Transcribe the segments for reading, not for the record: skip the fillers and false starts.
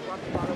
Quatro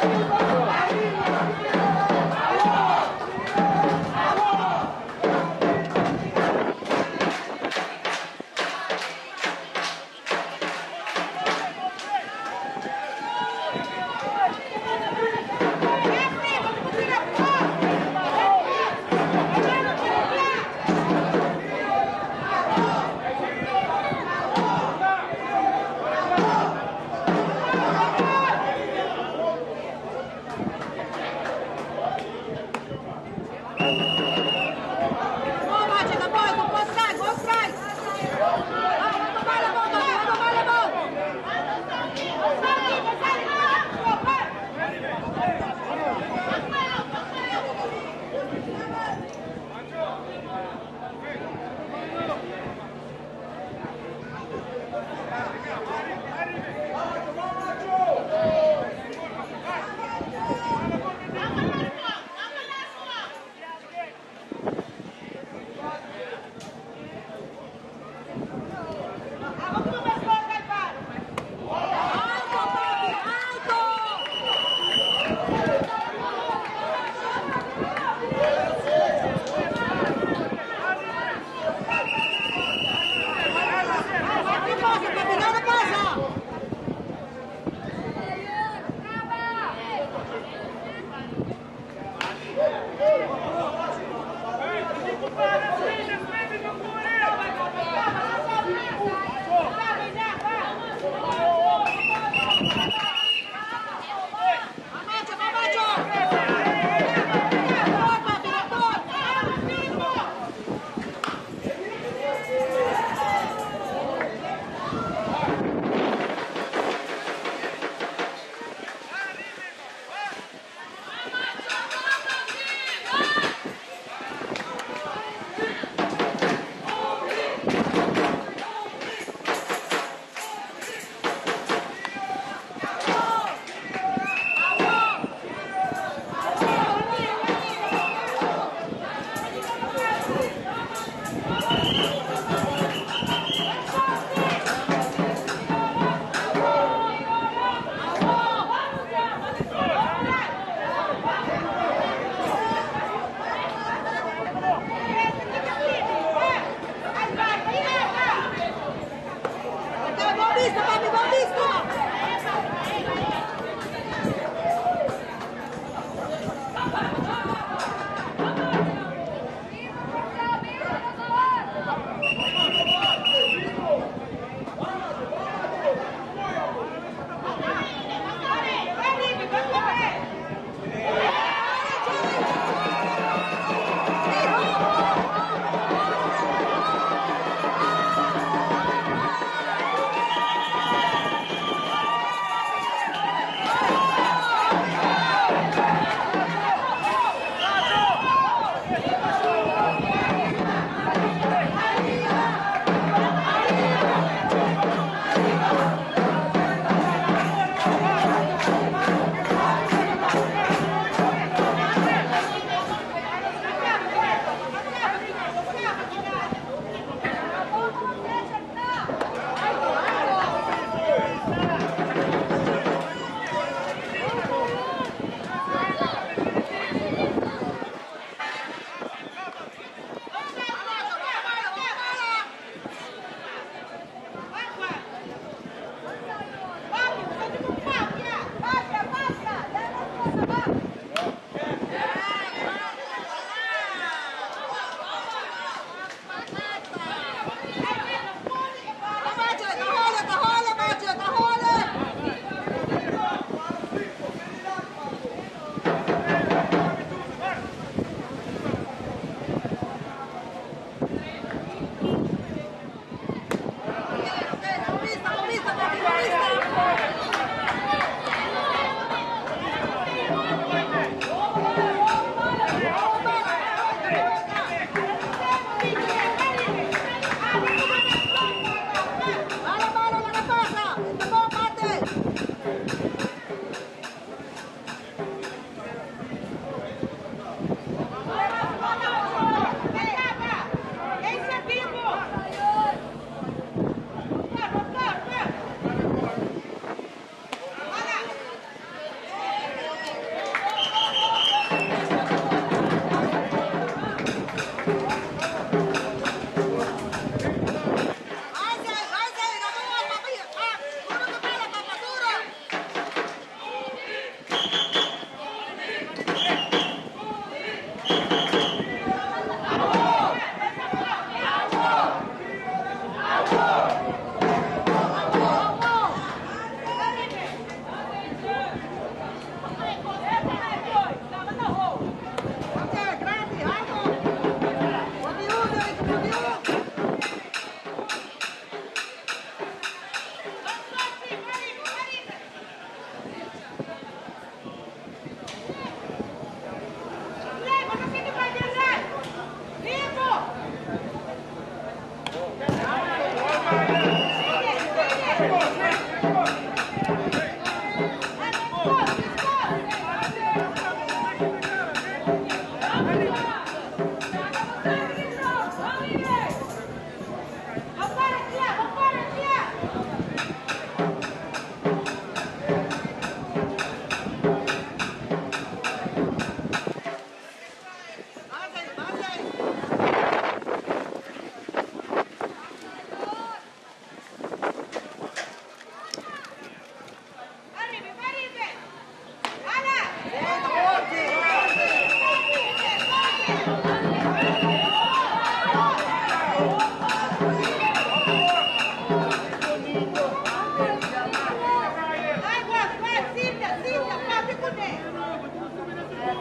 Vista!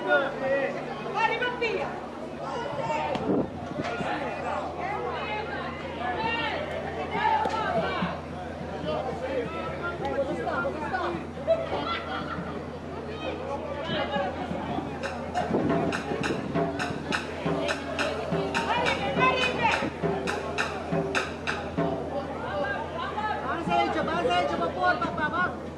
Arriva via! Coba buat Bapak.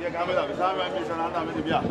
Dia camera bisa main bisa nanda main dia.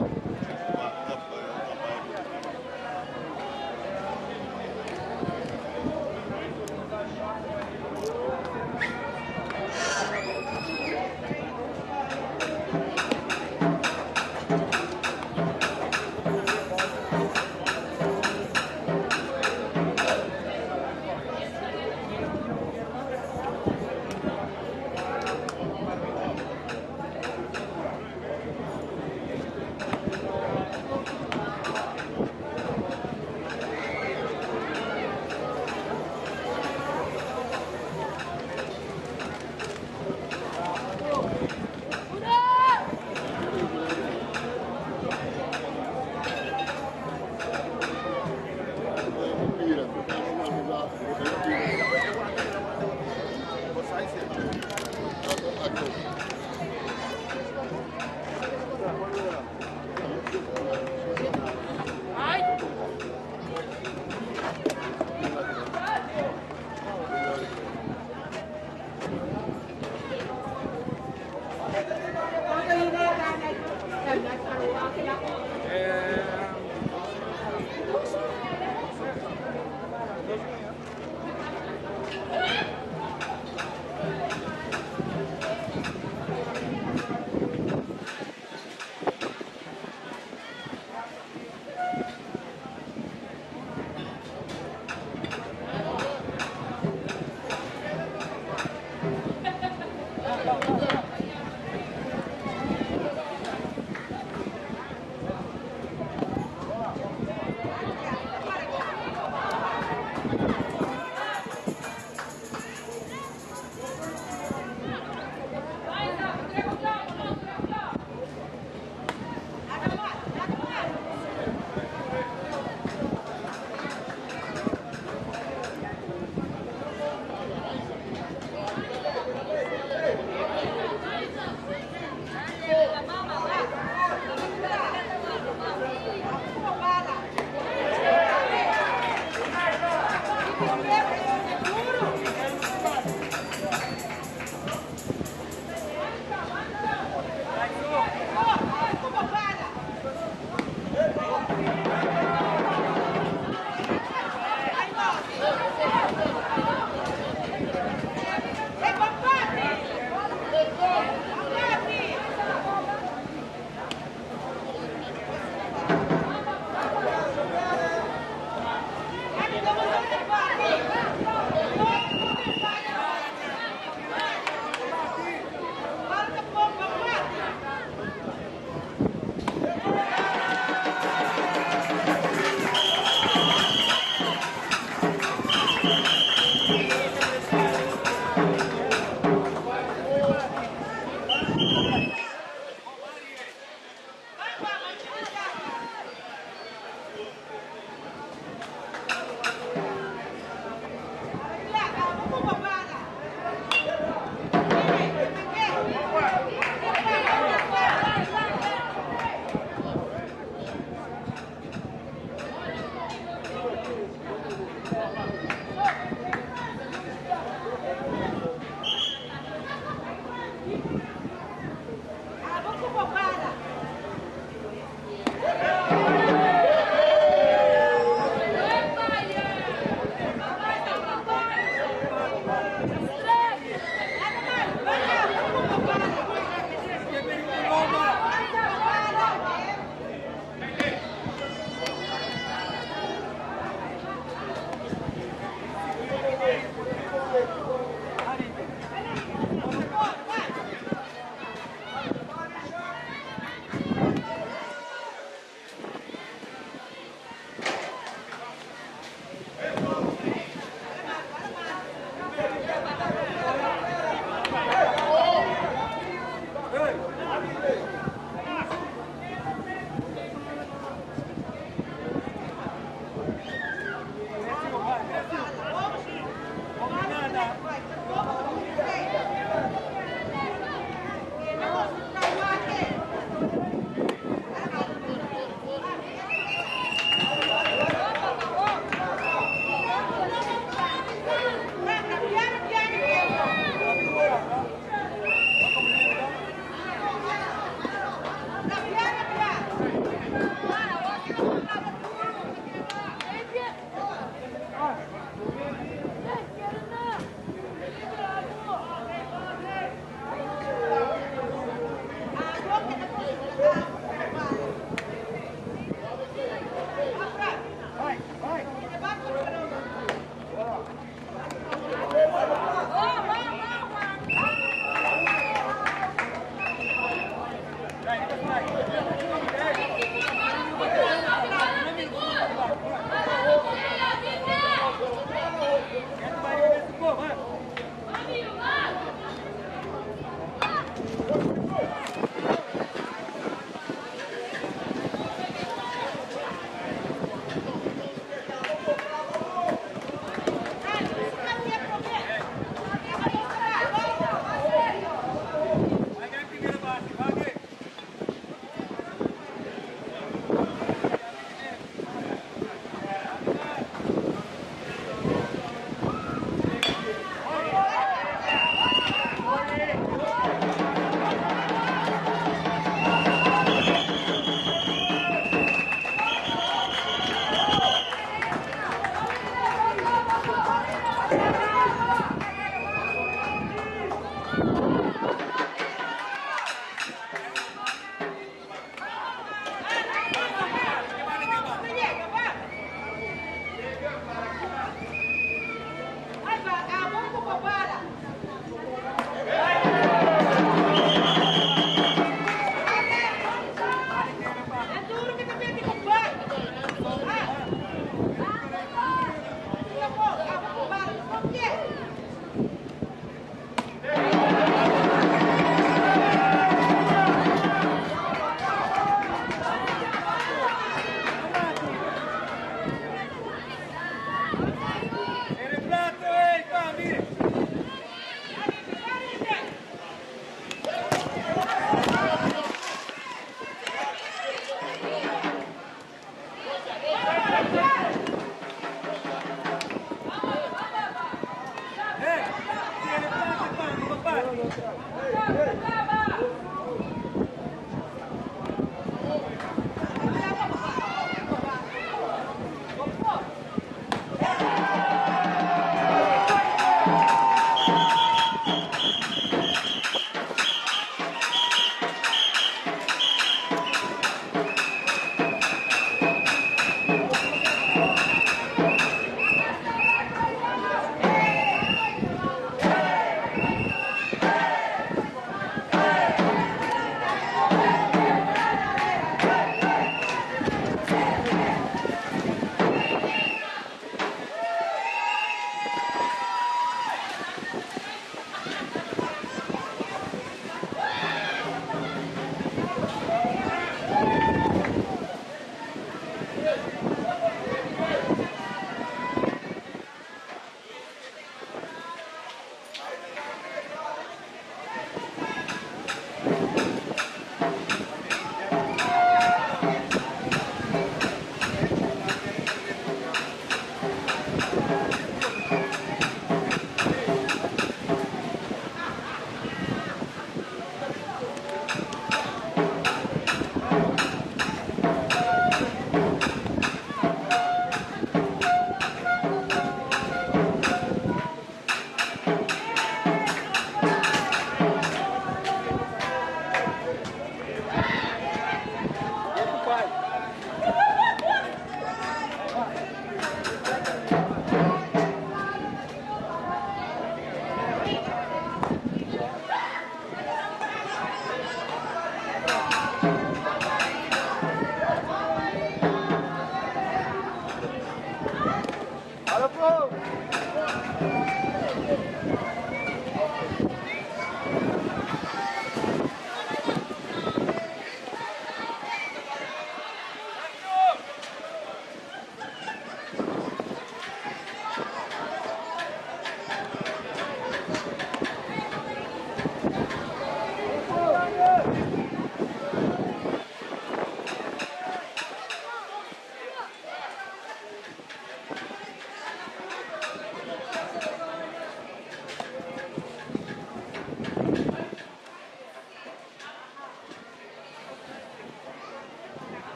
Hey!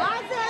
Gazi!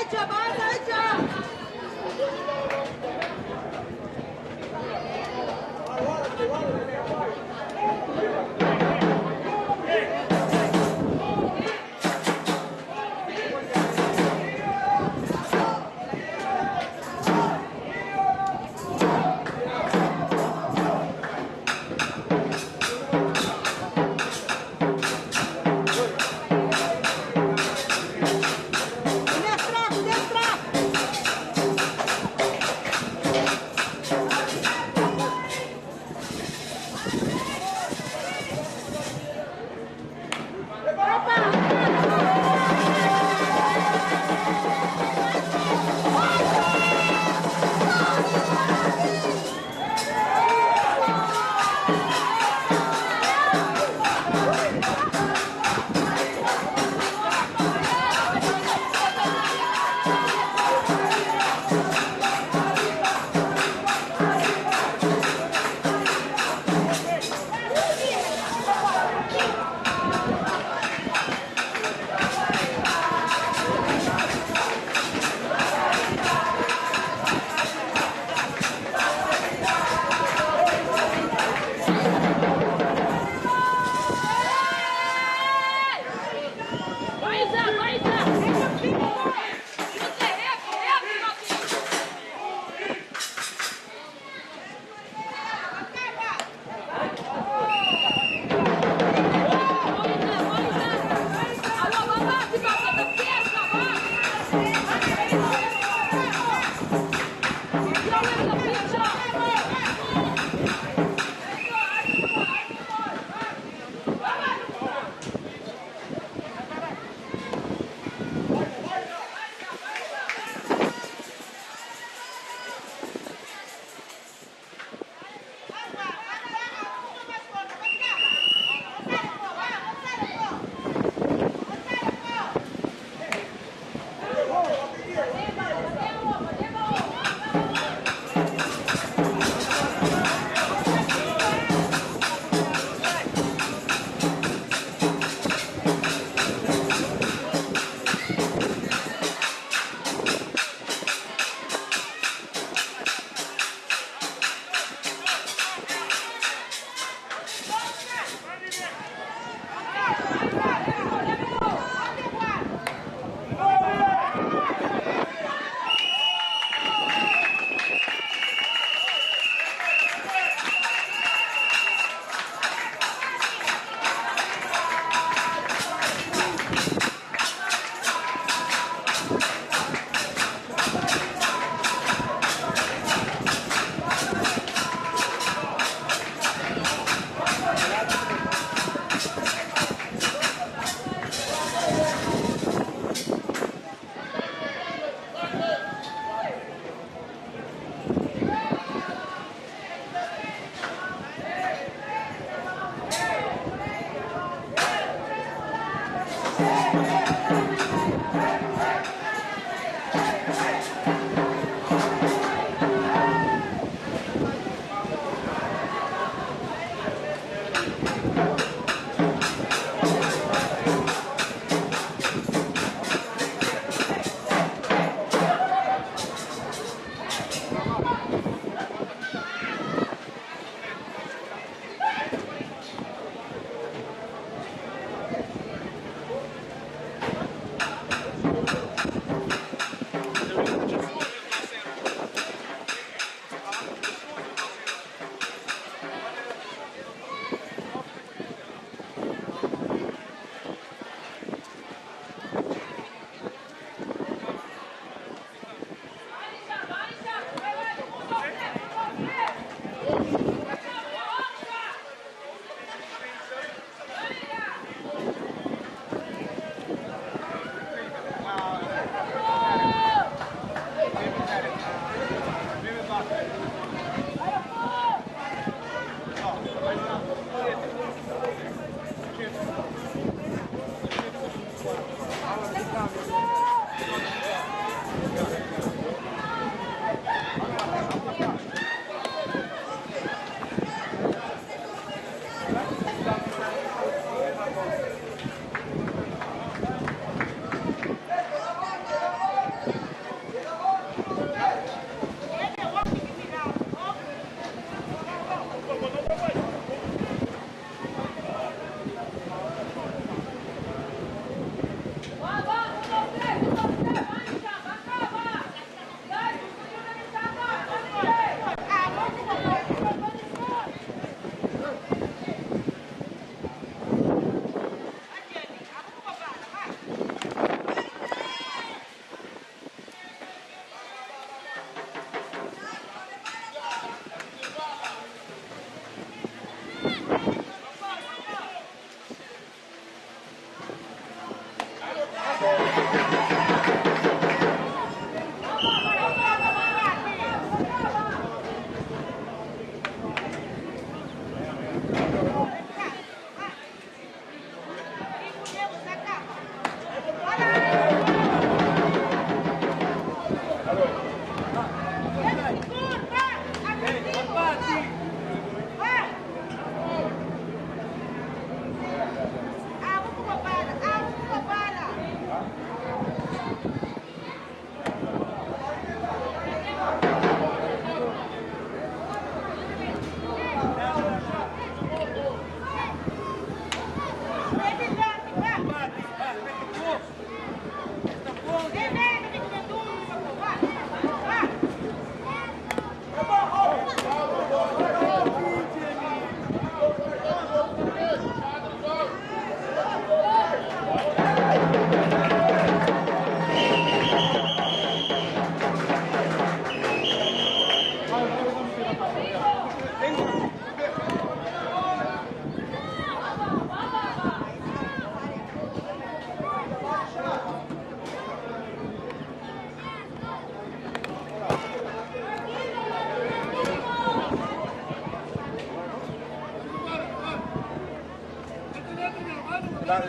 Vale.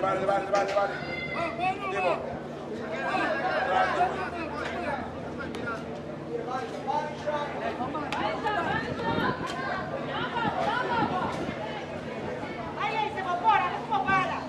Diego. Aí, se evapora, não se evapora.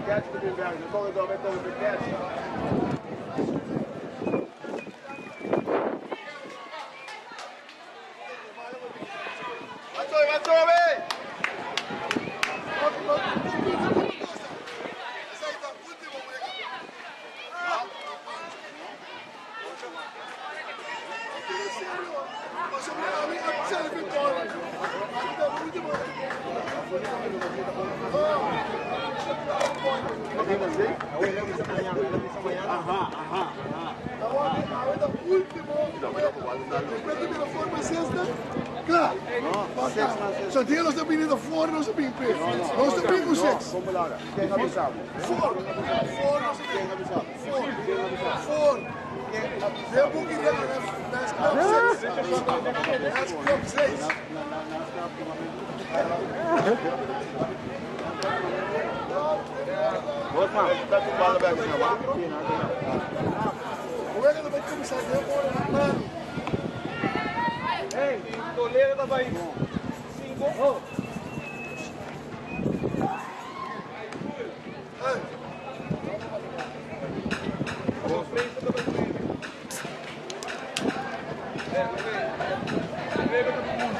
Catch the big bag. It's only going to make the catch. Zo het hele staat binnen de voor en dan staat binnen de dan staat binnen de seks. Vamos lá, quem vai pensar? Voor, heel boek idee, dat is knap 6. Dat is knap 6. Wat man, dat is ballen bij de Hoe werkt het met commissaris? Heel mooi. Hey, colega da Bahia. 5. Oh. Vamos frente da Bahia. Pega todo mundo.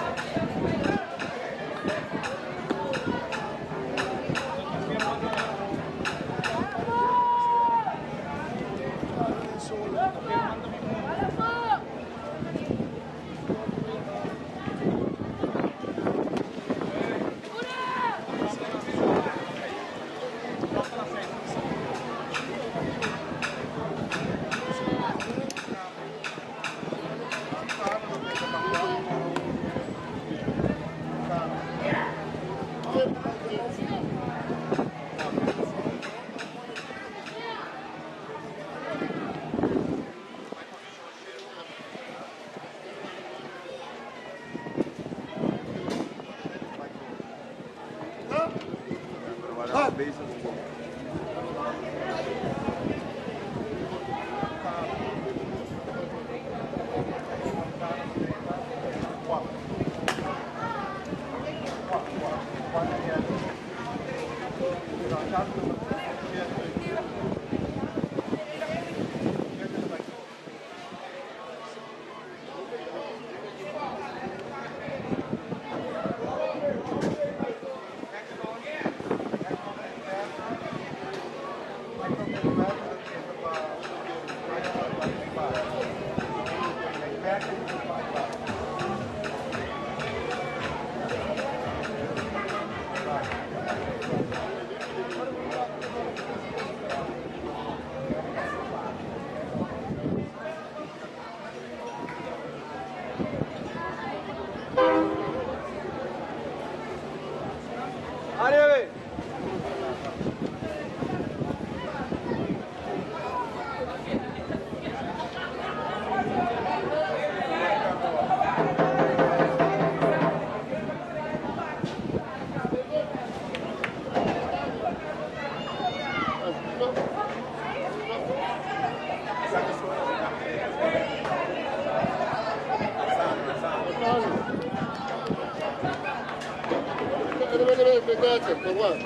For what?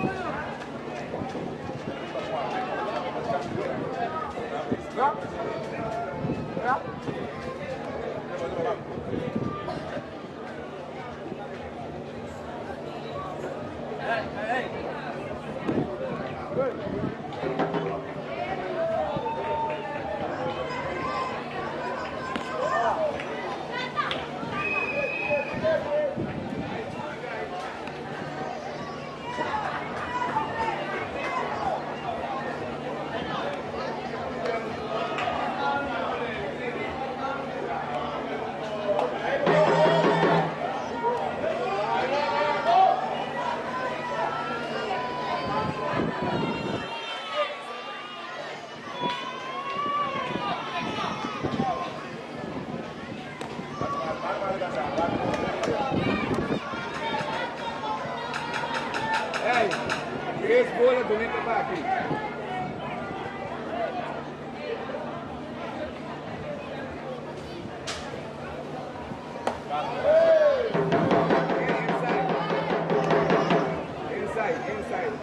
Hey, 3 bolas bonita para aqui. Inside.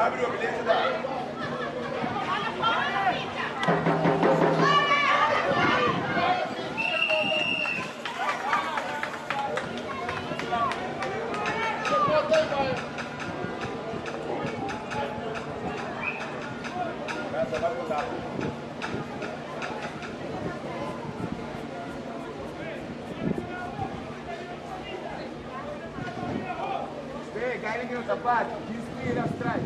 Abriu, beleza? Stay, guiding you apart. He's clear of strike.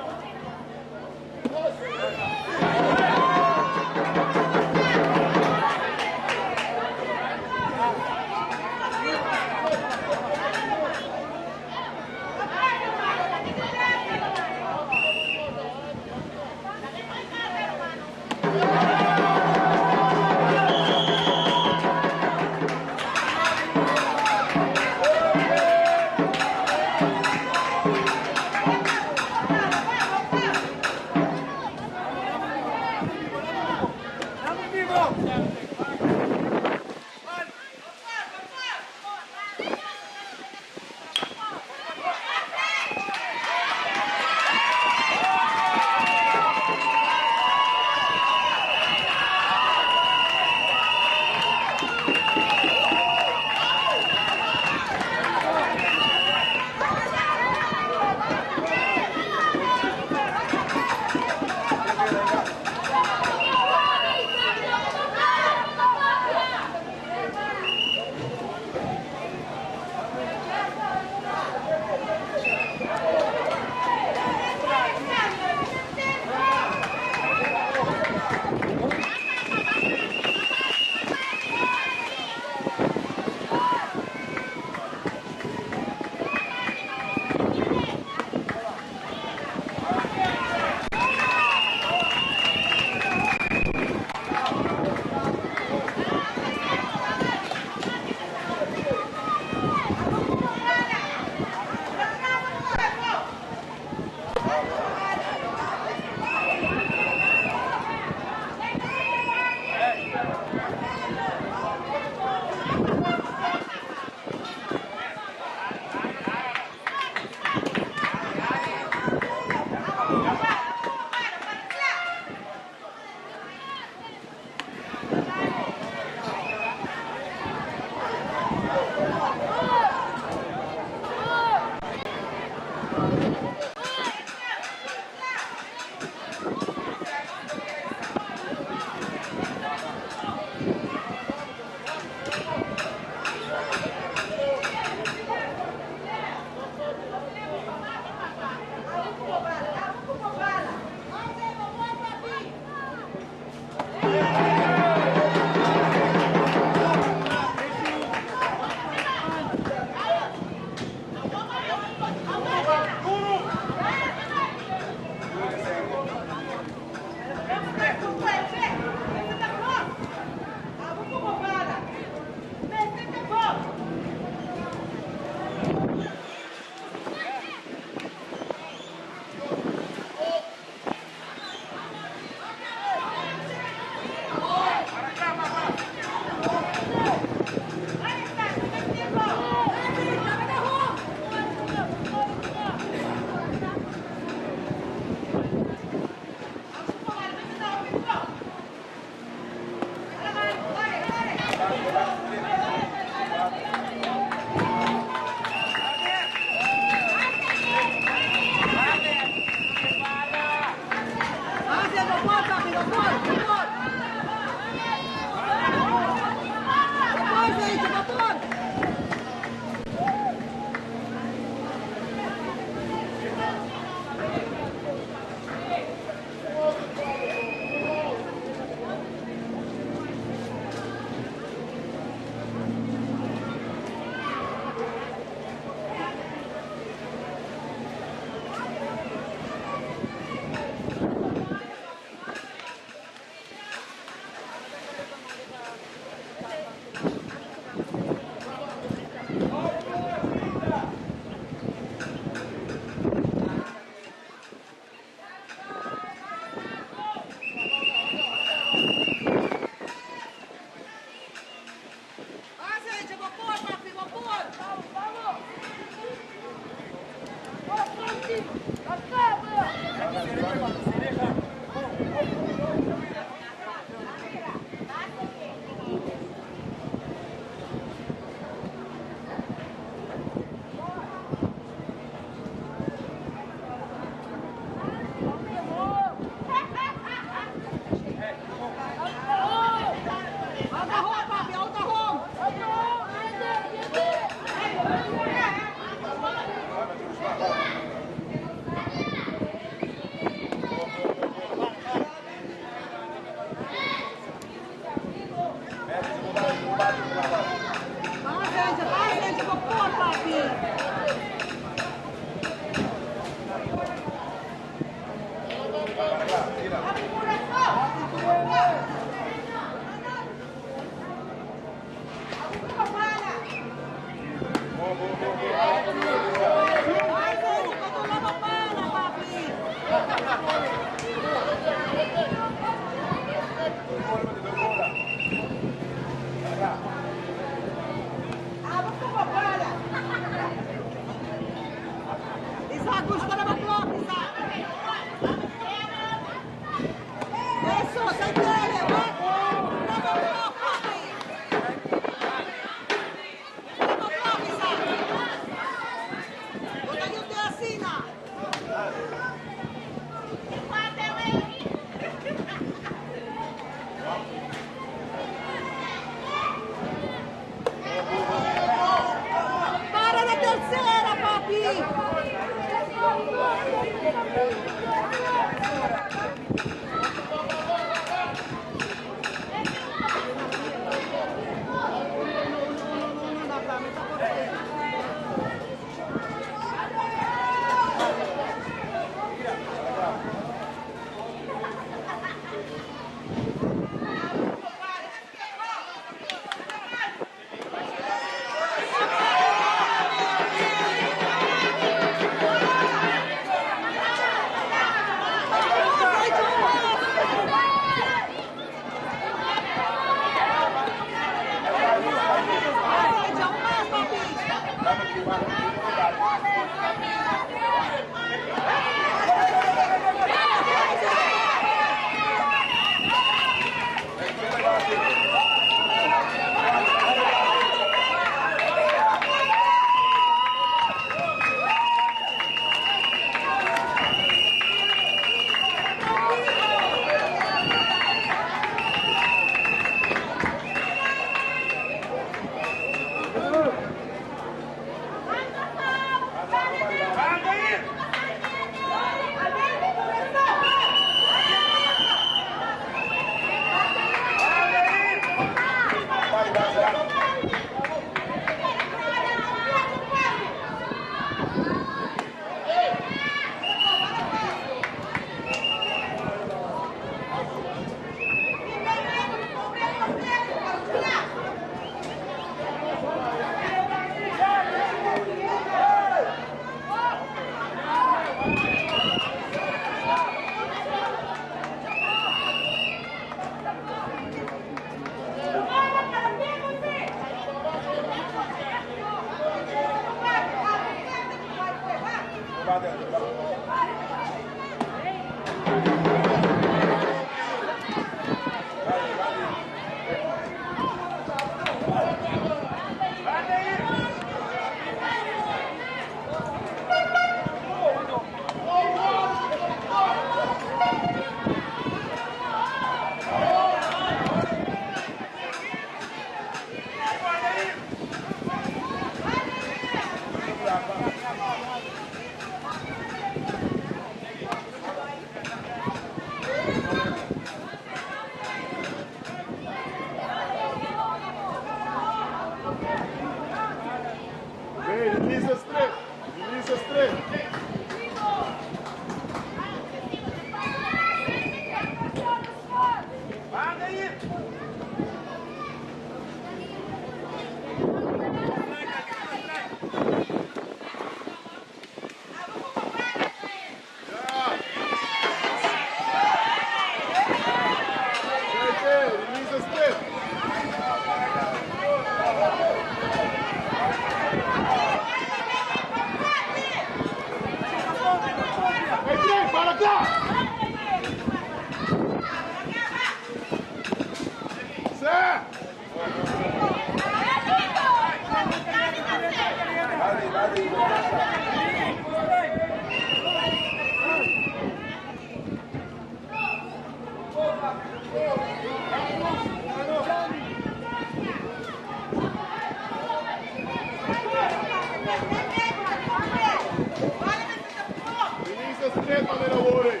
Release the step, my little boy.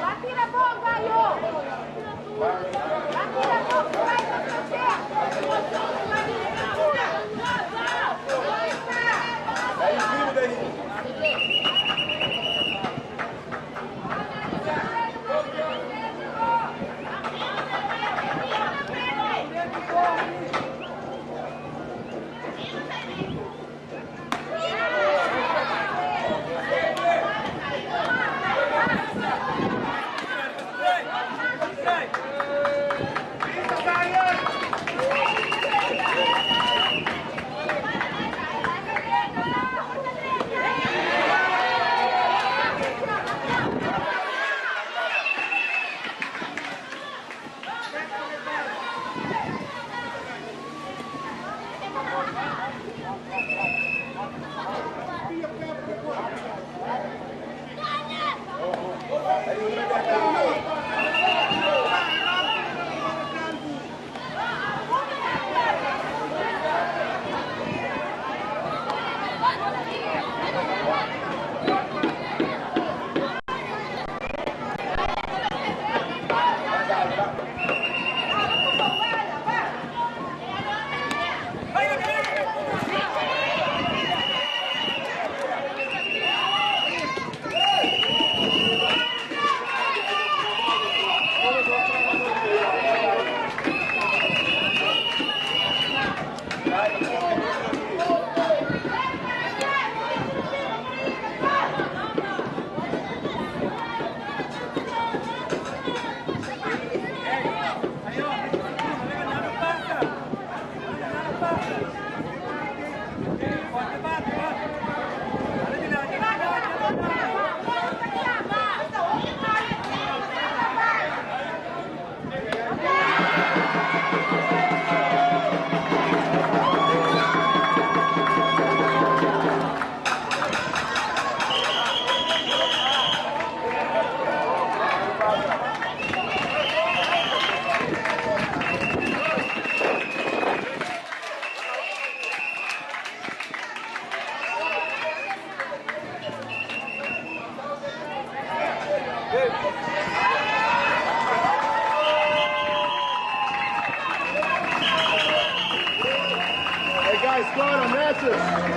Bati na bomba, yo! Bati na bomba, vai Daí em cima, daí. Hey guys, squad on matches.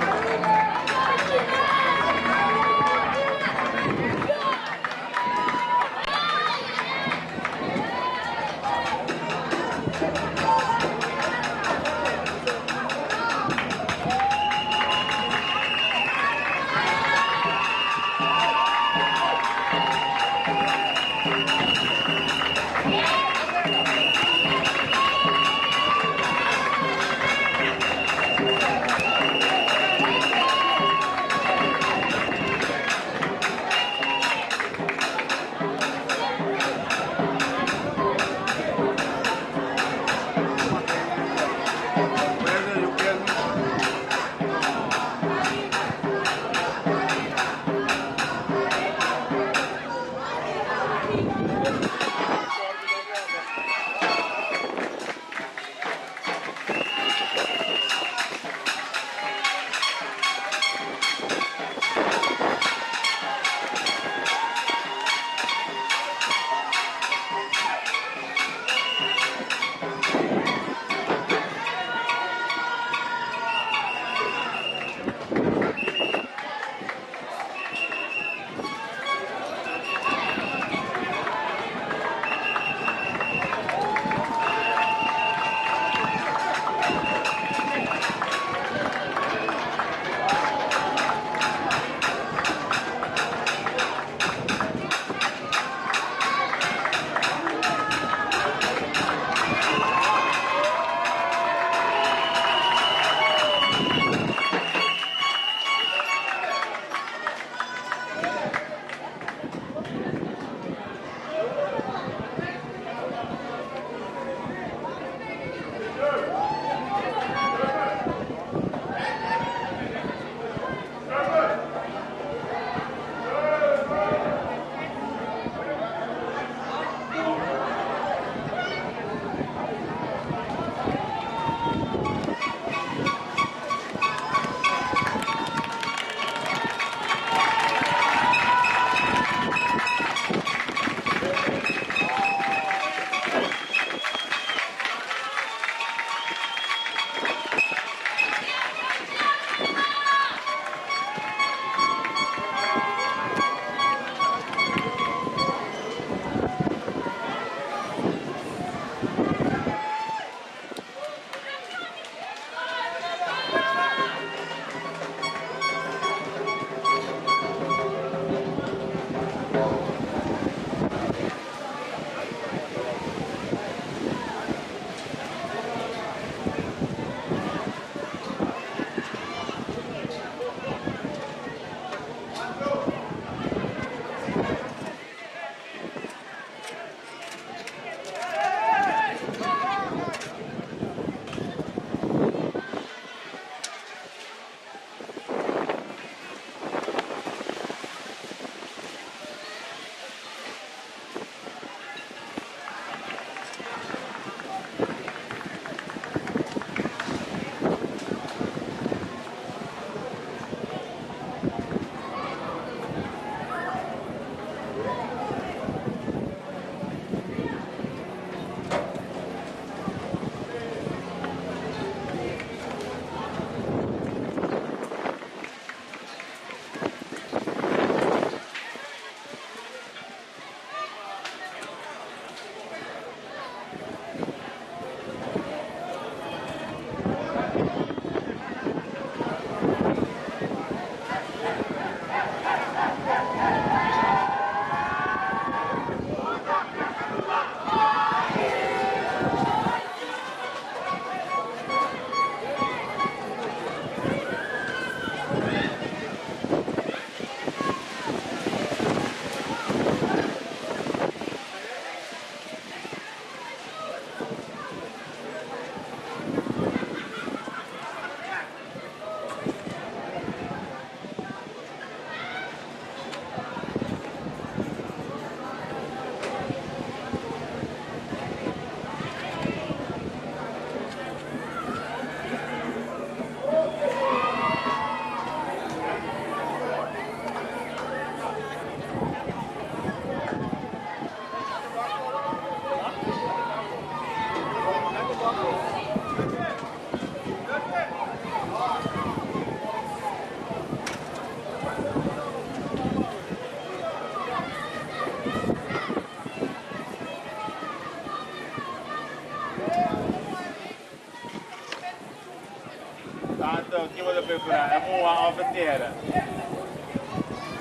meu furar, é uma alfateira.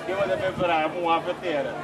Eu vou também furar, é uma alfateira.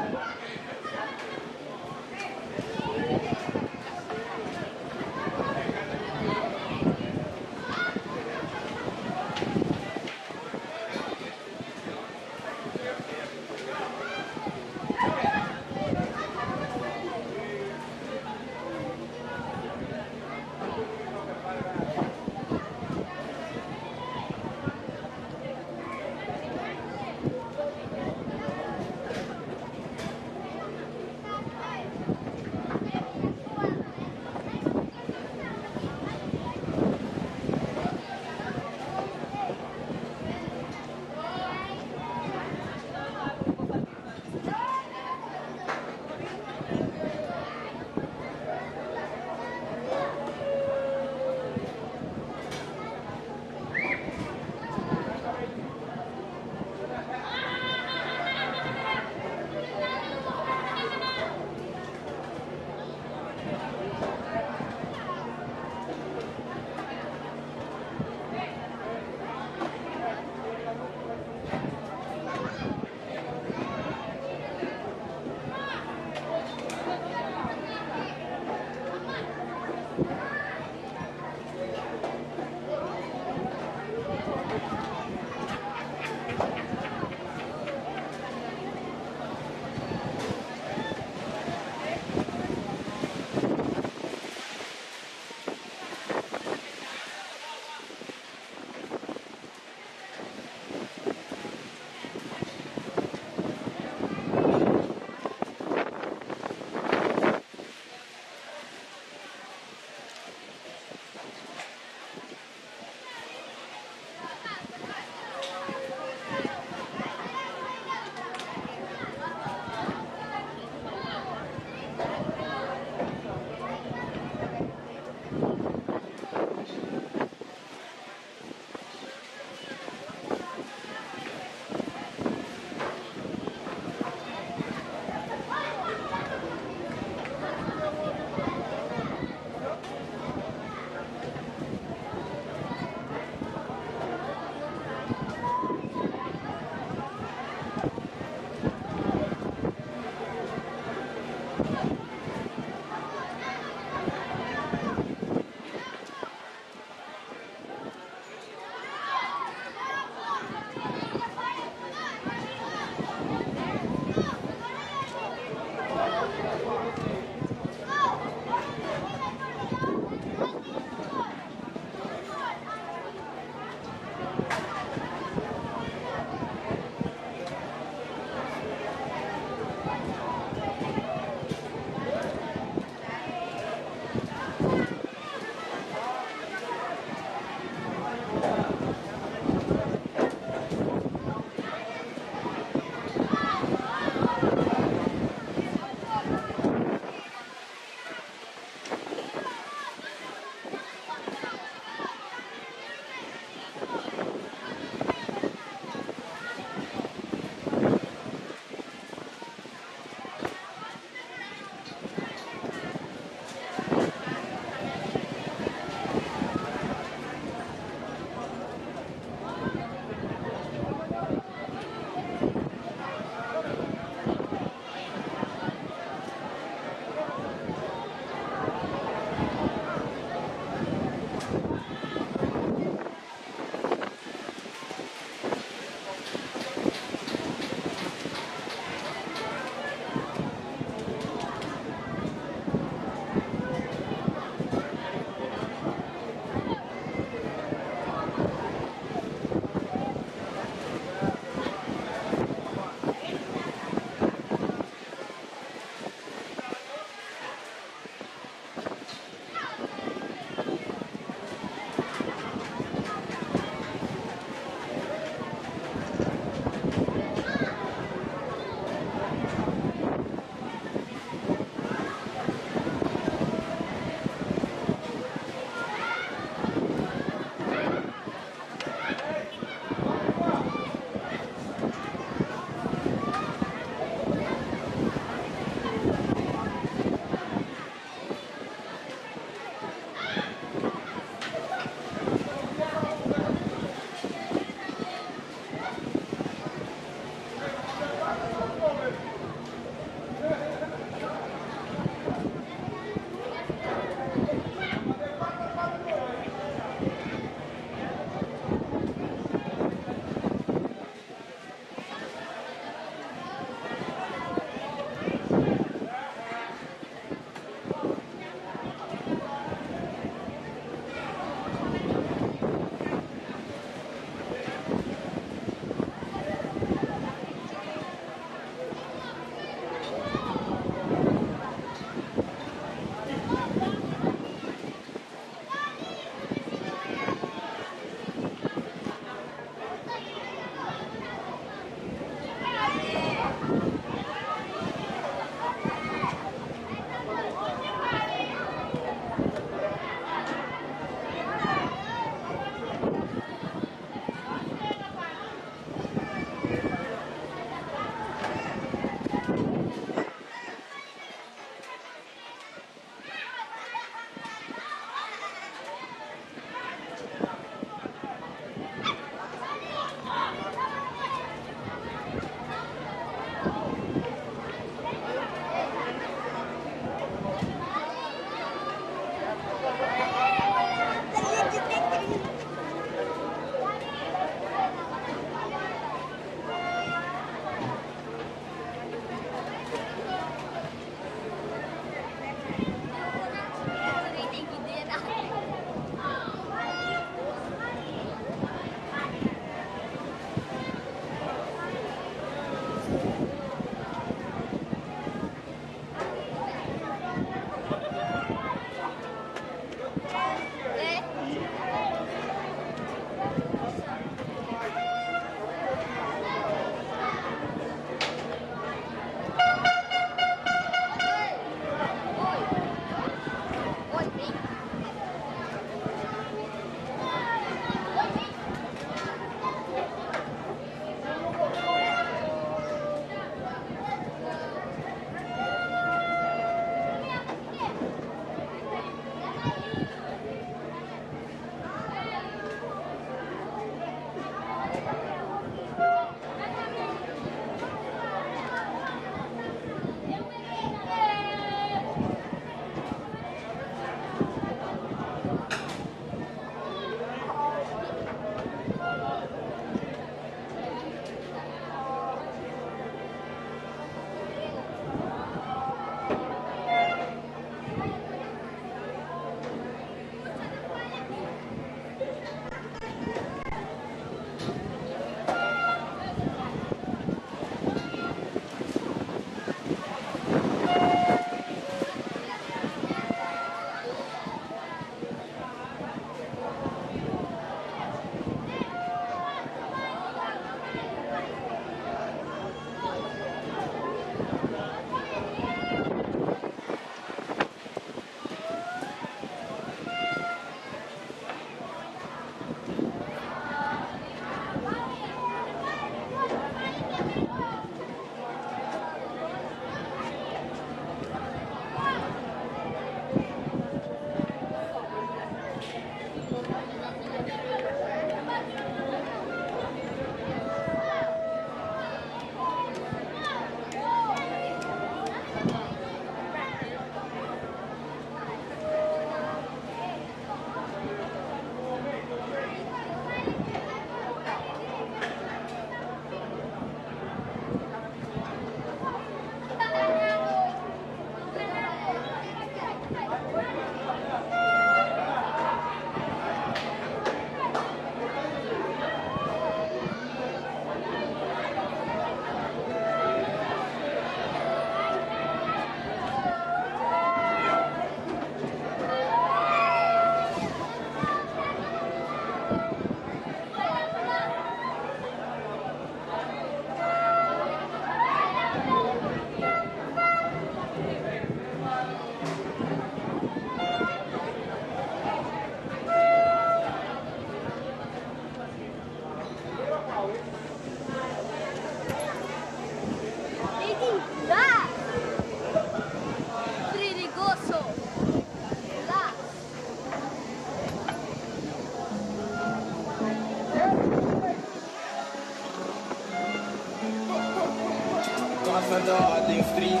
the harding street.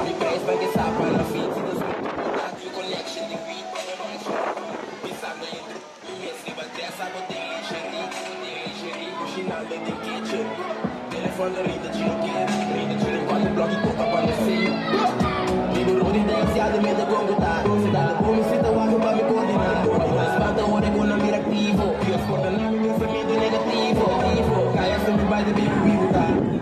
We praise by the sap on the feet. The sweet that you connection degree. This I'm the yes, but there's a good day, Sherry. Pushing out the kitchen. Telephone the read the chicken. Read the chili on the block, you cook up on the scene. We will roll it down, see how they made the go with that. Sit down the boom, sit the walk about me coordinate. Spanta ore con un mirativo. Io scordo il nome, mi famiglia di negativo. Kaya se mi vai di baby, we will die.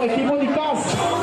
equipo di CAS.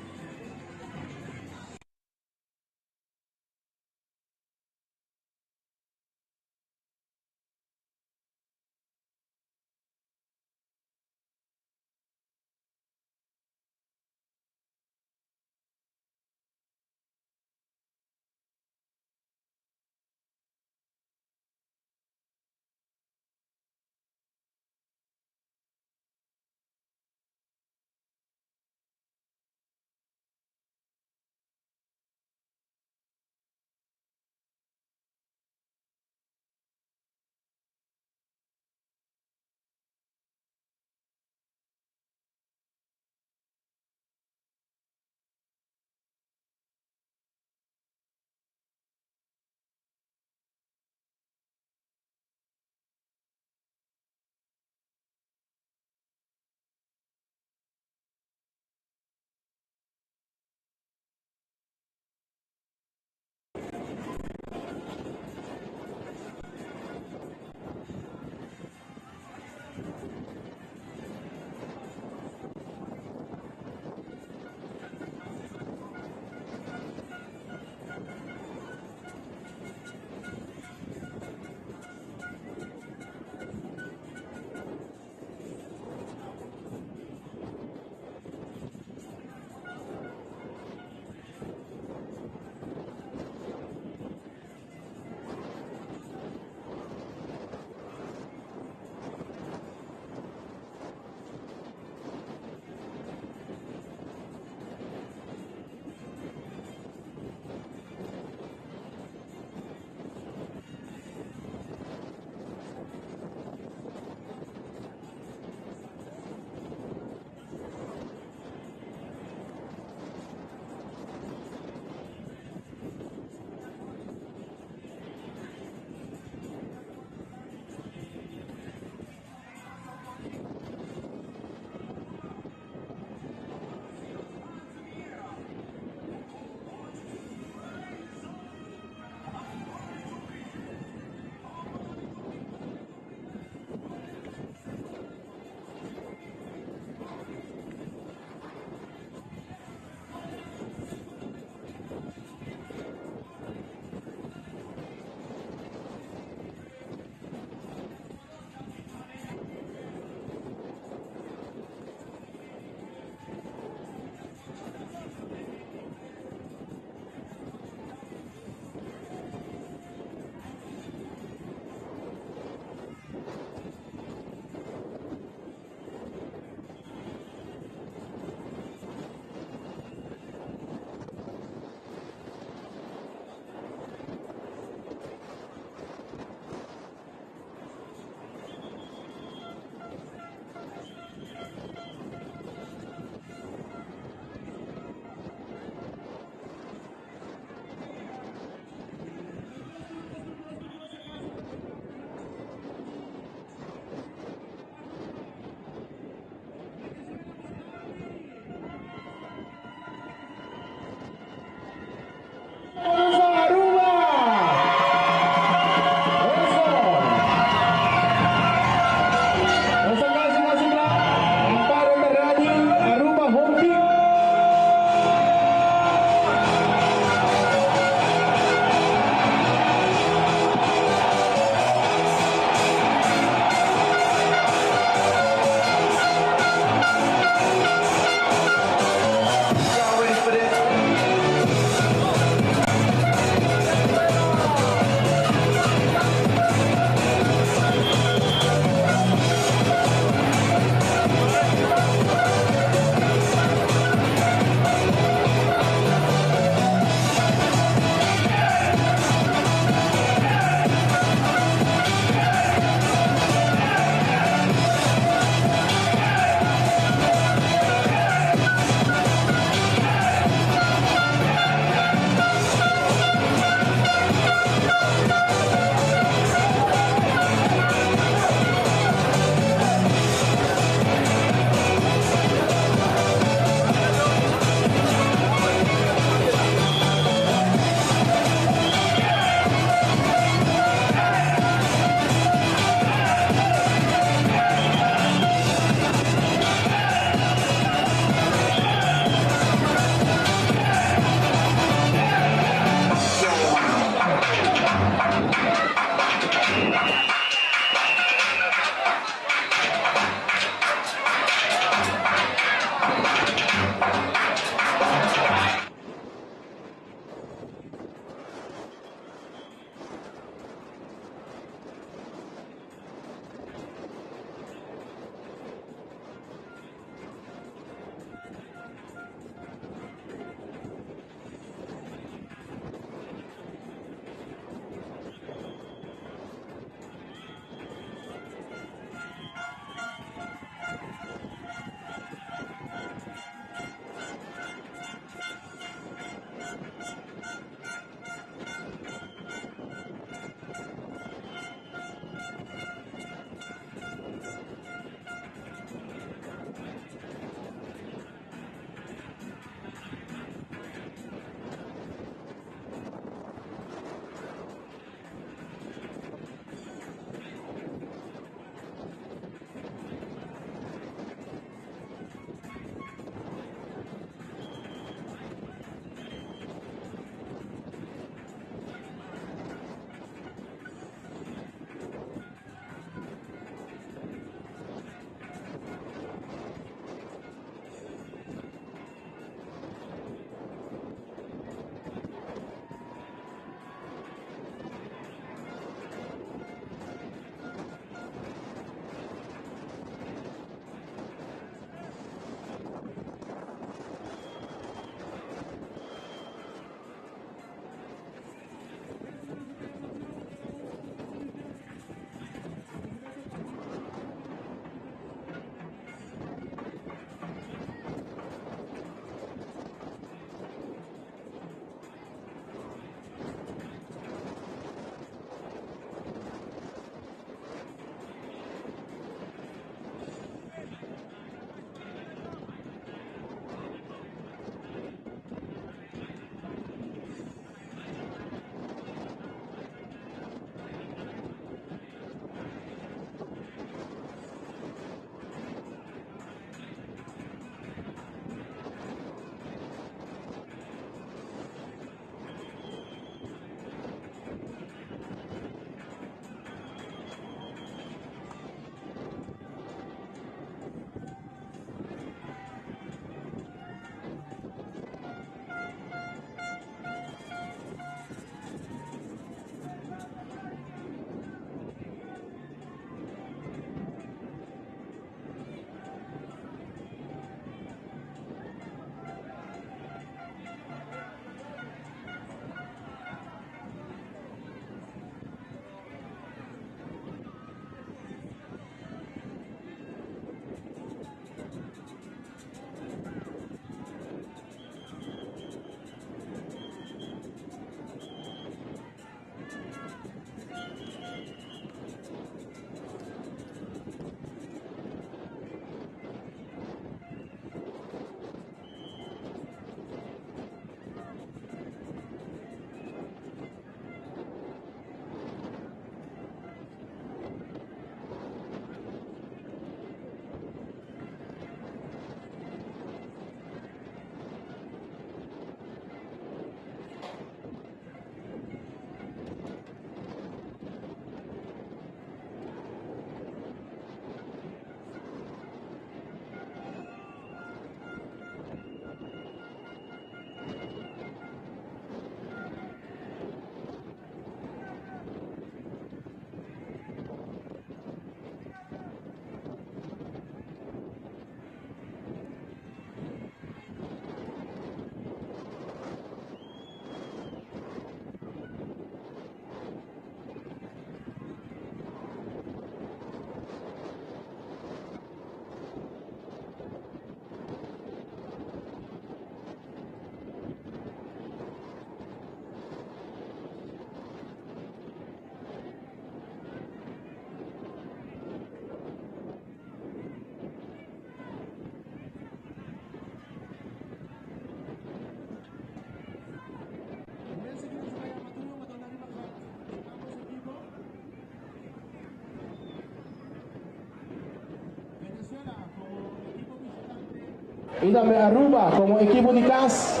y también Aruba como equipo de CAS.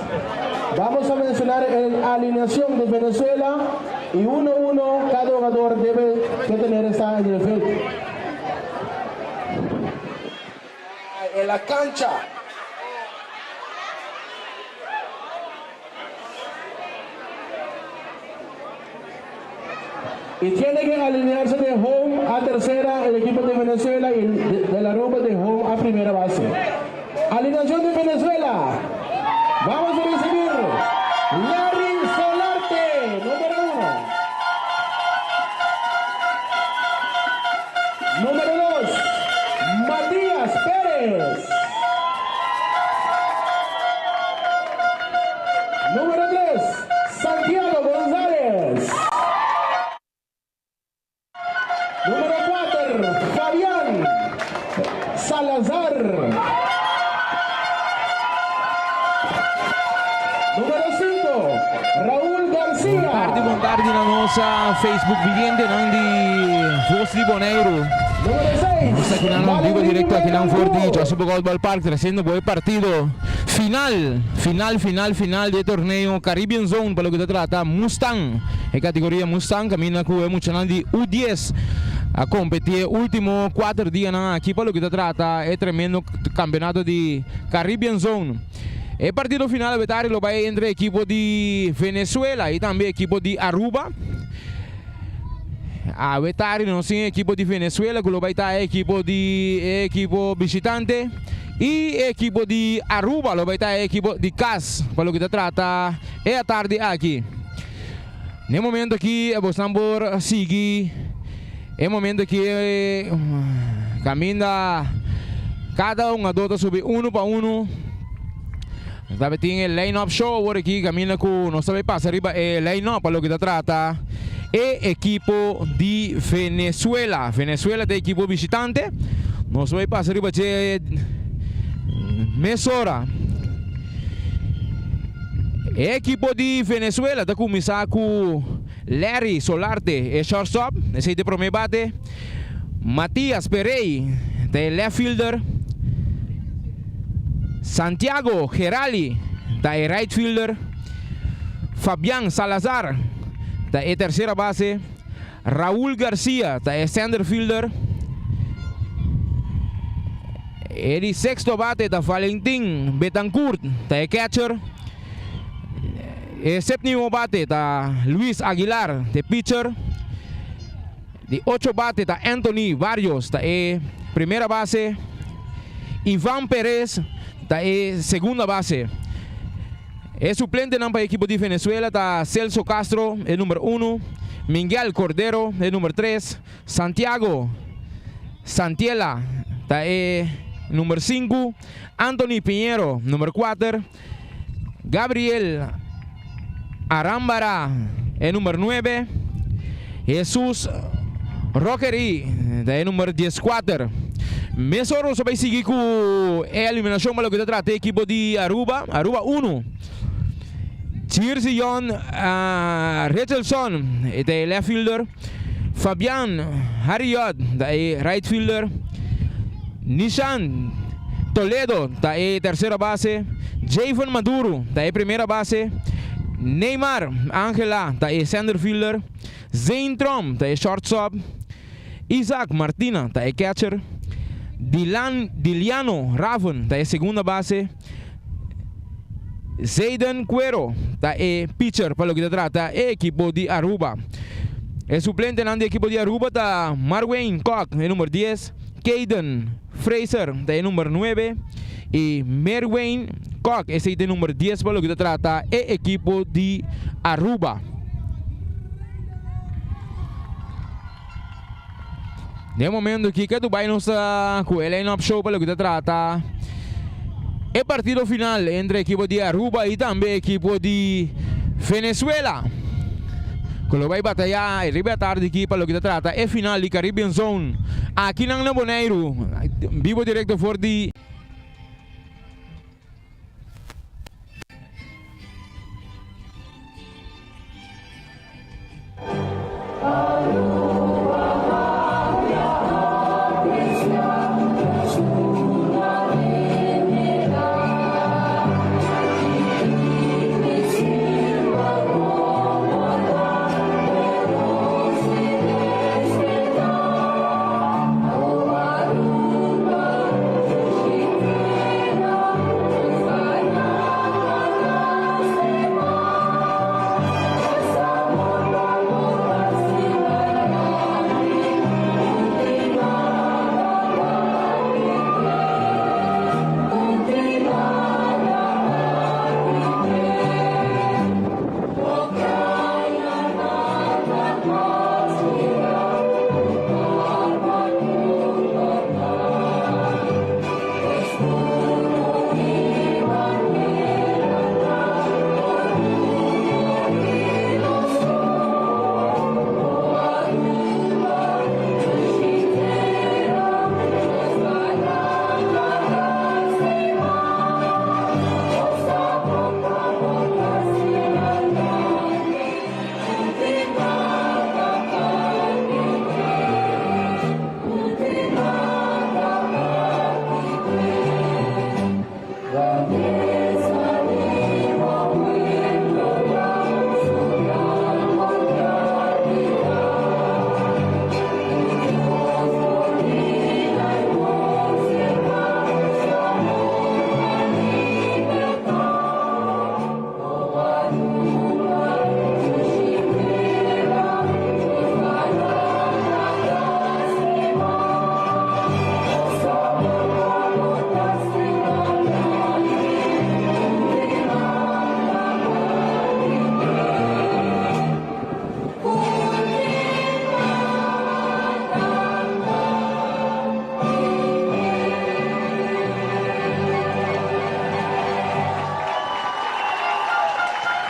Vamos a mencionar la alineación de Venezuela y 1-1 cada jugador debe tener esta en el field. En la cancha. Y tiene que alinearse de home a tercera el equipo de Venezuela y de la Aruba de home a primera base. Alineación de Venezuela. Vamos a recibir Larry Solarte, número 1. Número 2, Matías Pérez. Número 3, Santiago González. Número 4, Fabián Salazar. Número 5, Raúl García. Tardi na nossa Facebook vidente di Voz di Bonaire. Número 6, Está aquí en vivo directo aquí en Forti, Joseph Golf Park, haciendo buen partido. Final de torneo Caribbean Zone, para lo que se trata, Mustang, en categoría Mustang, camina con mucho de U10 a competir último 4 días aquí, para lo que se trata, es tremendo campeonato de Caribbean Zone. El partido final lo va a entre equipo de Venezuela y también equipo de Aruba. A vetare non sia equipo di Venezuela, quello va a estar equipo visitante y equipo di Aruba, lo va a estar equipo di CAS, por lo que se trata es a tarde aquí. En el momento aquí el tambor sigue, en el momento que camina cada uno adota sobre uno para uno. Tiene el line-up show, ahora aquí camina con, no sabe pasar arriba el line-up, por lo que se trata. E equipo di Venezuela. Venezuela de equipo visitante. Non so passare arriba c'è mezz'ora. Equipo di Venezuela da cominciare con Larry Solarte e shortstop, e sei di prome bate. Matías Perey de left fielder. Santiago Gerali da right fielder. Fabián Salazar da tercera base, Raúl García da center fielder, el sexto bate da Valentín Betancourt da catcher, el séptimo bate da Luis Aguilar de pitcher, de 8 bate da Anthony Barrios da primera base, Iván Pérez da segunda base. El suplente para el equipo de Venezuela está Celso Castro, el número 1, Miguel Cordero, el número 3, Santiago Santiela, está el número 5, Anthony Piñero, número 4, Gabriel Arambara, el número 9, Jesús Roquerí, el número 14. Mesoro se va a seguir con la eliminación para lo que se trata el equipo de Aruba 1. Chirsion Richardson de left fielder, Fabián Harriot de right fielder, Nishan Toledo de tercera base, Javon Maduro de primera base, Neymar Ángela de center fielder, Zane Trump de shortstop, Isaac Martina de catcher, Diliano Ravon de segunda base, Zayden Cuero da pitcher para lo que se trata el equipo de Aruba. El suplente en el equipo de Aruba está Marwayne Koch, el número 10, Caden Fraser, el número 9, y Merwayne Koch, ese es el número 10 para lo que se trata el equipo de Aruba. De momento aquí que tu vas a con el line-up show para lo que se trata el partido final entre equipo de Aruba y también equipo de Venezuela. Con lo va a batallar el arriba tarde aquí para lo que se trata el final de Caribbean Zone. Aquí en Bonaire, vivo directo for the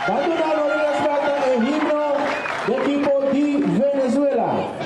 Dando una gloria plata el himno del equipo de Venezuela.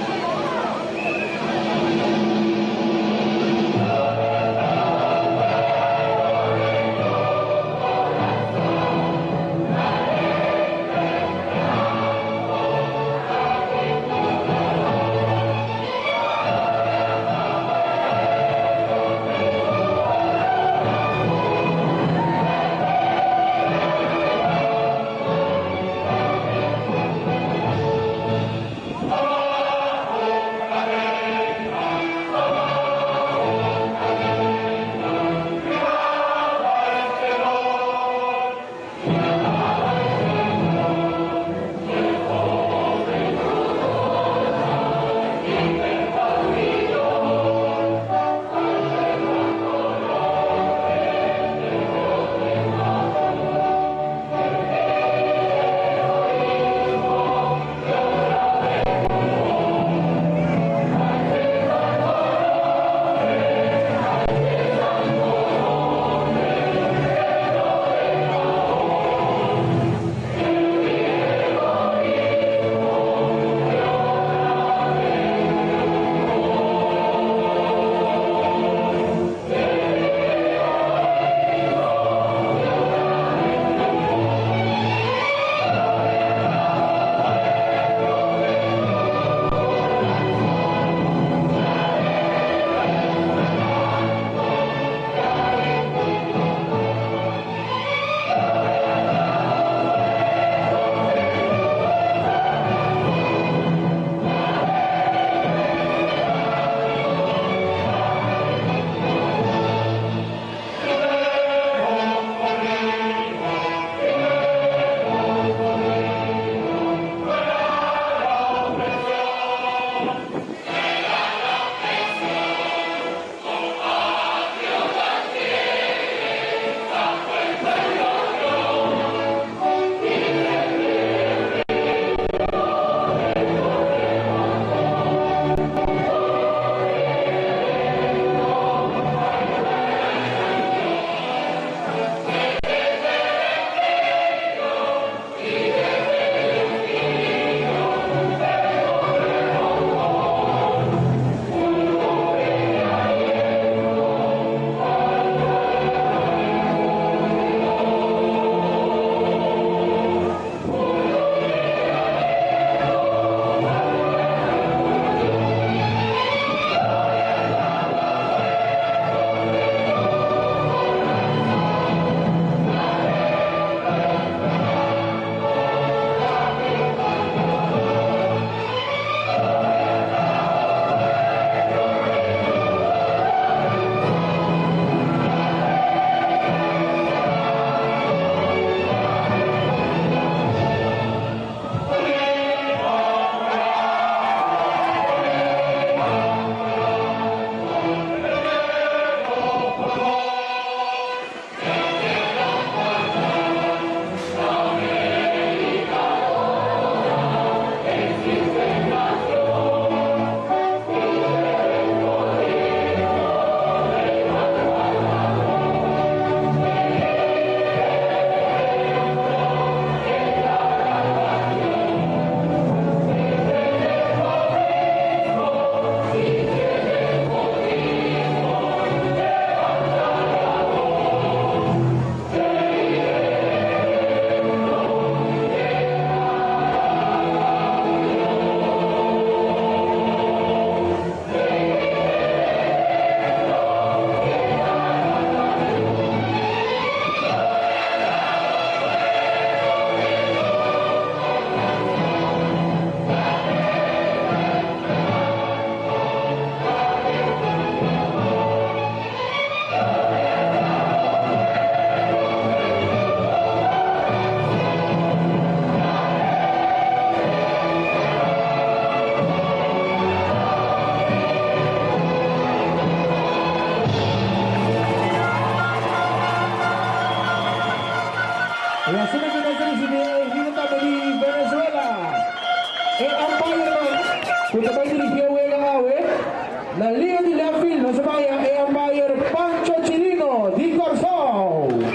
La Liga de Leadville nos vaya a Mayor Pancho Chilino, Di Corzón.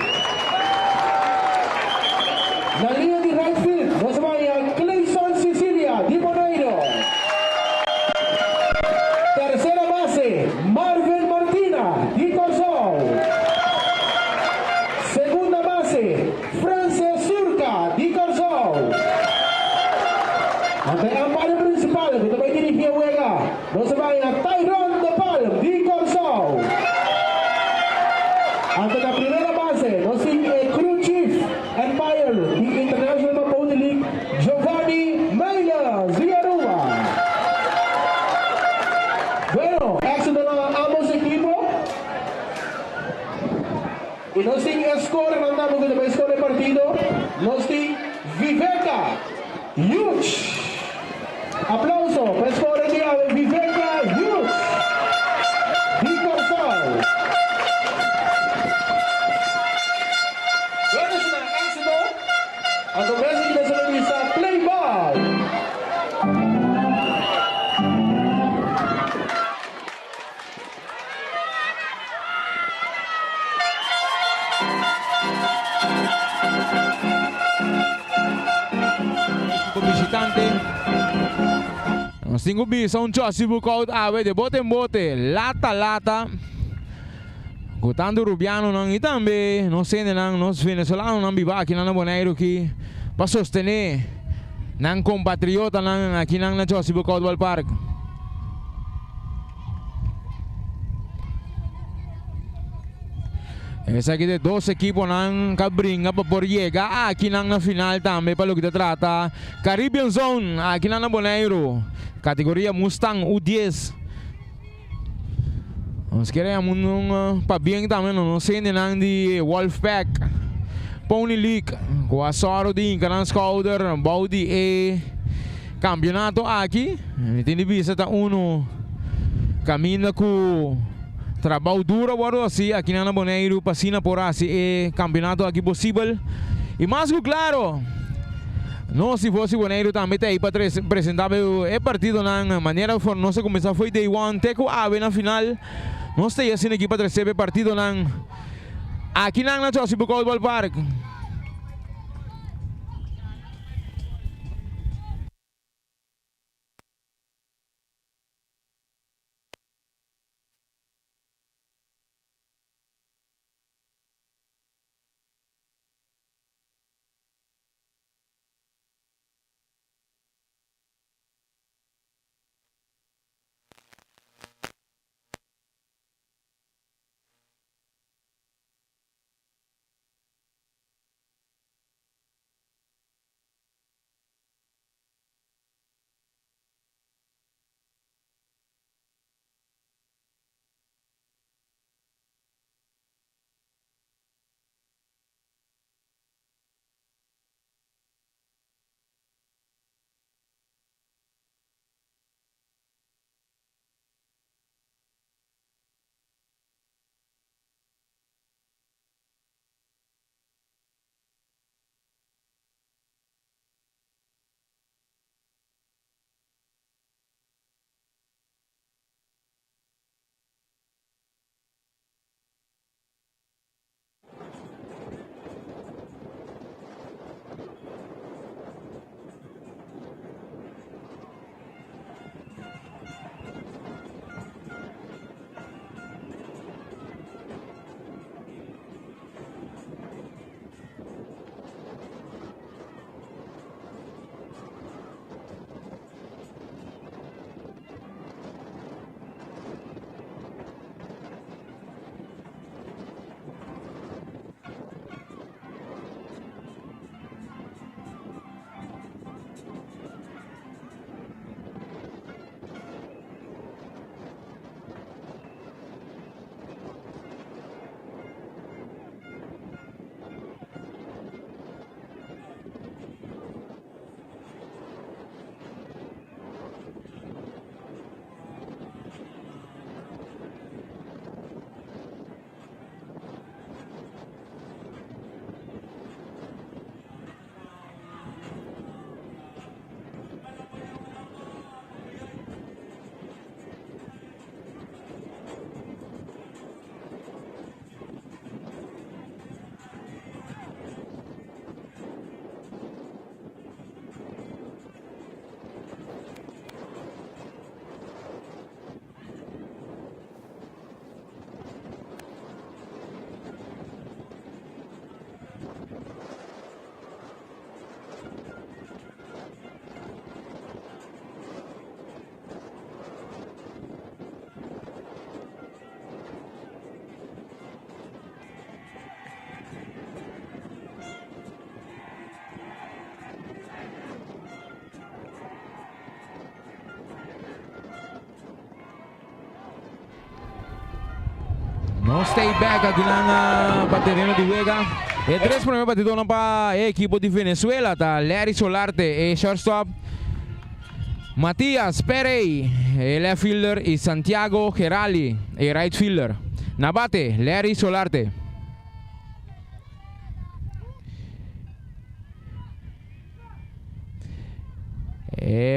La Liga Ante ang umpire principal, kita may dirigir juega. No se vaya Tyrone de Palm, di Corsao. Ante la primera base, no sigue crew chief umpire, the International Maponi League, Giovanni Maylas, di Aruba. Bueno, éxito na ambos equipo. Y no sigue score, mandamos que debe score el partido. No sigue Viveka, huge. Aplauso, per score di Viveka, huge. Di Corsal. Bueno, es un éxito. A tu vez, y se le dice play ball. Visitante. Single B, un Chossi Bukout ave de bote en bote, lata. Gutando Rubiano nang itambe, no sene nang nos venezolano nang bibaki nang Bonaire ki pa sostener nang compatriota nang aqui nang na Chossi Bukout Ball Park. Esa aqui de dos equipos nang kabringa pa por llegar aqui nang na final também para o que trata Caribbean Zone aqui nang na Bonaire, categoria Mustang U10. Nós queremos para bem também, não sei nang de Wolfpack Pony League com a Soro de Incaran Scouter Baudi e campeonato aqui. Tem vista tá caminha com trabalho duro agora assim aqui na Bonaire passina por assim e campeonato aqui possível e mais que claro não se fosse Bonaire também tem para apresentar o partido na maneira for não se começar foi day one teco ave na final nós tem assim aqui para receber partido aqui na Chossi Bukout Ball Park. No stay back aqui na bateria de Vega. E 3 primeiro batidor para a equipe de Venezuela, tá? Larry Solarte e shortstop. Matias Perey, left fielder, e Santiago Gerali, right fielder. Na bate, Larry Solarte.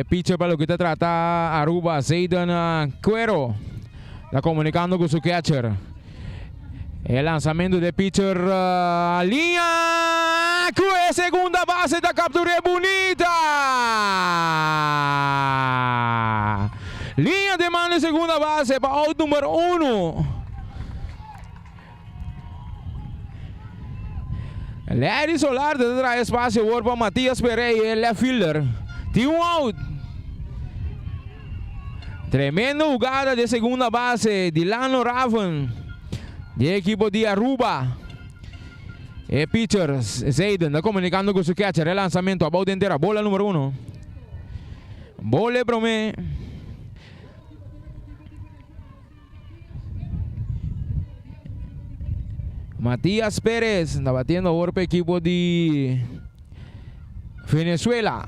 Pitcher para lo que te trata Aruba, Zayden Cuero. Está comunicando con su catcher. El lanzamiento de pitcher, linha, segunda base da captura bonita. Linha de mano segunda base para out número 1. Larry Solarte trae espacio para Matías Pereira, el left fielder. Team out. Tremenda jugada de segunda base, Dilano Raven, de equipo de Aruba. El pitcher, Zayden, está comunicando con su catcher. El lanzamiento a bola entera, bola número 1. Bola promé. Matías Pérez está batiendo ahora para el equipo de Venezuela.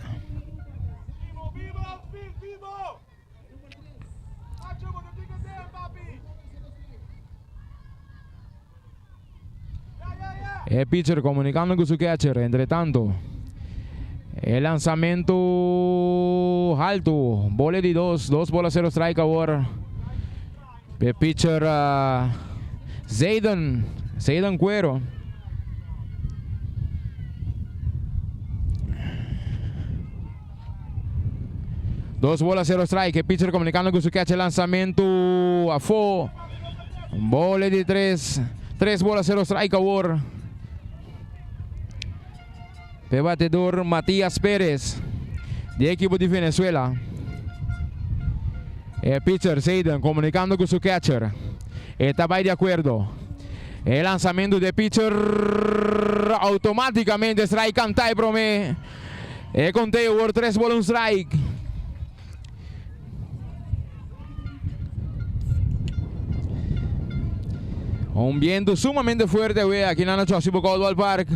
El pitcher comunicando con su catcher. Entre tanto, el lanzamiento alto. Bola de 2 bolas 0 strike ahora. El pitcher Zayden Cuero. Dos bolas 0 strike. El pitcher comunicando con su catcher. Lanzamiento a fo. Bola de 3 bolas 0 strike ahora. El batedor Matías Pérez, de equipo de Venezuela. El pitcher Zayden comunicando con su catcher. Está de acuerdo. El lanzamiento de pitcher automáticamente strike cantai promé. El conteo por 3 bolas 1 strike. Un viento sumamente fuerte aquí en la noche de Caldwell Park.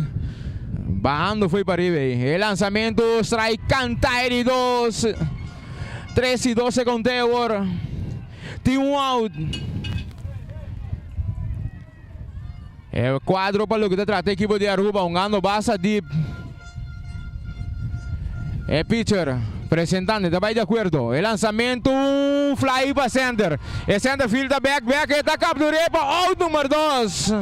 Bajando fue para arriba. El lanzamiento, strike, canta y 2. 3 y 12 conteo. Team out. El cuadro para lo que te trata equipo de Aruba. Jugando base deep. El pitcher presentando, está de acuerdo. El lanzamiento, fly para center. El center field back, está capturado para out número 2.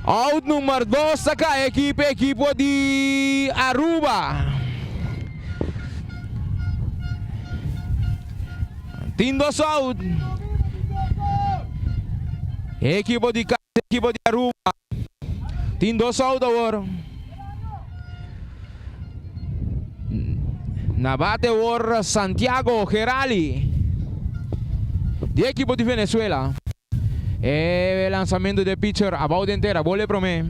Out número 2 acá, equipo de Aruba. Team 2 out. Equipo de Aruba. Team 2 out agora. Na bate agora Santiago Gerali, de equipo de Venezuela. El lanzamiento de pitcher a bola entera, bola promé.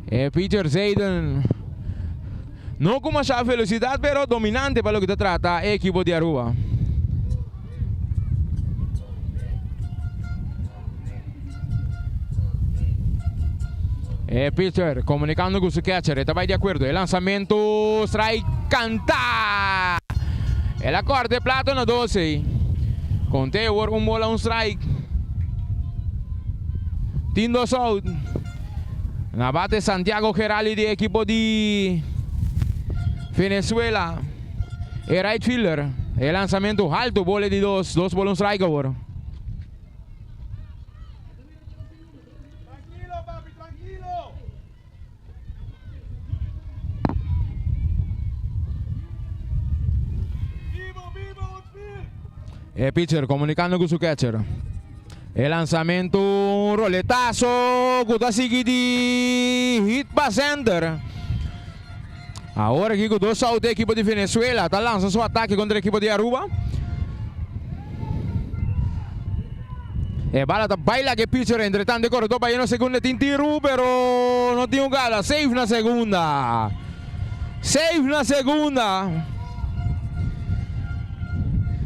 El pitcher Zayden, no con mucha velocidad, pero dominante para lo que te trata equipo de Aruba. El pitcher comunicando con su catcher, está de acuerdo. El lanzamiento, strike, canta. El acorde plátano 12. Conteo, 1 bola 1 strike. Team 2 out. Na bate Santiago Gerali, de equipo de Venezuela. El right fielder. El lanzamiento alto, bola de 2 bolas 1 strike ahora. Tranquilo, papi, tranquilo. Vivo, El pitcher comunicando con su catcher. El lanzamiento, un roletazo, Kutasi기 de hit para center. Ahora aquí con 2 outs de equipo de Venezuela. Está lanzando su ataque contra el equipo de Aruba. Bala baila que pitcher entre tanto corre todo para lleno segunda Tintiru, pero no tiene jugada. Safe na segunda.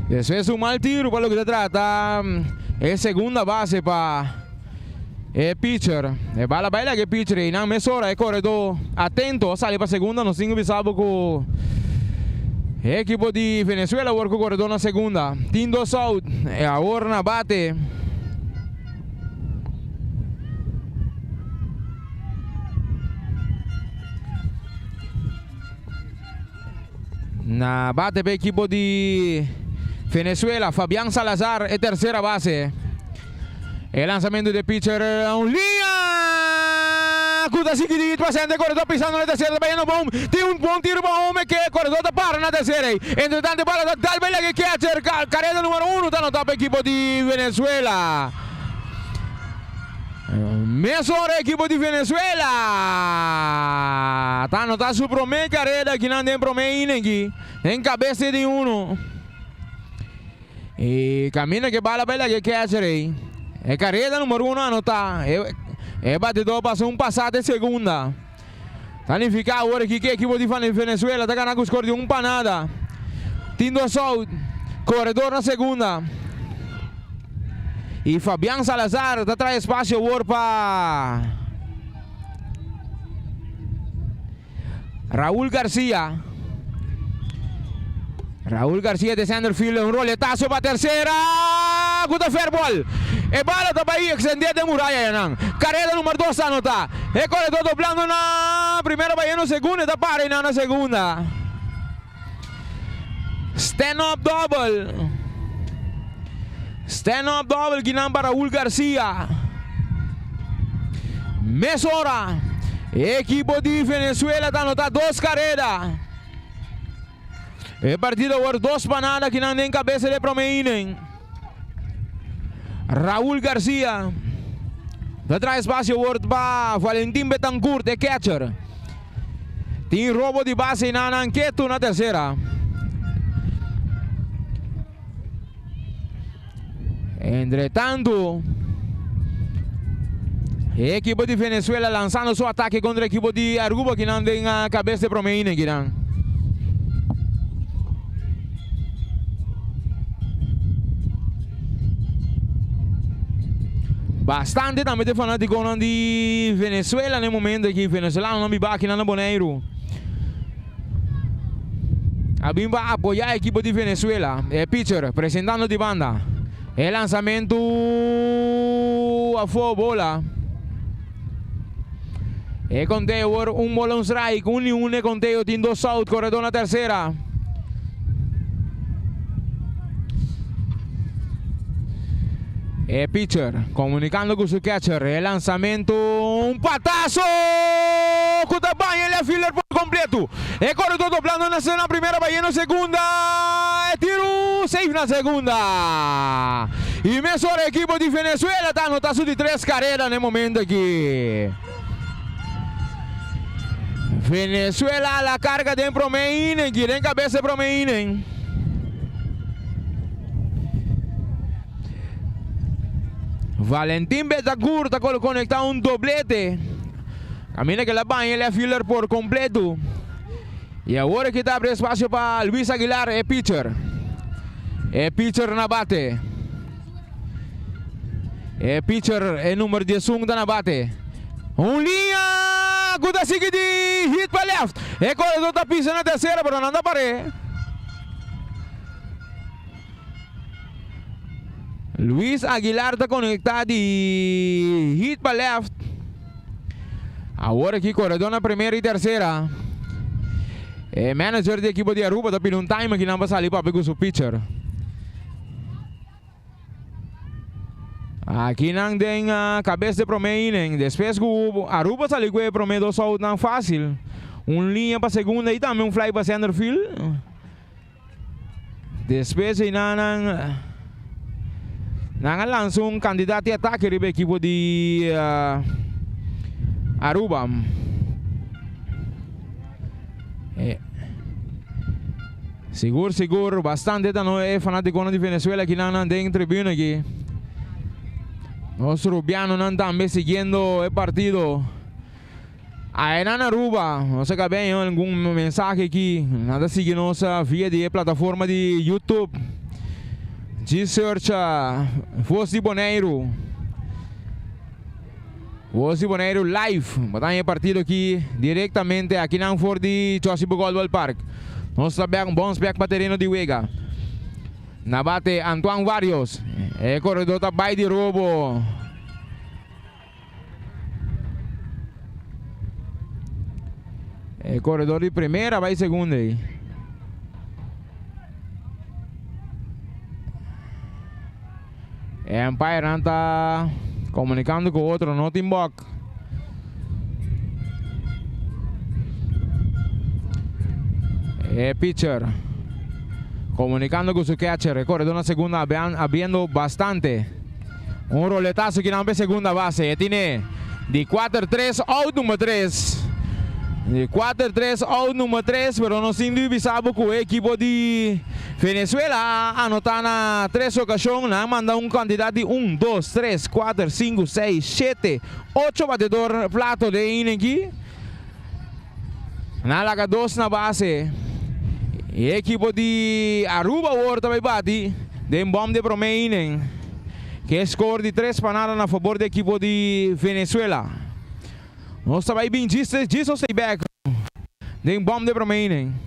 Después un mal tiro para lo que se trata. Es segunda base para el pitcher. Es bala baila que pitcher. Y nada más hora. Es corredor atento. Sale para segunda. No tengo pisado con el equipo de Venezuela. Work corredor na segunda. Team 2 out. Ahora na bate. Na bate para el equipo de Venezuela. Fabián Salazar es tercera base. El lanzamiento de pitcher. Un línea. Cuta seguidito. Paciente. Corredor pisando en la tercera. Vayendo boom. Tiene un buen tiro para home. Que corredor te para en la tercera. Entre tanto para tal vez que catcher. Carrera número 1. Está anotado para el equipo de Venezuela. Mejor equipo de Venezuela. Está anotado su primer carrera. Que no anda en promedio aquí. En cabeza de uno. Y camina que bala bela que catcher aí. É carreira número 1 anotar. É batedor passou um passado de segunda. Tá nem ficar agora aqui que a equipe de Venezuela tá ganhando o score de 1 para nada. Team 2 out. Corredor na segunda. E Fabián Salazar tá traz espaço agora para Raúl García. Raúl García de Sanderfield, un roletazo para tercera. Good fair ball. E bala tá aí, extender de muralha yan. Carrera número 2 anota. E corredor doblando na primeira, vai no segunda, tá para na segunda. Stand up double. Stand up double ginam para Raúl García. Mesora. Equipo de Venezuela tá anotando 2 carreras. É partido agora 2 para nada que não tem cabeça de promeinem. Raúl García. Da traz espaço agora para Valentim Betancourt, de catcher. Tem roubo de base na Nanqueto na terceira. Entretanto, a equipe de Venezuela lançando seu ataque contra a equipe de Aruba que não tem a cabeça de promeinem. Bastante também de fanático de Venezuela no momento que Venezuela não vai aqui na Boneiro. A bim vai apoiar a equipe de Venezuela. É pitcher apresentando de banda. É lançamento a full bola. É conteio um bola um strike, um é conteio, tem 2 out, corredor na terceira. É pitcher comunicando com seu catcher. É lançamento, um patazo. Cutabanha, ele é fielder por completo. É corredor doblando na primeira, vai na segunda. É tiro, safe na segunda. E mesmo a equipe de Venezuela está anotando de 3 carreiras no momento aqui. Venezuela la carga de promeinen, quieren cabeça promeinen. Valentim Betancourt está conectado un doblete. Camina que la baña, ele é fielder por completo. E agora que está abre espaço para Luis Aguilar, é pitcher. É pitcher na bate. É pitcher, é número 11 na bate. Linha, good sigue de hit para left. É corredor da pista na terceira, pero não anda para. Luis Aguilar está conectado e hit para left. Agora aqui corredor na primeira e terceira. É manager da equipe de Aruba está pedindo um time aqui não vai sair para pegar o seu pitcher. Aqui não tem a cabeça de promeinen. Depois que o Aruba saiu com o promedio só não fácil. Linha para segunda e também fly para Sanderfield. Depois aí não lançou candidato de ataque da equipe de Aruba. Seguro, bastante não é fanático de Venezuela que não tem tribuna aqui. Os rubianos não estão seguindo o partido. Aí na Aruba, não sei se bem algum mensagem aqui, nada seguindo nossa via de plataforma de YouTube. G-Search Voz de Bonaire. Voz de Bonaire live. Batalha partido aqui diretamente aqui na for de Josibo Goldwell Park. Nós sabemos bons back para terreno de Vega. Na bate Antoine Varios. É corredor da Bay de Robo. É corredor de primeira, vai segunda aí. Empire está comunicando com o outro, no Timbok. É pitcher. Comunicando con su catcher, corre una segunda habiendo bastante. Un roletazo que en segunda base. Tiene de 4-3 out número 3. De 4-3 out número 3, pero no sin divisado con el equipo de Venezuela. Anotan a 3 ocasiones, han mandado un cantidad de 1, 2, 3, 4, 5, 6, 7, 8 batedor plato de inning aquí. Nalaga 2 na base. E equipo de Aruba agora também bate de bomb de Promeinen, que é score de 3 panadas a favor da equipo de Venezuela. Nós também bem disso sei back de bomb de Promeinen.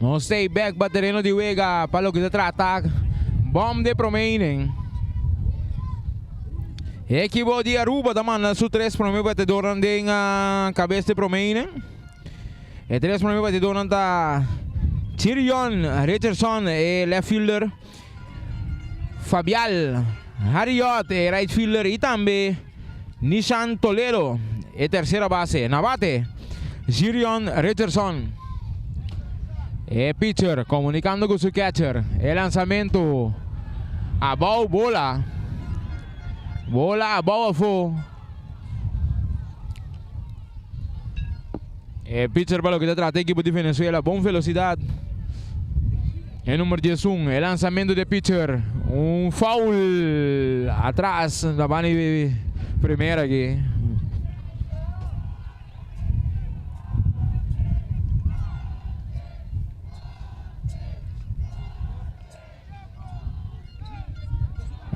No stay back ba terreno de Vega para lo que se trata. Bomb de Promeinen. Equipo de Aruba también su 3 primeros batedores en cabeza de Promeinen. El 3 primeros batedores está Tyrion Richardson, left fielder. Fabial Harriot, right fielder. Y también Nishan Toledo, tercera base. Navate Tyrion Richardson. Pitcher comunicando con su catcher. El lanzamiento a bola. Bola abajo. Pitcher para lo que te trata equipo de Venezuela. Buena velocidad. El número 11. El lanzamiento de pitcher. Un foul atrás. La van primera aquí.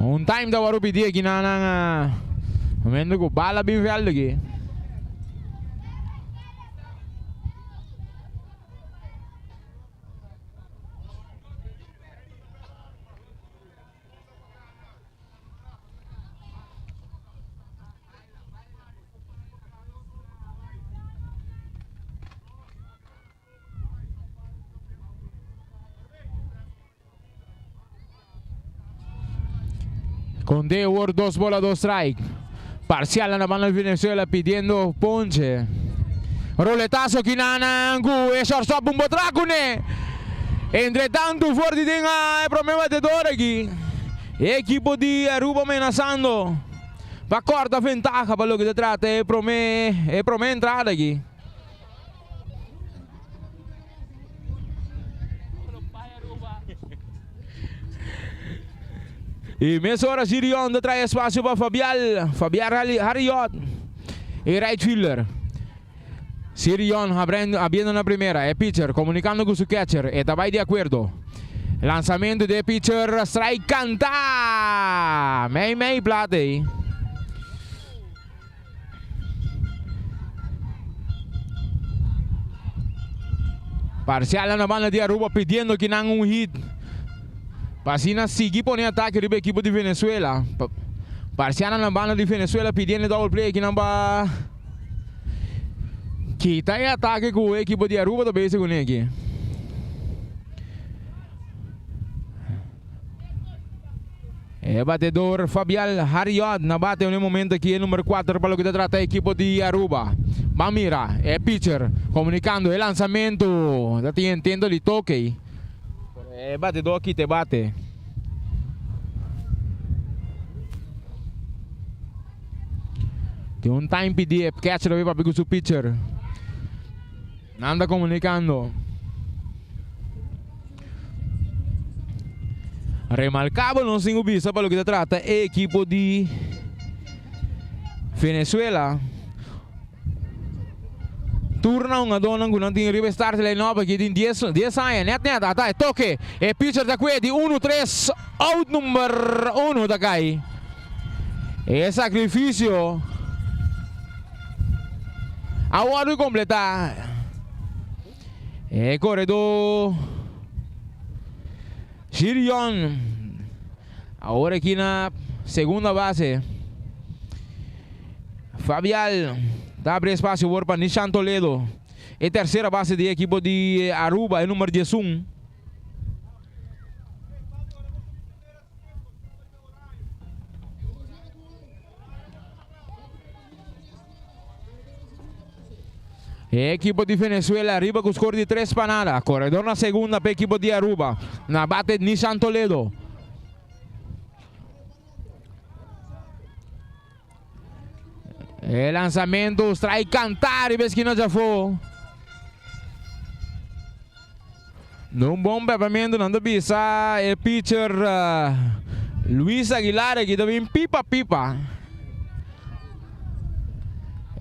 Un time da baru pedir aqui na momento que bala bem velho aqui. Con Dewar 2 bolas 2 strike. Parcial en la mano de Venezuela pidiendo ponche. Roletazo kinanangu e shortstop un botraco ne. Entretanto fuori di il problema di Doraghi. Equipo di Aruba amenazando. Va corta ventaja para lo que se trata. E prome entrada aqui. E Mesora Sirion traz espaço para Fabial Harriot. E right fielder. Sirion abriendo na primeira. É pitcher comunicando com seu catcher. Está bem de acordo. Lançamento de pitcher. Strike canta. Meio plata aí. Parcial na banda de Aruba pedindo que não hit. Pasina seguir por ataque do equipe de Venezuela. Parcial na banda de Venezuela pedindo double play que não vai. Que está em ataque com o equipe de Aruba também, segundo aqui. É batedor Fabial Harriot na bate no momento aqui, número 4 para o que trata a equipe de Aruba. Bamira, é pitcher, comunicando o lançamento. Já te entendo, ele toque. É batedor aqui, te bate. Tem um time PD, catcher para pegar o pitcher. Anda comunicando. Remarcável não sem ubisa para o que se trata é equipo de Venezuela. Turna uma dona que não tem riba start lane nova que tem 10 anos, net atai toque e pitcher da qui di 1-3 out number 1 da kai. E sacrifício agora completar. E corredor Sirion. Agora aqui na segunda base. Fabial abre espaço para Nishan Toledo. E terceira base de equipe de Aruba, é número 11. Equipo de Venezuela arriba com score de 3 para nada. Corredor na segunda para equipo de Aruba. Na bate Nishan Toledo. El lançamento, strike cantar e vez que não já foi. Num bom pepamento, não bisa. O pitcher Luis Aguilar aqui também pipa.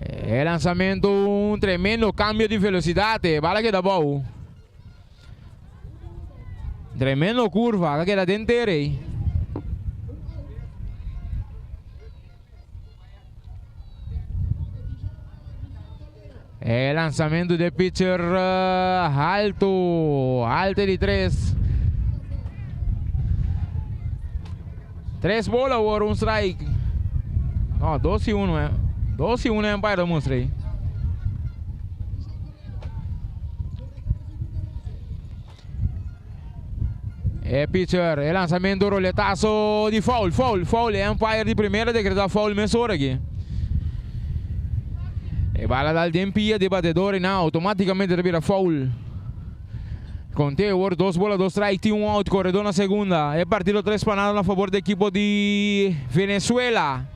El lançamento, um tremendo cambio de velocidade. Bala que dá bom. Tremendo curva, que dá dentro aí. El lançamento de pitcher alto de 3. 3 bolas agora, um strike. Não, 12-1 é. 12-1 é Empire, mostrei. É pitcher, é lançamento, roletaço de foul. É Empire de primeira, decretar foul Mesora aqui. E bala dal tempia de batedor e não, automaticamente revira foul. Conteo agora 2 bolas, 2 strike, 1 out, corredor na segunda. É partido 3 para nada a favor do equipo de Venezuela.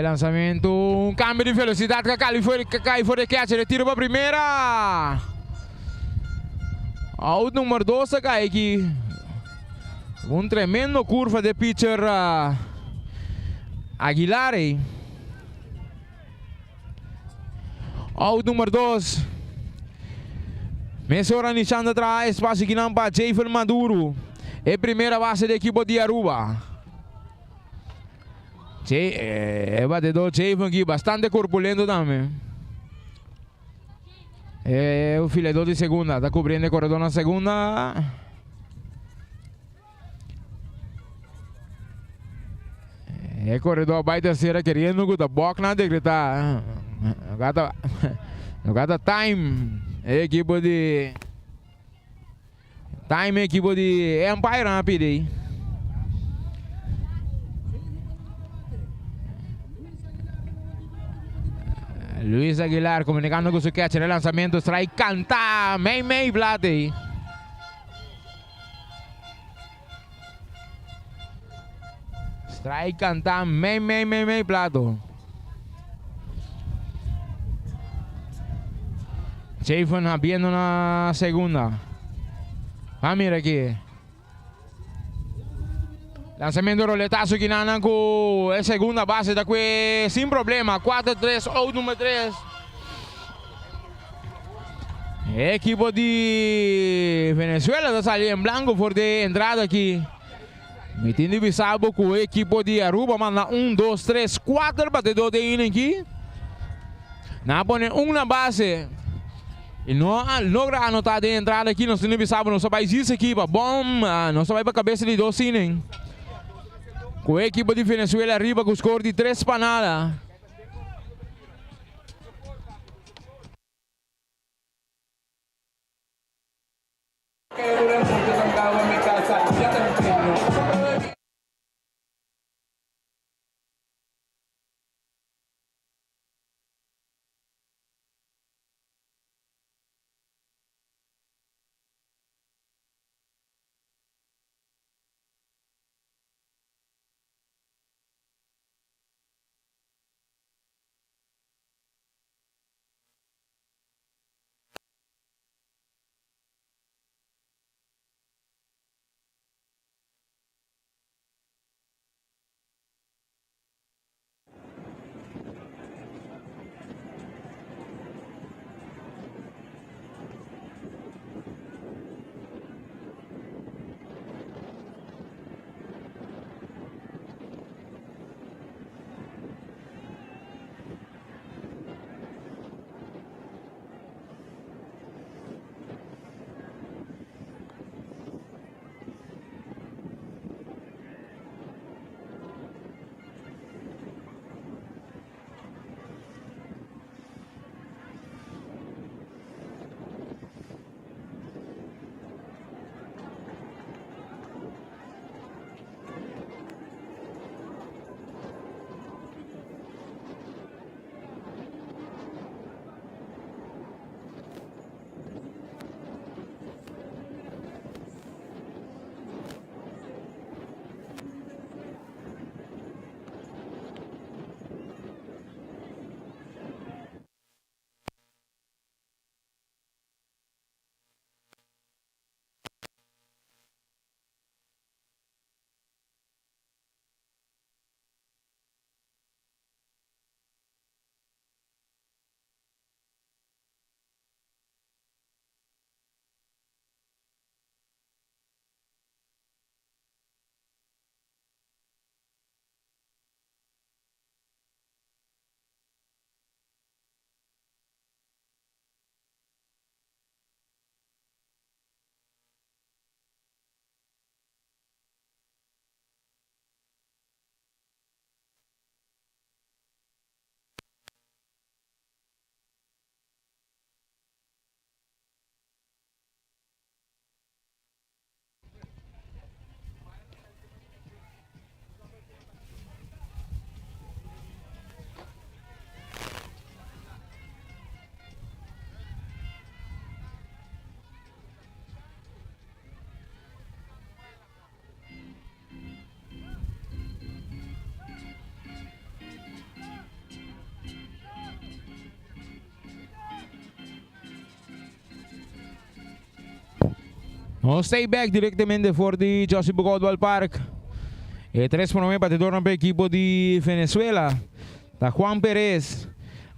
Lançamento, um cambio de velocidade que cai fora de catch, retiro para a primeira. Out número 2 cai aqui. Um tremendo curva de pitcher Aguilar. Out número 2. Mesora Nishan atrás, espaço aqui não para Jayfer Maduro. É primeira base da equipe de Aruba. É batedor Jayfer aqui, bastante corpulento também. É o filedor de segunda, está cobrindo o corredor na segunda. É corredor vai terceira querendo que o box não decretar. Não gata time. É equipe de Time equipo de Empire rápido aí. Luis Aguilar comunicando con su catcher, el lanzamiento, strike, canta, May Blate. Strike, canta, May Plato. Chafin abriendo una segunda. Ah, mira aquí. Lanzamiento roletazo que nanan con el segunda base da qui sin problema. 4-3, out número 3. Equipo de Venezuela está saliendo en blanco por de entrada aquí. Metiendo Bisabo con el equipo de Aruba. Manda 1, 2, 3, 4 batedores de inning aquí. Na pone una base. E não logra anotar de entrada aqui. Nós temos Bisabo. Não só vai isso aqui. Bom, não só vai para a cabeça de 2 inning. Com a equipe de Venezuela arriba com o score de 3 para nada. No stay back diretamente for de Joseph Godwal Park. E 3-9 batedor para o equipo de Venezuela. Está Juan Pérez,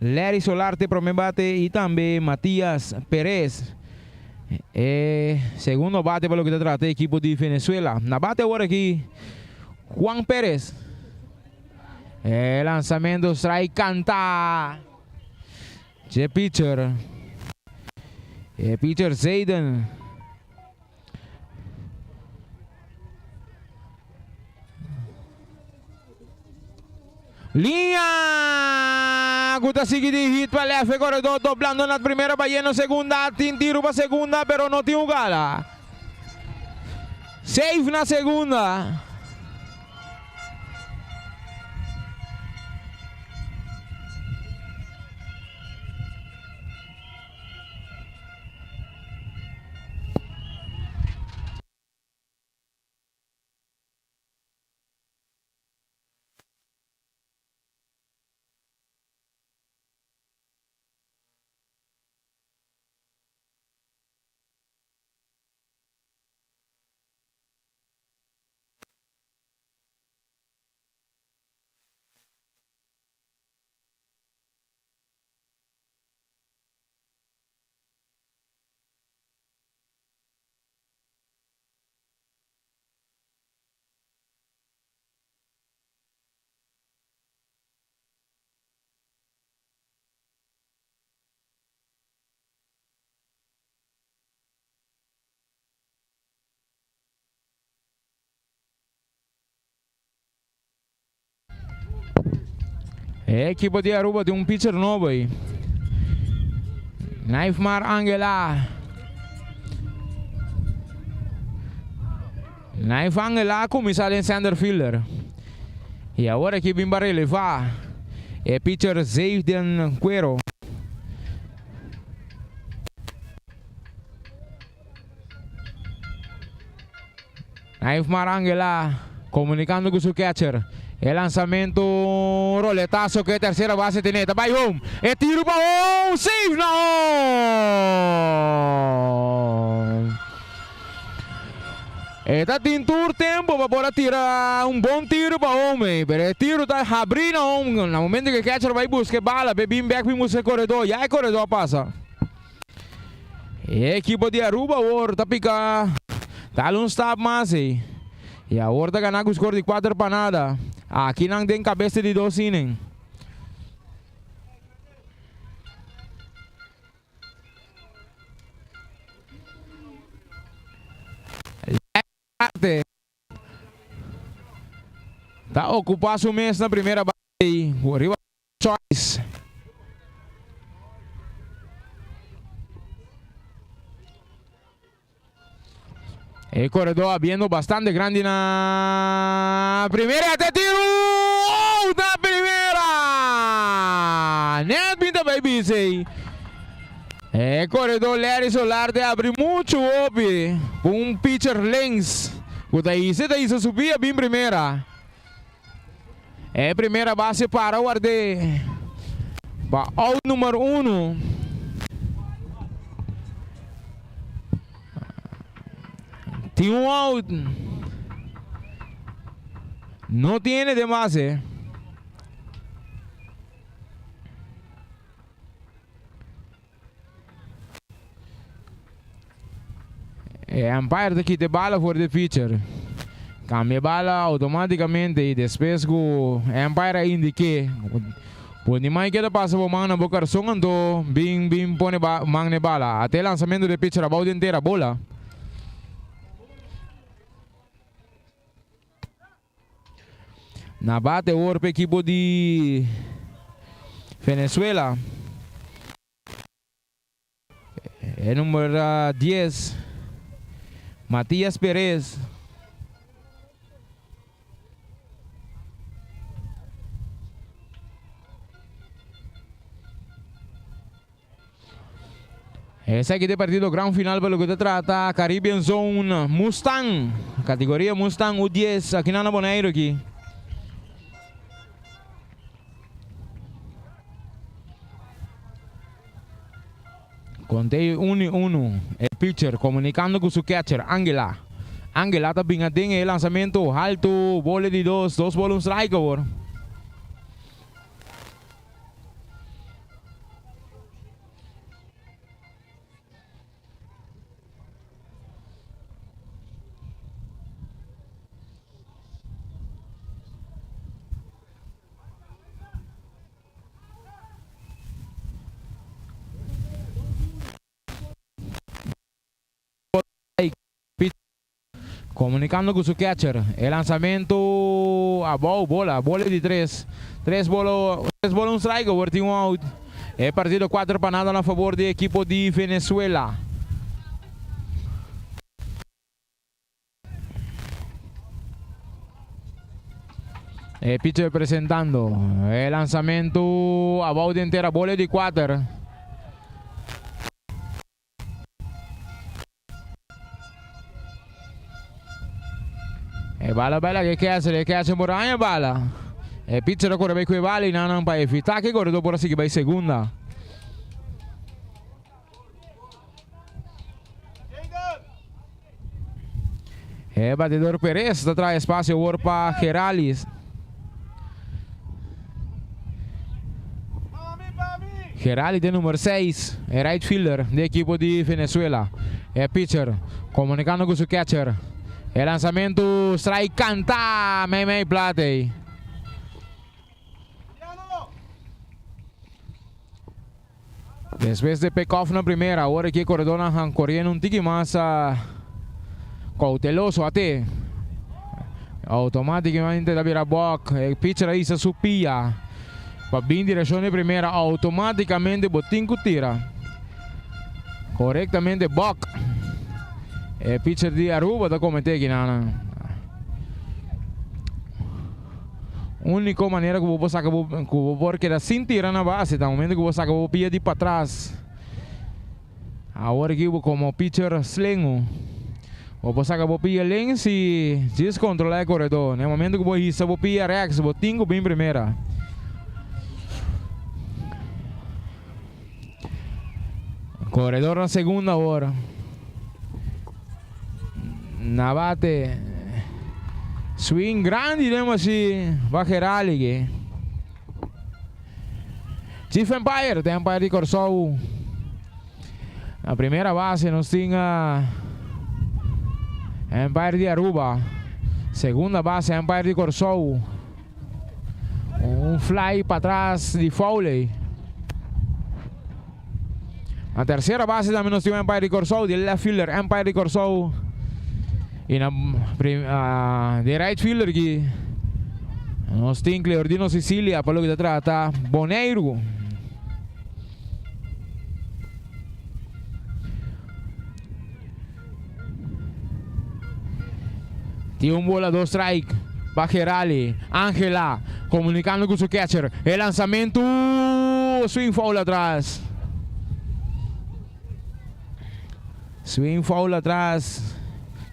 Larry Solarte para o bate e também Matías Pérez. Segundo bate para o que está tratando o equipo de Venezuela. Na bate agora aqui, Juan Pérez. Lançamento, strike, canta. De pitcher. Pitcher Zayden. Linha! Guta sigue de hit para left, corredor doblando na primeira, vai no segunda, tiro para segunda, pero não tinha gala. Save na segunda. Equipo de Aruba tem um pitcher novo aí. Naifmar Angela. Naif Angela começar em center fielder. E agora aqui bem para levar é pitcher Zayden Cuero. Naifmar Angela comunicando com seu catcher. El lanzamiento, roletazo que tercera base tiene. Vai home. É tiro para home. Save na home. Está tintur tempo para poder tirar um bom tiro para home. Mas o tiro está abrindo na home. No momento que o catcher vai buscar bala, bem back para o corredor. Já é corredor passa. Equipo de Aruba agora está picar. Está um stop mais aí. E agora está ganhando o score de 4 para nada. Aqui não tem cabeça de 2 innings. Está ocupado o mês na primeira base. O rival choice. El corredor abriendo bastante grande na primeira, até tiro! Oh, na primeira! Net pinta baby say. El corredor Larry Solarte abre muito open. Um pitcher lens. Daí se subia bem primeira. É primeira base para o Arde. Para o número 1. Tem um out. Não tem de mais. É umpire daqui de bala for the pitcher. Cambia bala automaticamente e depois o umpire indique. Pode mais que passa por mão na boca songando, bem põe mão na bala. Até lançamento de pitcher a bola inteira bola. Na bate o equipo de Venezuela. É número 10. Matias Pérez. Esse aqui de partido ground final pelo que se trata Caribbean Zone Mustang. Categoria Mustang U10 aqui na Bonaire aqui. Contei 1-1. É pitcher comunicando com seu catcher, Angela. Angela está pingadinho em lançamento alto, bola de 2 bolas strike agora. Comunicando com seu catcher, el lançamento a bola de 3 bolas um strike, agora tem um out. É partido 4 para nada a favor da equipe de Venezuela. Pitcher presentando. El lanzamiento a balde entera, bola de 4. Bala che hace Moranha bala. Pitcher agora vai com bala e não para evitar que agora por assim que vai segunda. Batedor Perez traz espaço agora para Gerales. Gerales de número 6, é right fielder da equipe de Venezuela. É pitcher, comunicando com seu catcher. El lanzamiento, strike, canta, Mei Plate. Después de pick-off na primeira, agora aqui Cordona han correndo um tique mais cauteloso até. Automaticamente da Virabok, o pitcher aí se supia. Para vir direção de primeira, automaticamente botinho tira. Corretamente Bok. Pitcher de Aruba da cometer aqui na única maneira que vou sacar que vou porque era sem tirar na base, tá momento que vou sacar vou pia de para trás. Agora aqui como pitcher slengo, vou sacar vou pia lens e descontrolar o corredor. No momento que vou hissa vou pia rex, vou tingo bem primeira. Corredor na segunda hora. Na bate. Swing grande, lembra assim. Vai Gerali. Chief Empire, tem Empire de Corsou. Na primeira base nós tinha Empire de Aruba. Segunda base Empire de Corsou. Fly para trás de Foley. Na terceira base também nós tínhamos Empire de Corsou, de left fielder Empire de Corsou. E na de right fielder aqui nós temos Cleordino Sicilia, para o que trata Boneiro. Tinha bola 2 strike para Gerali, Ángela comunicando com seu catcher. El lançamento, swing foul atrás. Swing foul atrás.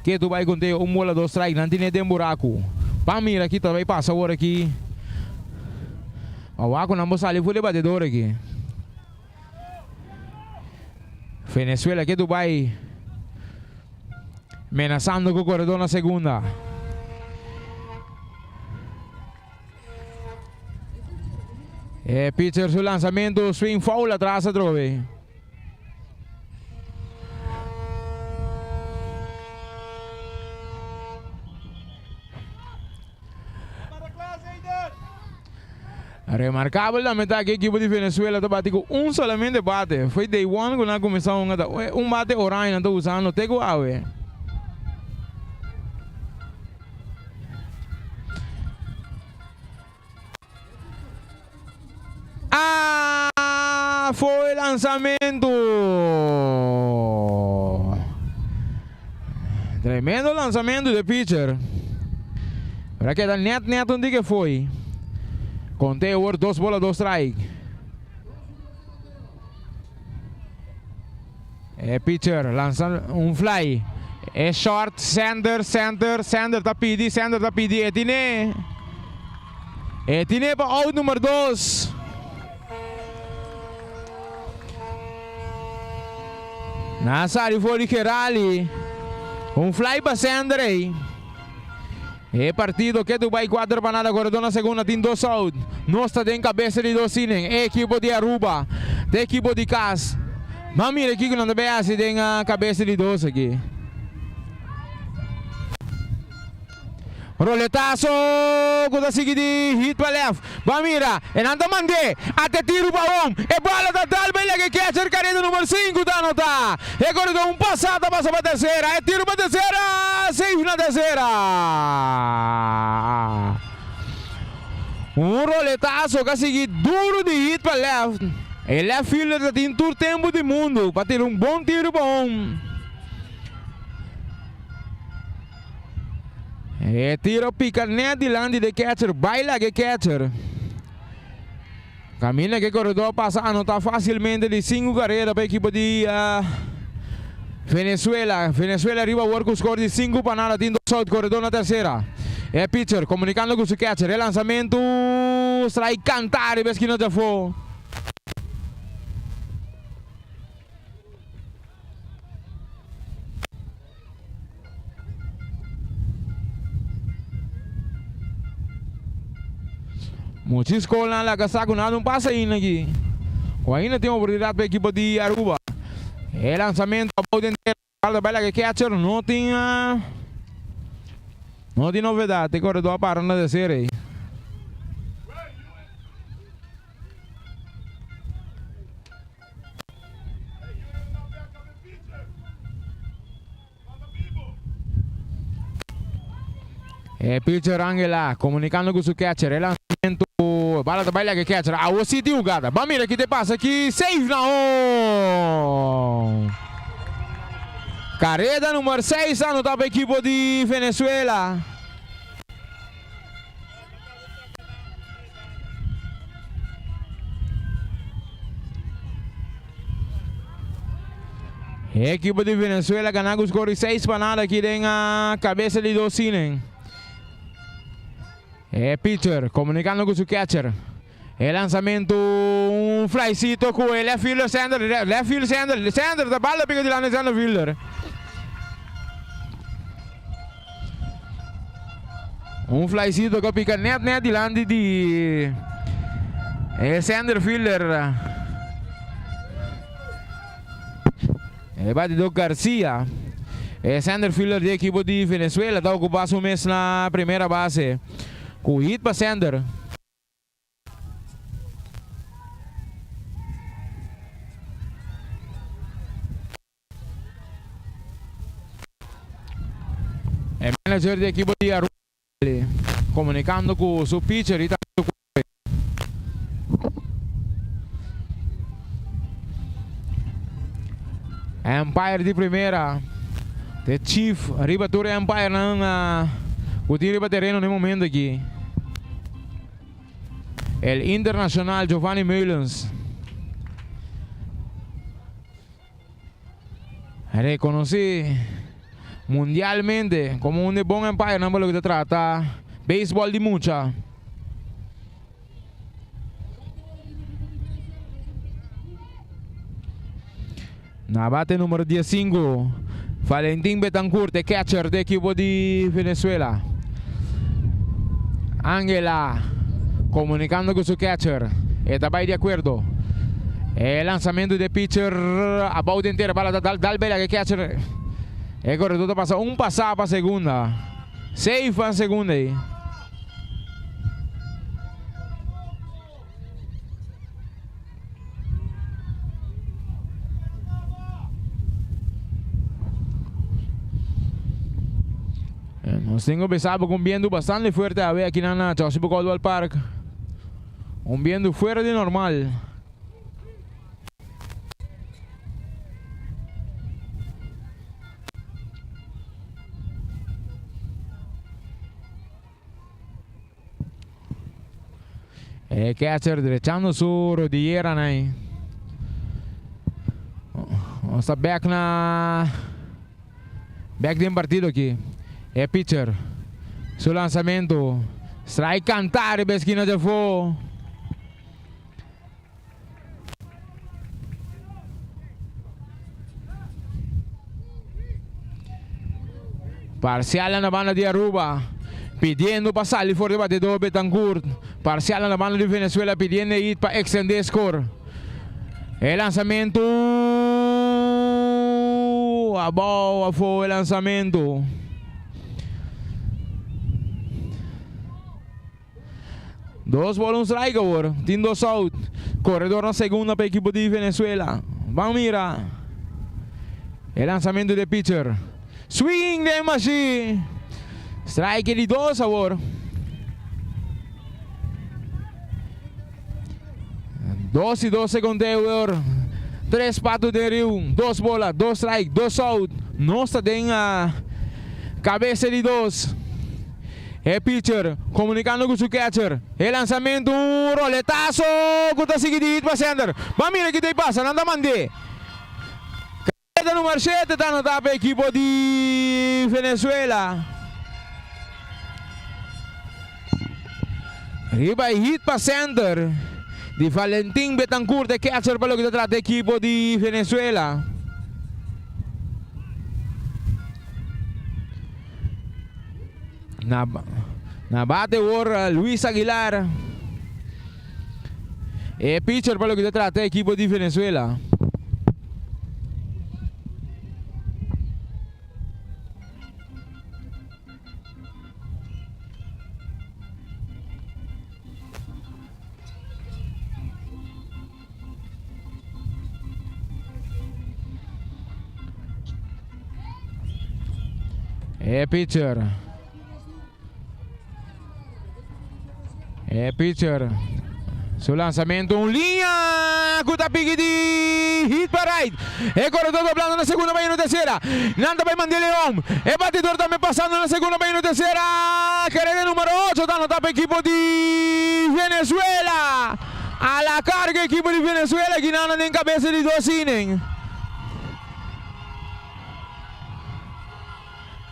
Que tu vai conter bola 2 strike, não tem nem buraco. Pamira aqui também passa agora aqui. O Aco não pode sair, foi de batedor aqui. Venezuela que tu vai ameaçando com o corredor na segunda. Pitcher seu lançamento, swing foul atrás a trove. Remarcável também que a equipe de Venezuela está batendo com solamente bate. Foi day one quando começou bate orange, não está usando, até que ave. Foi lançamento. Tremendo lançamento de pitcher. Para que net onde que foi? Contei agora 2 bolas, 2 strike. Pitcher lança fly. Short, center tá pedi. Etine para out número 2. Nasa área foi de Gerali. Fly para center aí. Partido que tu vai 4 para nada, corredor na segunda, tem 2 out. Nós está em cabeça de 2 inning. Equipe de Aruba, da equipe de Cas. Mas mira aqui que não deve assim, tem a cabeça de 2 aqui. Roletaço, quando sigue de hit para left. Bamira, enanda mande, até tiro para bola total, bem que quer ser careta número 5, tá não tá? Corredor passada, passa para terceira, tiro para terceira, safe na terceira. Roletaço, que sigue duro de hit para left. Left fielder tem todo tempo do mundo para ter bom tiro para Tiro pica net dilante de catcher. Baila que catcher. Camina que corredor passa anota facilmente de 5 carreiras para a equipe de Venezuela. Venezuela arriba work o score de 5 para nada. Tindo South, corredor na terceira. É pitcher, comunicando com o catcher. É lançamento. Strike cantar e esquina de fogo. Muitos escolas lá que saco nada não passa ainda aqui. O ainda tem uma oportunidade para a equipe de Aruba. É lançamento a bola inteira. A bola que catcher não tem novidade. Tem corredor para na terceira aí. É pitcher Angela comunicando com o catcher. É lançamento. Bala da baila que catcher. A o City jogada. Vamos ver o que te passa aqui. Save na on. Carrera número 6 anota para a equipe de Venezuela. A equipe de Venezuela ganando os cores 6 para nada aqui na cabeça de Docinen. É pitcher, comunicando com o catcher. É lançamento, flycito com ele, left fielder, center da bola pica de lá no center fielder. Flycito que pica net de lá de center fielder. É batidor Garcia. É center fielder da equipe de Venezuela, está ocupando o mês na primeira base. Com hit para Sander. É manager da equipe de Aruba comunicando com o seu pitcher e tá Empire de primeira. The Chief, arriba tour Empire na o tiro para terreno no momento aqui. El Internacional Giovanni Mullins. Reconocí mundialmente como un buen empire, no lo que te trata. Béisbol de mucha. Na bate número 15, Valentín Betancourt, catcher de equipo de Venezuela. Ángela comunicando con su catcher. Está de acuerdo. El lanzamiento de pitcher a bola entera para dar bela que catcher. El corredor pasa un pasado para segunda. Safe para segunda ahí. Nos tengo pesado con viento bastante fuerte a ver aquí en la Chosipo Coldwell Park. Un viento fuera de normal. El catcher derechando su rodillera ahí. Está back de partido aquí. É pitcher. Seu lançamento. Strike cantar e esquina de fogo. Parcial na banda de Aruba. Pedindo para sair fora do batedor Betancourt. Parcial na banda de Venezuela pedindo ir para extender score. É lançamento. A bola foi o lançamento. Dos bolas strike agora. Tindo South. Corredor na segunda para a equipe de Venezuela. Vamos mirar. El lançamento de pitcher. Swing de machine. Strike de 2 agora. 2 e 12 contador. 3 patos de rio. 2 bolas. 2 strike. 2 out. Não está em a cabeça de 2. É pitcher, comunicando com o catcher. É lançamento, roletaço, que está seguido para center. Vamos que tem passa, nada mande. Carreta número 7, está no tapa a equipe de Venezuela. Riba hit para center. De Valentim Betancourt, de catcher para o que trata a equipe de Venezuela. Na bate por Luis Aguilar. É pitcher para o que trata a equipe de Venezuela. É pitcher. É pitcher. Seu lançamento, linha. Cuta pique de hit para right. É corredor doblando na segunda, vai na terceira. Nanda vai mandar Leão. É batedor também passando na segunda, vai na terceira. Carrera número 8, está no tapa equipe de Venezuela. A la carga equipe de Venezuela que não tem cabeça de 2 innings.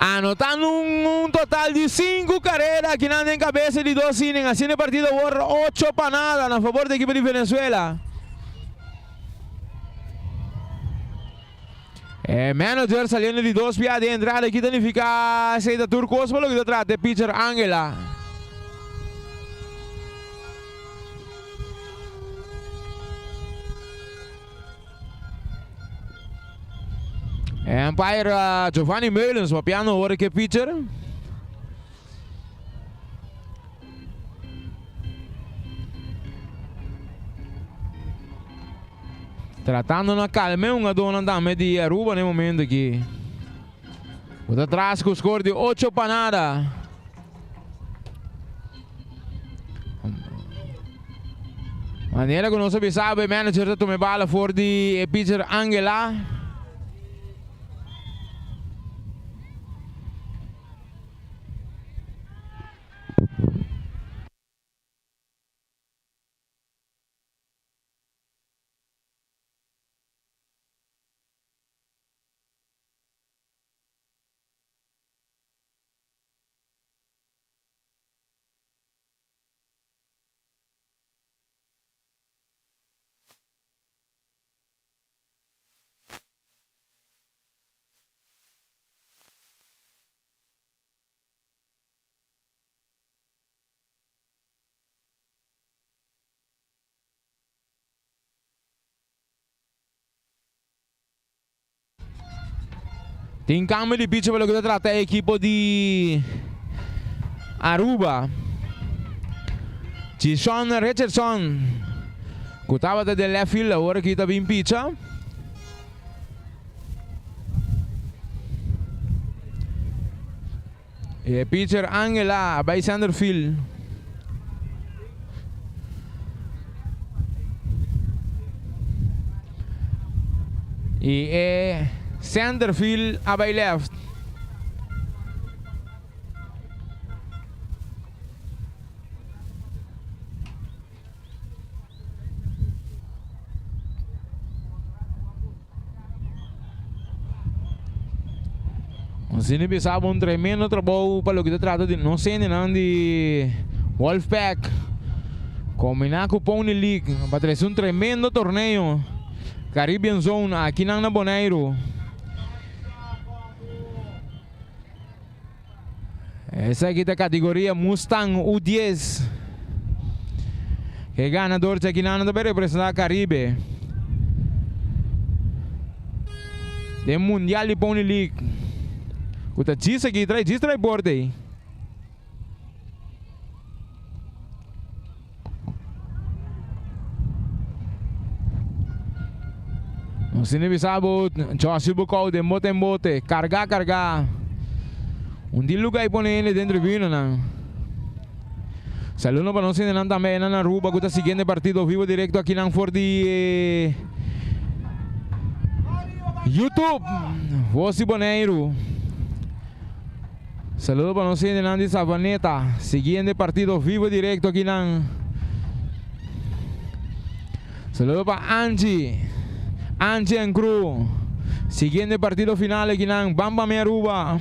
Anotando un total de 5 carreras que não tem cabeça de 2 innings. Assim é partido por 8 panadas a favor da equipe de Venezuela. Manager saliendo de 2 piadas de entrada. Aqui significa saída turcos para o que trata de pitcher Angela. Empire Giovanni Meulens papiando agora que pitcher. Tratando na calma uma dona dame de Aruba no momento aqui. O atrás com o score de 8 panadas. Maneira que não se sabe, manager da tome bala for de pitcher Angela. Tem cambio de pitch para o que trata a equipe de Aruba. Jason Richardson. Que estava de left field, agora que está bem pitch. E pitcher Angela by center field. E center field by left. Sini bisa un tremendo trabalho para o que trata de não sei nem de Wolfpack. Combinar com o Pony League para trazer um tremendo torneio Caribbean Zone aqui na Bonaire. Essa aqui é a categoria Mustang U10. Que é ganador aqui na para representar a Caribe. De Mundial de Pony League. Kuta diz aqui, diz board aí. Não se nem sabe, Joshua Bucau de moto em bote, cargar. Di lugar aí põe ele dentro do vinho, não. Saludo para nós ainda também na Aruba, que está seguindo o partido vivo direto aqui na for de YouTube. Voz Bonaire. Saludos para nosotros de Nandi Sabaneta. Siguiente partido vivo directo aquí en. Saludos para Angie en Cruz. Siguiente partido final aquí en Bamba Me Aruba.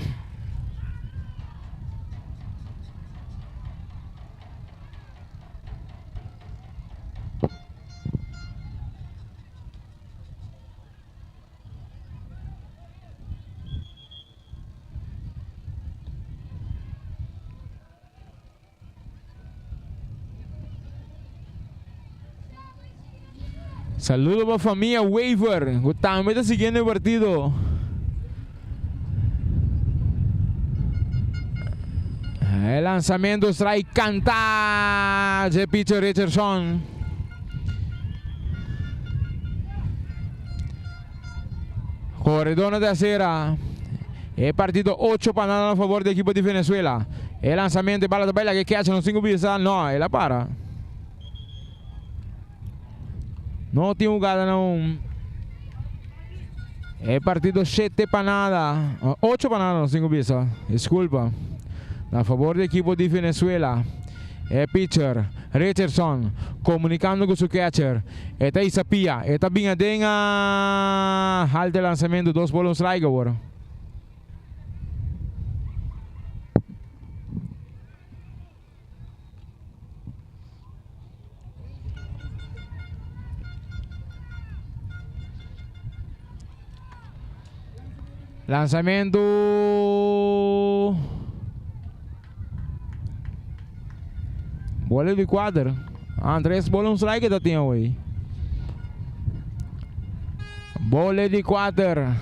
Saludos para familia Waver. También está siguiendo el partido. El lanzamiento strike canta de Peter Richardson. Corredor de acera. El partido 8 para nada a favor del equipo de Venezuela. El lanzamiento de bala de baila que catch en los 5 pisas. No, él la para. No tiene jugada, no. El partido 7 para nada. 8 para nada, 5 piezas. Disculpa. A favor del equipo de Venezuela. El pitcher Richardson comunicando con su catcher. Esta es Isapia. Esta bien adena. Alto lanzamiento. 2 bolas strike ahora. Lanzamiento. Bola de quadro. 3 bolas strike que tinha hoje. Bola de quadro.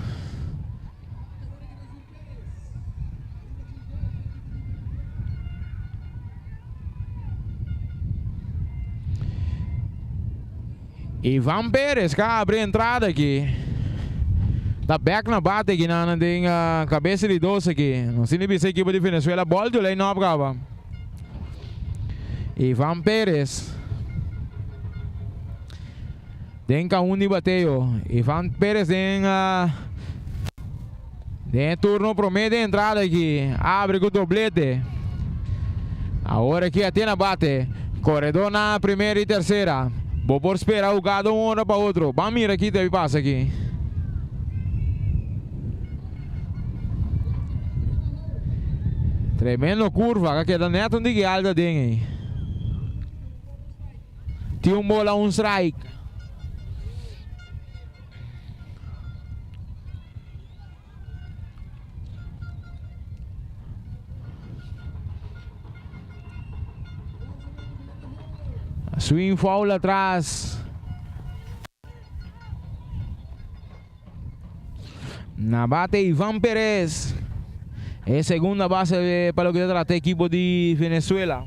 Ivan Pérez que abre a entrada aqui. Tá back na bate aqui na cabeça de 12 aqui. Não se nem pensei que equipe de Venezuela. Bola de lei não acaba. Ivan Pérez. Tem um de bateio. Ivan Pérez tem turno promedio de entrada aqui. Abre com o doblete. Agora aqui até na bate. Corredor na primeira e terceira. Vou por esperar o gado uma hora para outro. Vamos mirar aqui, deve passar aqui. Tremendo curva, que queda neto de alta dele. Tinha bola, strike. Swing foul atrás. Na bate Ivan Pérez. Es segunda base para lo que trata el equipo de Venezuela.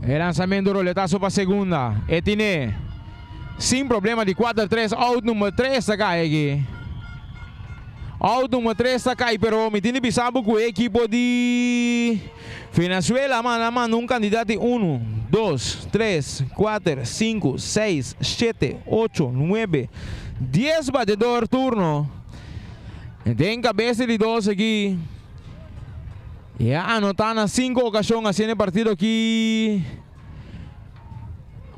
El lanzamiento roletazo para segunda. Etiné. Sin problema de 4-3. Out número 3 acá aquí. Out número 3 acá. Pero me tiene pisado con el equipo de Venezuela. Mano, un candidato 1, 2, 3, 4, 5, 6, 7, 8, 9, 10 batedor turno. Tem cabeça de 12 aqui. Ya anotan a 5 ocasiones así en el partido aquí.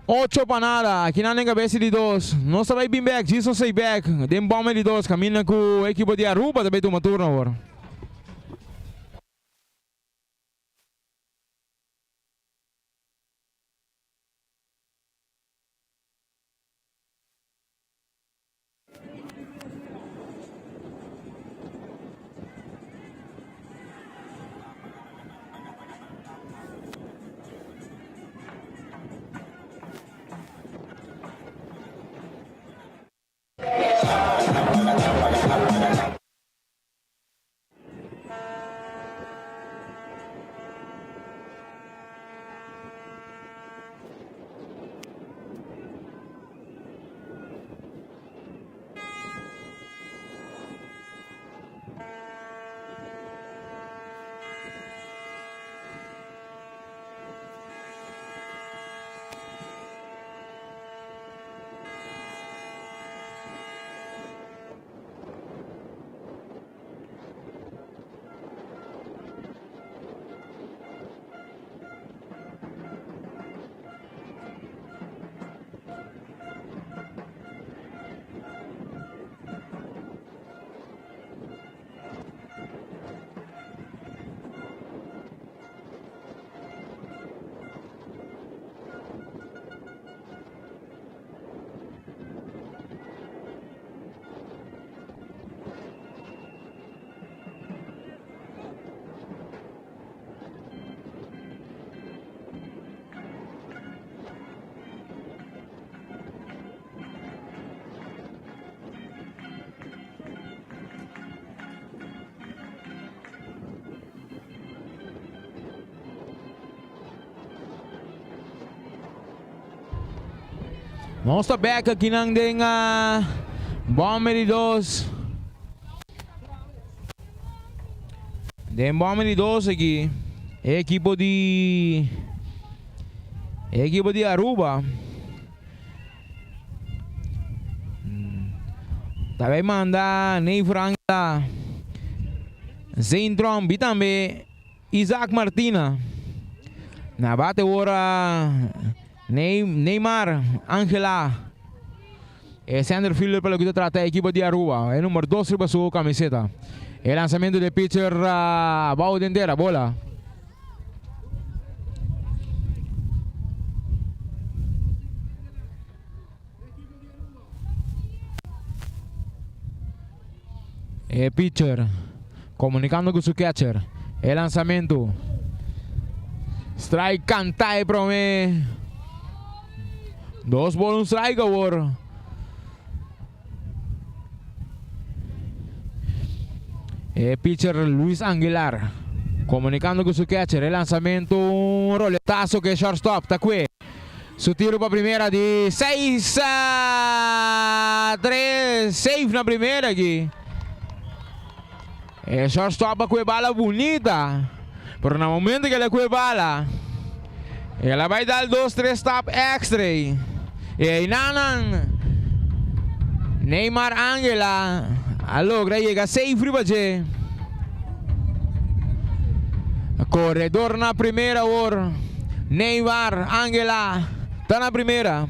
8 para nada. Aquí no hay cabeça de 2. No se va bien back. Jason say back. Tem bomba de 2. Camina con el equipo de Aruba. Também toma turno agora. Vamos back aqui ng ding Bomber 2. Den Bomber 2 aqui. Equipo de Aruba. Também manda Ney Franca, Zane Trump e também Isaac Martina. Na bate ora Neymar Angela. E center fielder pelo que trata a equipe de Aruba. É número 2 para sua camiseta. E lançamento de pitcher Baudendera, bola. E pitcher comunicando com seu catcher. E lançamento. Strike cantai para mim. 2 bolas, strike agora. E pitcher Luis Aguilar comunicando com seu catcher. E lançamento. Roletaço que é shortstop. Tá aqui. Su tiro para primeira de 6-3. Safe na primeira aqui. E shortstop com a bala bonita. Pero no momento que ele com a bala, ela vai dar 2-3 stop extra. E aí nanan Neymar Angela logra llegar safe para J. Corredor na primeira hora. Neymar Angela está na primeira.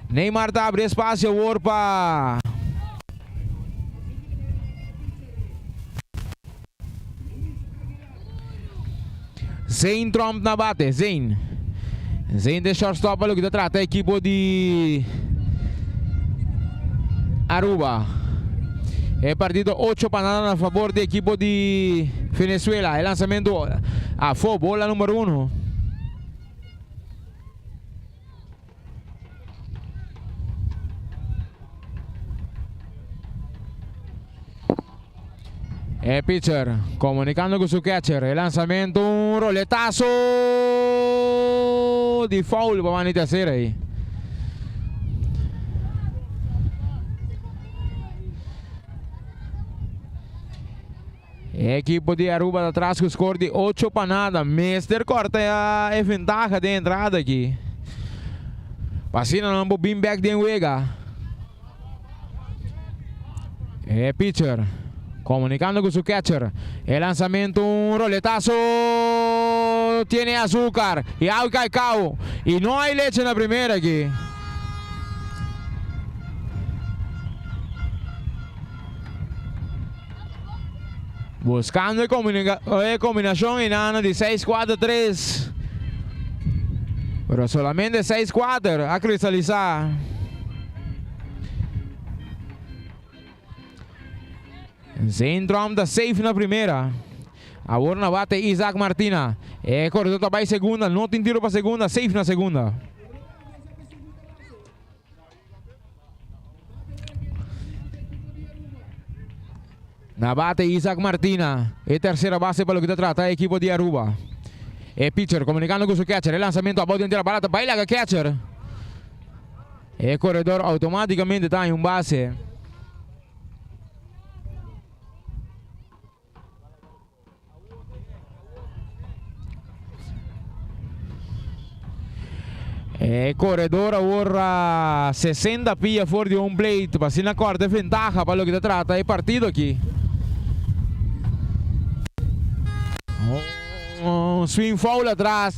Neymar tá abrindo espaço agora para Zane Trump na bate. Zane de shortstop pelo que trata a equipe de Aruba. É partido 8 para nada a favor da equipe de Venezuela. É lançamento a bola número 1. E pitcher comunicando con su catcher. El lanzamiento, un roletazo di foul para Manita hacer ahí. Equipo de Aruba de atrás con score de 8 para nada. Mister corta a ventaja de entrada aqui. Pasina no beanbag de Enwega. E pitcher comunicando con su catcher. El lanzamiento, un roletazo. Tiene azúcar. Y hay cacao. Y no hay leche en la primera aquí. Buscando combinación enana de 6-4-3. Pero solamente 6-4 a cristalizar. Zane Trump da safe na primeira. Agora na bate Isaac Martina. É corredor também segunda. Não tem tiro para segunda. Safe na segunda. Na bate Isaac Martina. É terceira base para o que trata a equipe de Aruba. É pitcher comunicando com seu catcher. É lançamento a bola inteira barata. Baila com catcher. É corredor automaticamente está em base. Corredor agora 60 pia fora de home plate. Para na quarta ventaja para o que trata. É partido aqui. Swing foul atrás.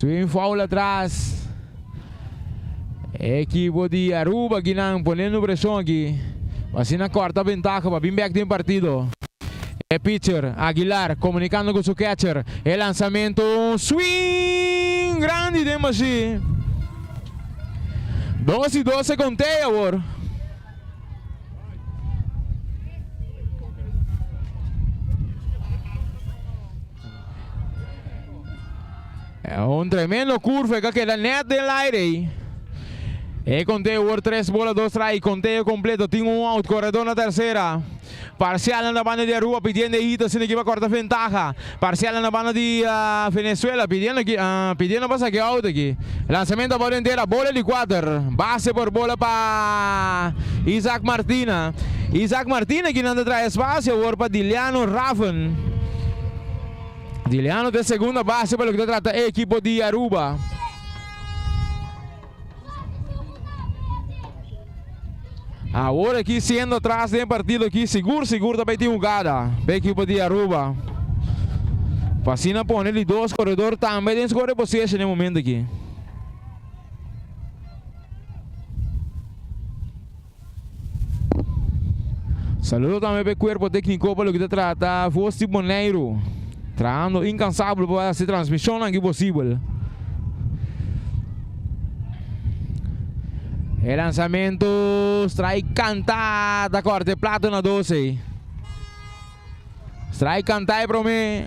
Swing foul atrás. Equipo de Aruba aqui ponendo pressão aqui. Para na quarta ventaja para vir back de partido. E pitcher Aguilar comunicando com seu catcher. E lançamento, swing grande de Machi. 12-12 contei agora. É tremendo curva que queda net del aire. E conteio por 3 bolas, 2 strike, conteio completo, tem um out, corredor na terceira. Parcial na banda de Aruba, pedindo hita, sin equipa corta ventaja. Parcial na banda de Venezuela, pedindo passa que out aqui. Lançamento a bola inteira, bola de 4. Base por bola para Isaac Martina. Isaac Martina que não traz espaço, agora para Diliano Raven. Diliano de segunda base, pelo que trata a equipe de Aruba. Agora aqui sendo atrás do partido aqui, seguro também tem jogada para a equipe de Aruba. Passina põe ele 2 corredor também tem score possession no momento aqui. Saludo também para o corpo técnico pelo que trata Fosti Boneiro, trabalhando incansável para essa transmissão aqui possível. El lançamento, strike cantada, corte plato na 12. Strike cantada para mim.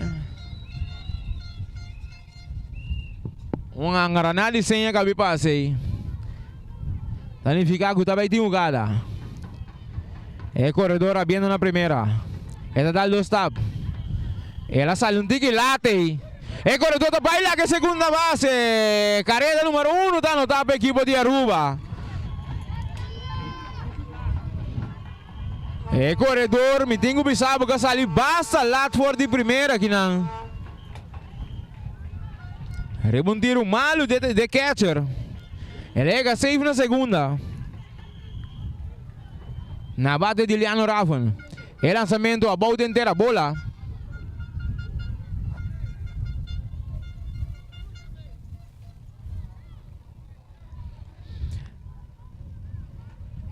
Uma granada de senha que eu passei. Danificar que também tem jogada. É corredor abrindo na primeira. Ela dá 2 tap. Ela sai um tique late. É corredor da baila que é segunda base. Carrera número 1 está no tap equipe de Aruba. É corredor, me tenho pensado que sair basta lá fora de primeira aqui não. Rebundir o malo de catcher. Ele é safe na segunda. Na bate de Liano Raven. É lançamento a volta inteira, bola.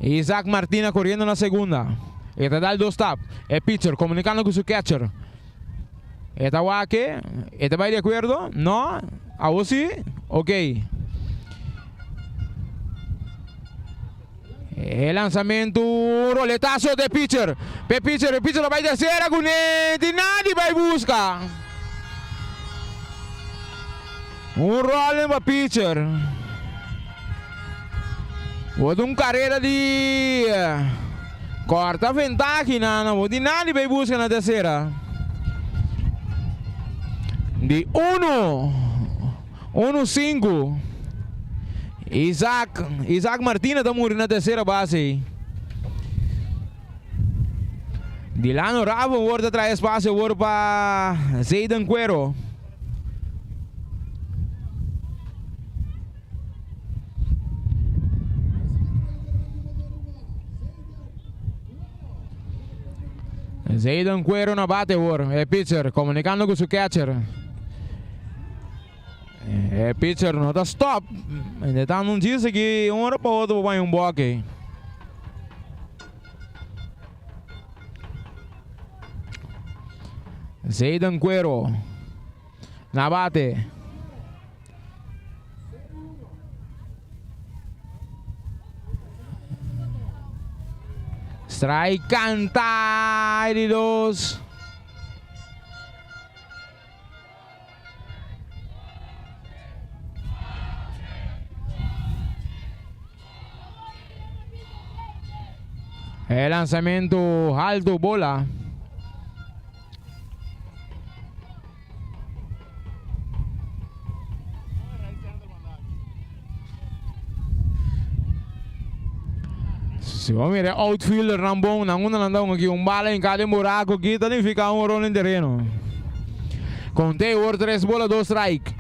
Isaac Martina correndo na segunda. Ele dá 2 tap. É pitcher comunicando com seu catcher. Está aqui. Está vai de acordo? Não? Ahora sí? Ok. El lanzamiento, roletazo de pitcher. El pitcher lo va a hacer a Gunete. Nadie va a buscar. Un roll para pitcher. Outra carreira de corta ventaja, não de nada vai buscar na terceira. De 1-5. Isaac Martina está morrendo na terceira base. Dilano Ravo volta atrás espaço agora para Zayden Cuero. Zayden Cuero na bate agora. É pitcher comunicando com seu catcher. É pitcher não está stop. Então não diz que uma hora para outra vai um bloque. Zayden Cuero na bate. Strike canta de 2. El lanzamiento alto, bola. Se vamos ver outfielder Rambon, não andam aqui bala em cada buraco aqui, tá nem ficar rolo em terreno. Contei por 3 bolas, 2 strike.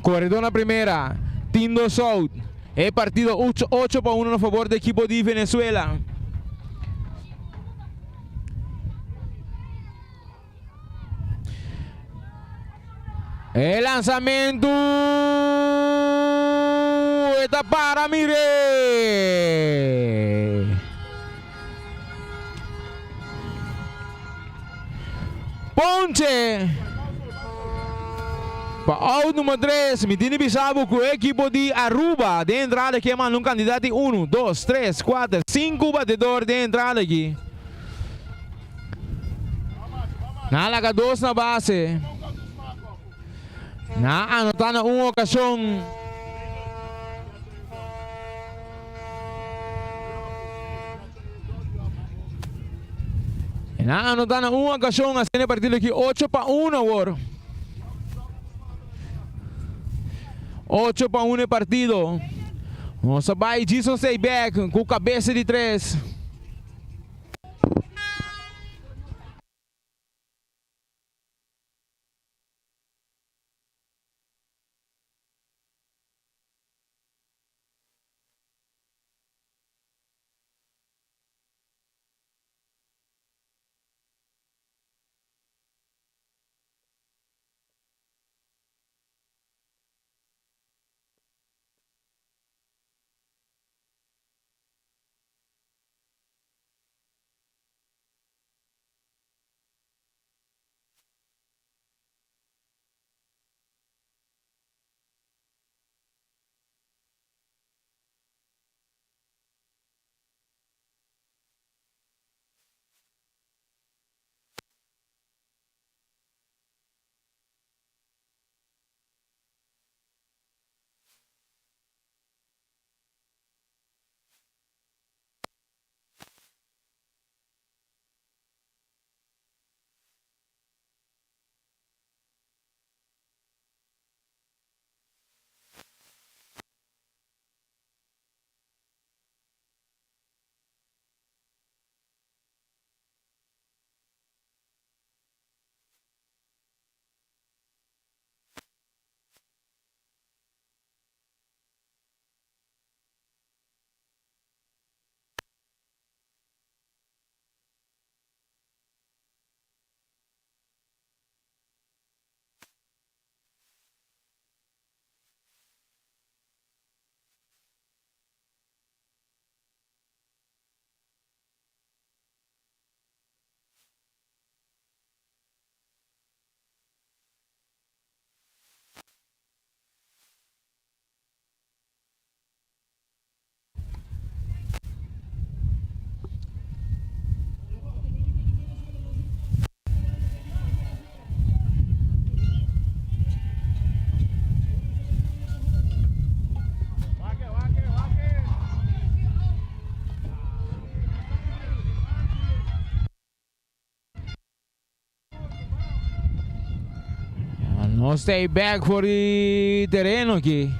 Corredor na primeira, Tindo South. É partido 8-1 a favor da equipe de Venezuela. El lanzamiento está para Mire. Ponche. Para out número 3, Mitini Bisabo com o equipe de Aruba. De entrada aqui, mano, um candidato 1, 2, 3, 4, 5 batedores de entrada aqui. Na laga 2 na base. Na anotando uma ocasião. Na anotar na uma ocasião, assim é partido aqui 8-1 agora. 8-1 é partido. Nossa, vai Jason Seibeck com cabeça de 3. No stay back for the terreno aqui.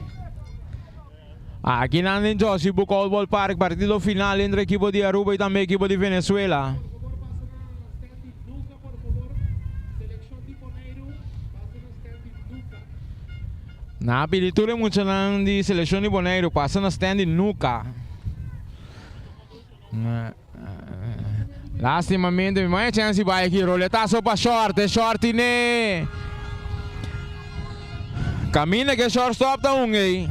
Aqui na Josibo Caldwell Park, partido final entre a equipe de Aruba e também a equipe de Venezuela. Na abertura muita de seleção de Bonaire passa na stand nunca. Lastimamente, mais chance vai aqui, roletaço para short ne. Camina que shortstop tá aí.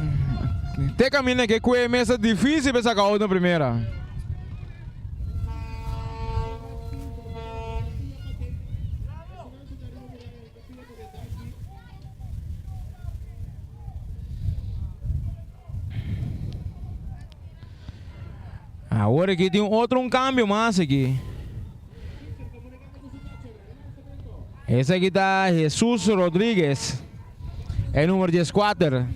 Te camina que é mesa difícil para sacar na primeira. Agora aqui tem outro cambio mais aqui. Esse aqui tá Jesus Rodrigues. É número 14.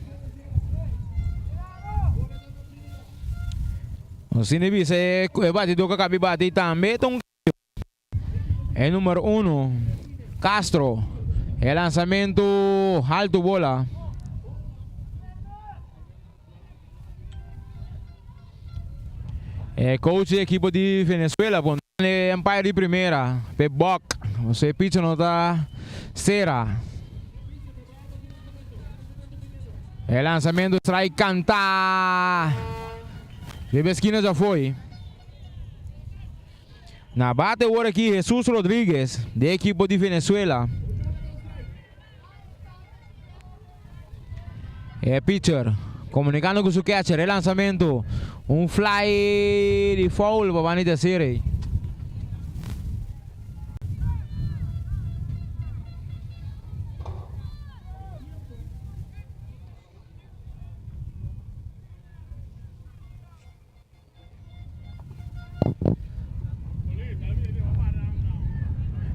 O Cinebi é batido que acabei de bater também. É número 1. Castro. É lançamento alto bola. É coach da equipe de Venezuela. Bom, é umpire de primeira. Pebok. Você pitch não tá. Serra. É lançamento, strike, cantar. De esquina já foi. Na bate agora aqui, Jesus Rodrigues, da equipe de Venezuela. É pitcher, comunicando com o catcher, é lançamento. Fly de foul para a Vanita Série.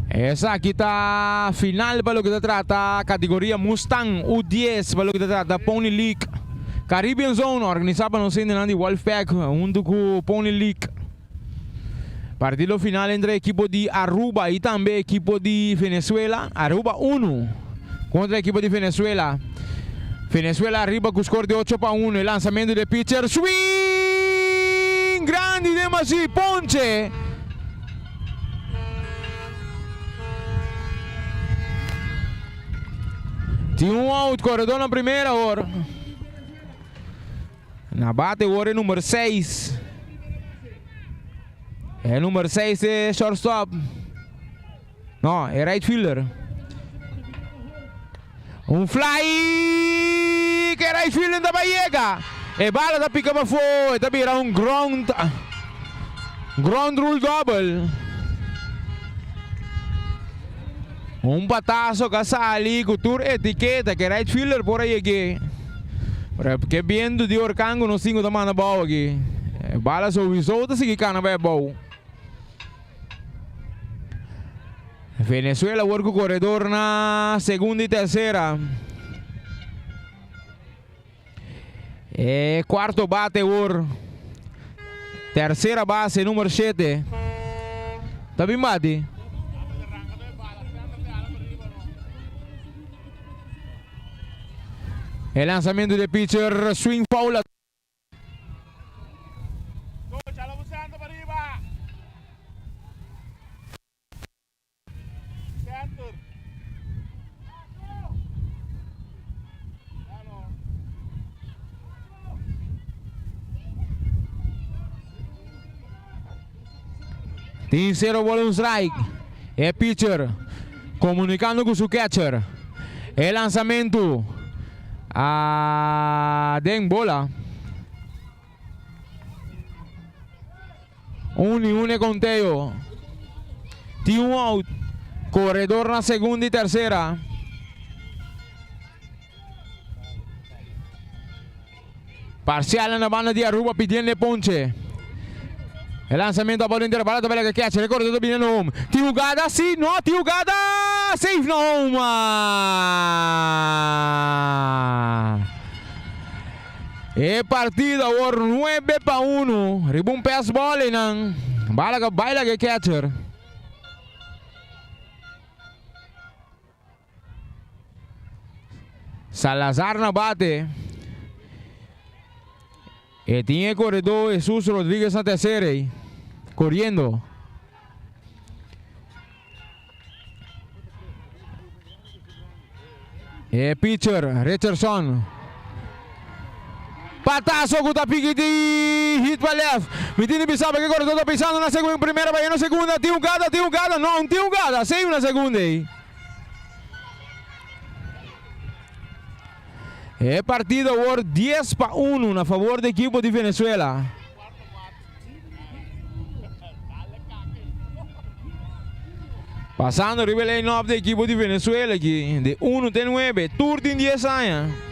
Essa aqui tá final para o que se trata, categoria Mustang U10 para o que se trata, Pony League. Caribbean Zone, organizada no centro de Wolfpack, junto com Pony League. Partido final entre a equipe de Aruba e também a equipe de Venezuela. Aruba 1 contra a equipe de Venezuela. Venezuela arriba com o score de 8-1. O lançamento de pitcher. Swing! Grande demais, ponche! Tinha um out, corredor na primeira hora. Na bate, hora número 6. É número 6 é shortstop. Não, é right fielder. Um fly que é right fielder da Bahia. E bala da pica para fora. Tá vira um ground rule double. Um patazo que sali com tour etiqueta que é right fielder por aí aqui. Porque viendo de Orcango no 5 da mana bola aqui. Bala sobre solta se que cana vai bom. Venezuela work corredor na segunda e terceira. Quarto bate or. Terceira base número 7. Tá bem bate? El lanzamiento de pitcher, swing foul. Tem 0 bola, um strike. É pitcher comunicando com seu catcher. El lanzamento. Den bola. Un conteo. Tem um out. Corredor na segunda e terceira. Parcial na banda de Aruba pedindo ponche. El lançamento da bola intervalada para que catch. Recorda do Binano home. Tem jogada, sim, não, tem jogada. Safe no home. É partida por 9-1. Ribum pass bola nang. Bala ka baila que catcher. Salazar na bate. E tinha corredor Jesus Rodríguez na terceira. Correndo. E pitcher Richardson. Patazo com o tapique de hit para left. Mitini pensava que o corredor está pensando na segunda, primeira, vai na segunda. Tem jogada, não, tem jogada. Save na segunda aí. É partida por 10-1 na favor da equipe de Venezuela. Passando o line 9 da equipe de Venezuela aqui, de 1-9, turno em 10 anos.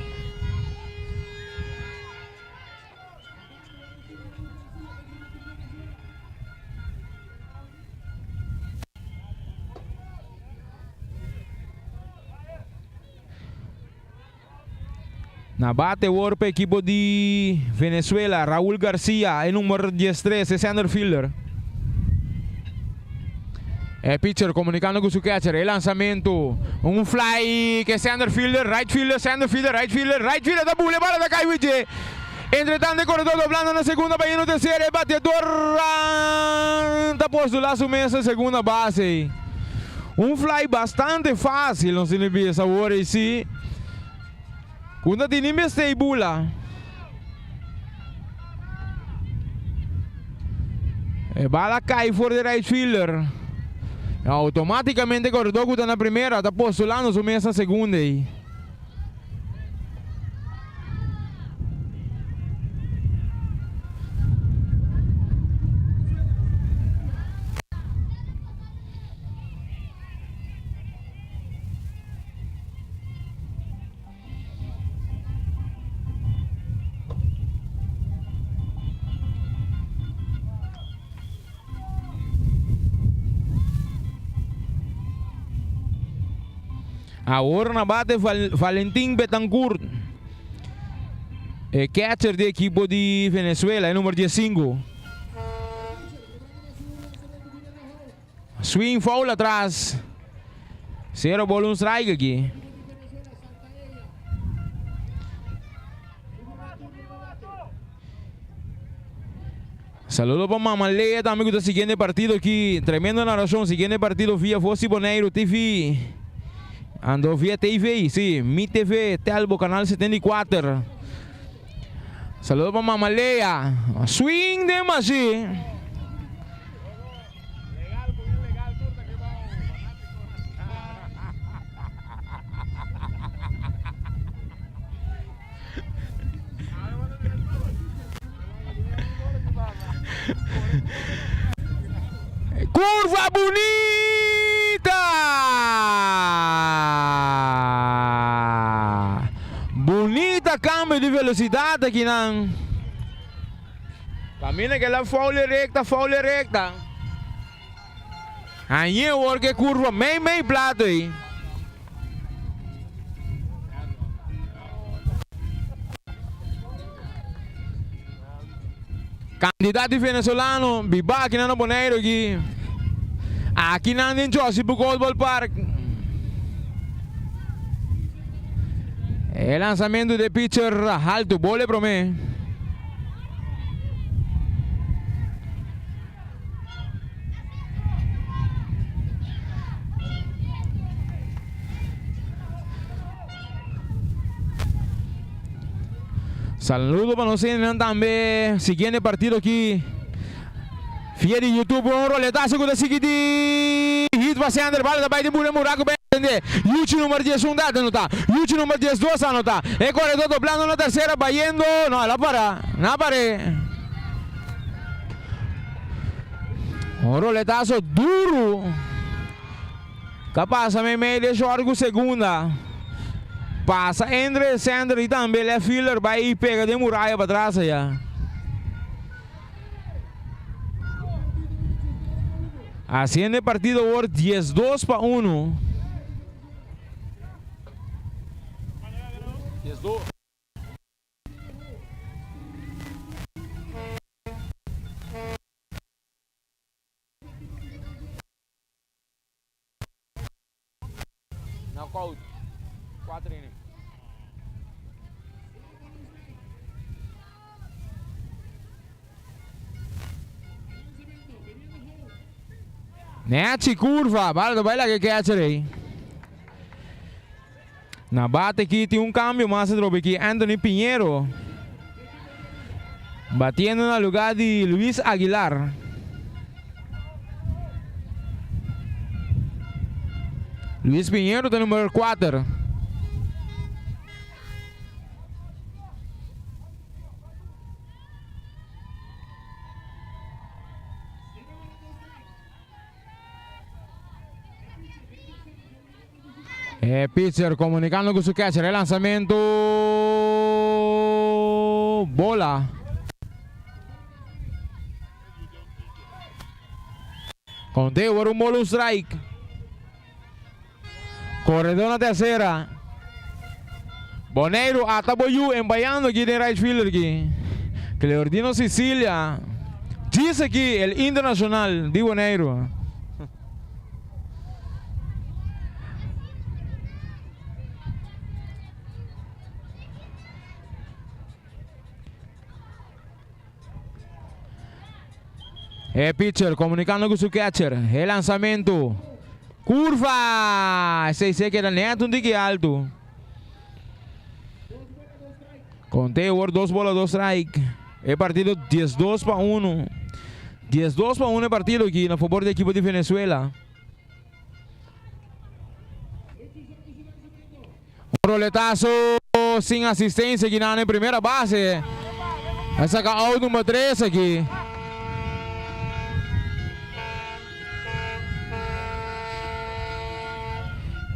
Na bate o para a equipe de Venezuela, Raúl Garcia, número 13, é center fielder. É pitcher comunicando com seu catcher, el lançamento, um fly que é center fielder, right fielder, center fielder, right fielder da bula, bala da Kaiwiji. Entretanto, o corredor doblando na segunda, vai no terceiro, batedor, está posto lá su mesa, segunda base. Um fly bastante fácil, não se lhe essa hora e sim. Quando tem nem stay bula. A bala cai fora de right fielder. Automaticamente o corredor que está na primeira está postulando su mesa segunda. Agora na bate Valentim Betancourt, catcher da equipe de Venezuela, número 15. Swing foul atrás. 0 bola, un strike aquí. Saludos para Mamaleia también que está siguiendo el partido aquí. Tremenda narración, siguiendo el partido vía Fossi Boneiro TV. Andou via TV, sí, Mi TV, Telbo, canal 74. Saludos para Mamaleia. Swing de Magi. Curva bonita! Bonita cambio de velocidade aqui não. Camina que lá foul recta. Aí é o que curva meio plato aí. Candidato venezuelano, Biba aqui no Boneiro aqui. Aqui não tem Josi pro Goldball Park. É lançamento de pitcher alto, bola para mim. Saludos para nosotros también. Siguiente partido aquí. Fiel YouTube, un roletazo con el seguinte. Hit paseando el balón de Baile Mura Muraco. Yuchi número 10, un dato nota. Yuchi número 10, 2 anota. El corredor doblando en la tercera, vayendo. No, la para. La pared. Un roletazo duro. Capaz, me medio algo segunda. Passa entre Sander e também ele é fielder, vai e pega de muralha para trás já. Haciendo el partido por 10-2-1. 10-2. Knockout. 4 innings. Neachi curva, baila que catcher aí. Na bate aqui tem cambio mais tropa aqui, Anthony Pinheiro. Batendo no lugar de Luis Aguilar. Luis Pinheiro tem número 4. Pitcher comunicando con su catcher, el lanzamiento, bola. Conteo por un bolo, un strike. Corredor na tercera. Boneiro Ataboyu enviando aquí de right fielder aquí. Cleordino Sicilia. Dice aquí el internacional de Boneiro. Pitcher comunicando con su catcher. El lanzamiento. Curva. Ese dice que era neto un dique alto. Conteo por 2 bolas, 2 strike. El partido 10-2-1. 10-2-1 el partido aquí a favor del equipo de Venezuela. Un roletazo sin asistencia aquí en primera base. Va sacar out número 3 aquí.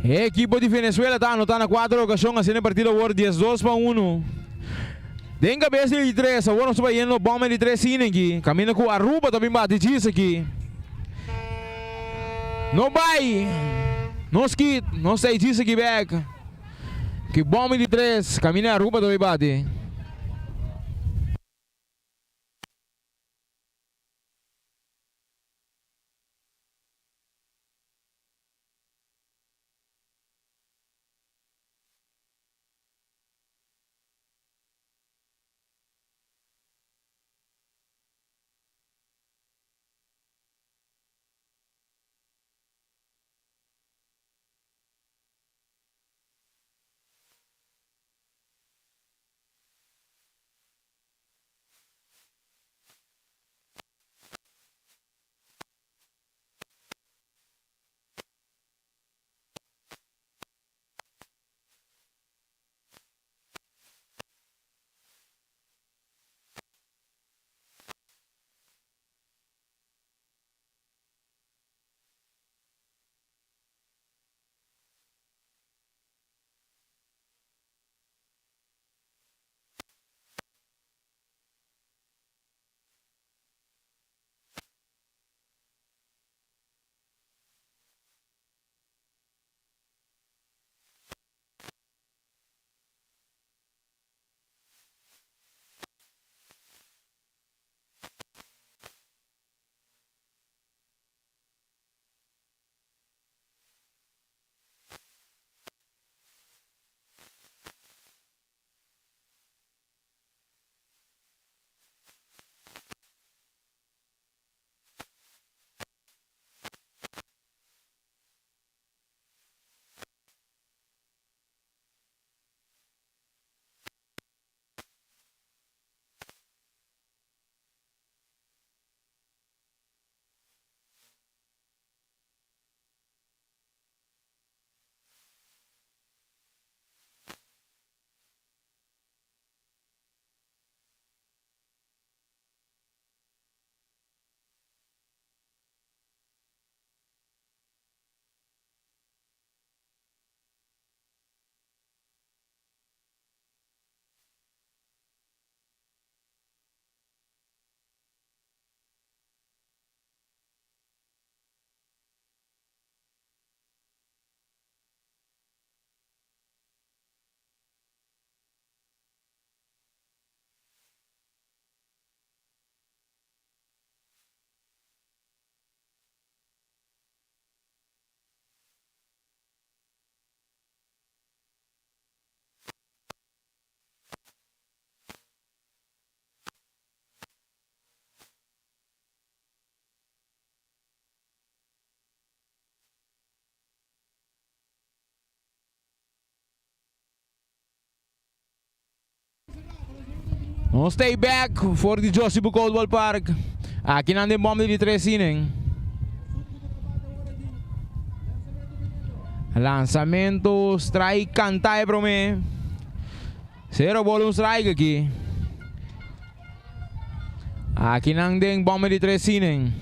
El equipo de Venezuela está anotando 4 ocasiones haciendo el partido por 10-2-1. De cabeça de 3, agora nós vamos no bomba de 3 aqui. Caminha com a Aruba também bate disso aqui. Não vai. Não skid, não sei disso aqui back. Que bomba de 3, caminha a Aruba também bate. No stay back for the Josibu Coldwell Park. Aqui na bomba de 3 inning. Lançamento, strike, cantai para mim. 0 bola, um strike aqui. Aqui na bomba de 3 inning.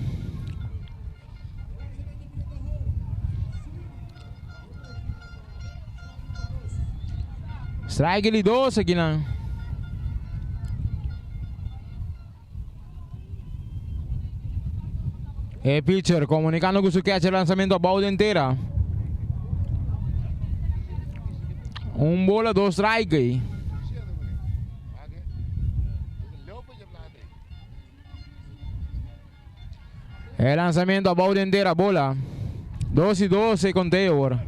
Strike ali 2 aqui na. E pitcher comunicando com o catcher, lançamento a bola inteira. 1 bola, 2 strike aí. E lançamento a bola inteira, bola. 2-2 contei agora.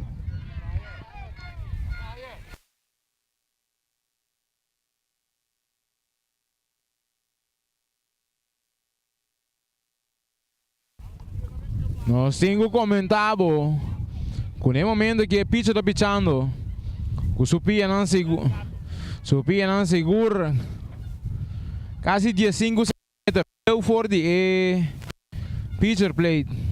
Nós temos comentado com o momento que o pitcher está pitchando, que o Supia não segura, quase 15 metros, eu for de pitcher plate.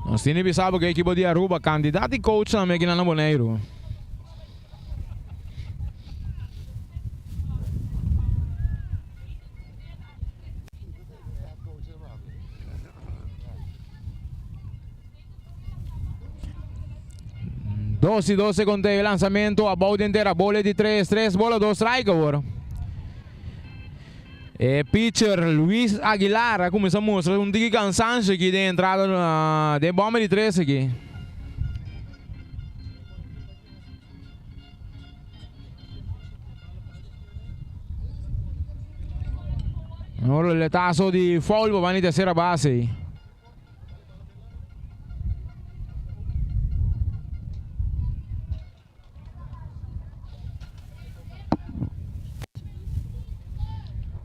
Nós temos pensado que a equipe de Aruba, candidato e coach também aqui na Boneiro. Doce contei, lançamento, a bola inteira, bola de 3 bola, 2 strike agora. E pitcher Luis Aguilar começa a mostrar um tique cansanço aqui de entrada de bomba de 3 aqui. Agora o letaço de foul para a terceira base.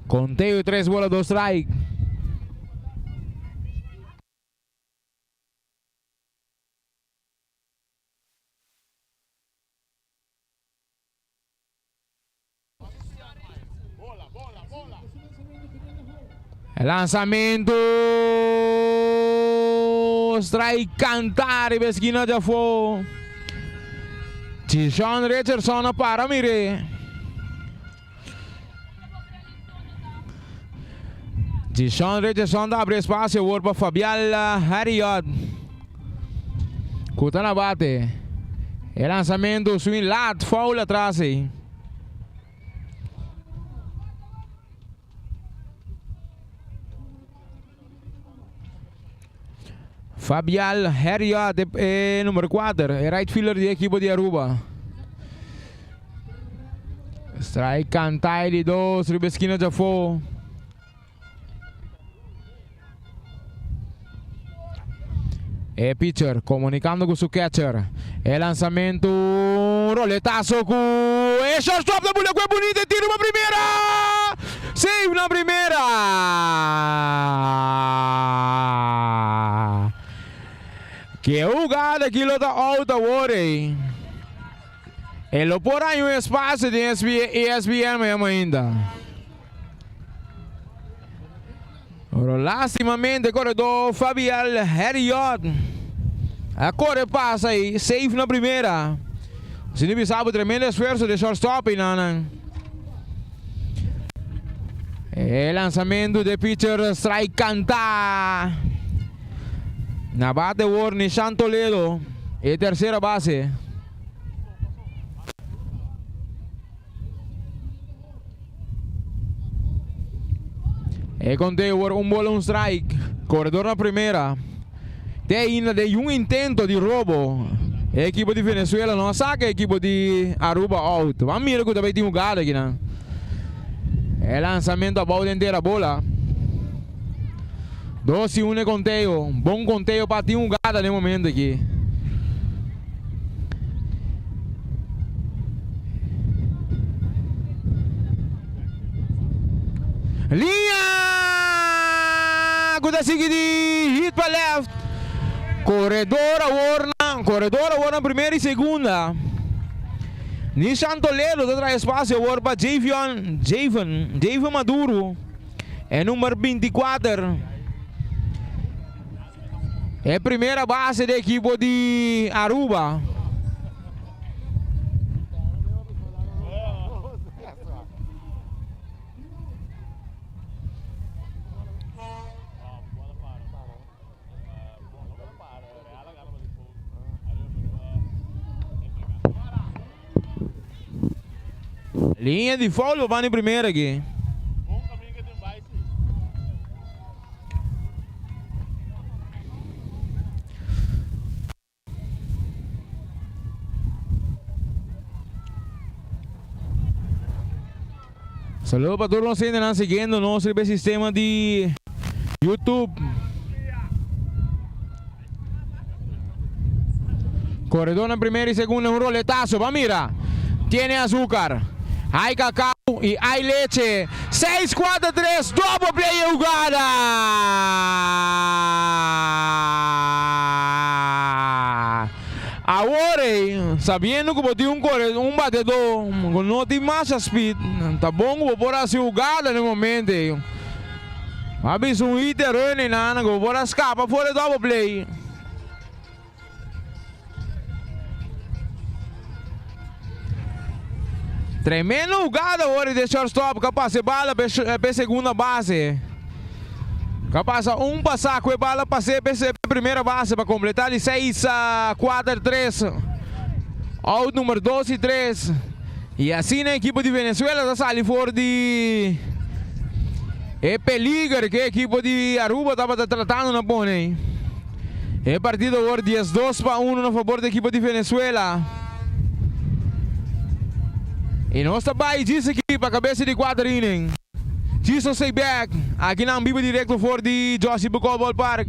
Conteio 3 bola, 2 strike. Lançamento, strike, cantare per esquina já foi. Tishon Richardson para mire. Tishon Richardson abre espaço agora para Fabial Harriot. Cuta na bate. E lançamento, swing lat, foul atrás aí. Fabial Harriot é número 4, é right fielder da equipe de Aruba. Strike, cantai de 2, riba esquina já foi. E pitcher comunicando com o catcher. E lançamento, roletaço com e shortstop da bola, que é bonita, tira uma primeira. Save na primeira. Que jogada aquilo da alta agora. Ele por aí um espaço de ESPN mesmo ainda. Lastimamente, corredor Fabial Harriot. Agora passa aí, safe na primeira. Se não sabe, tremendo esforço de shortstop, Nanan. E lançamento de pitcher, strike, cantar. Na bate o Nishan Toledo. E terceira base. E contei um bola, um strike. Corredor na primeira. Tem ainda de um intento de roubo. A equipe de Venezuela não saca a equipe de Aruba out. Vamos ver que também tem um gado aqui, né? É lançamento a bola inteira, bola. 12-1 conteio. Bom conteio para ter um gado no momento aqui. Linha! Kuda sige di hit pa left. Corredor a primeira e segunda. Nishan Toledo da traz espaço agora para Javan Maduro. É número 24. É a primeira base da equipe de Aruba. Linha de foul, vai em primeira aqui. Saludos para todos los que están siguiendo nuestro sistema de YouTube. Corredor en primera y segunda, un roletazo. Va, mira. Tiene azúcar, hay cacao y hay leche. 6-4-3, double play jugada. Agora, sabendo que botou um batedor, não tem mais speed, tá bom que vou pôr a jogada no momento. Mas um hit running, não, vou pôr a escapa fora do double play. Tremendo jogada agora de shortstop, capaz de bala para segunda base. Capaz um passar com a bala para ser primeira base para completar de 6-4-3. Out número 12 e 3. E assim a equipe de Venezuela está saindo fora de... É peligro que a equipe de Aruba estava tratando na pone. É partido agora 10-2-1 a favor da equipe de Venezuela. E nós também disse aqui para a cabeça de 4 inning. Jesus say back. Aqui na Ambiba direto for de Joshi Bukol Ballpark.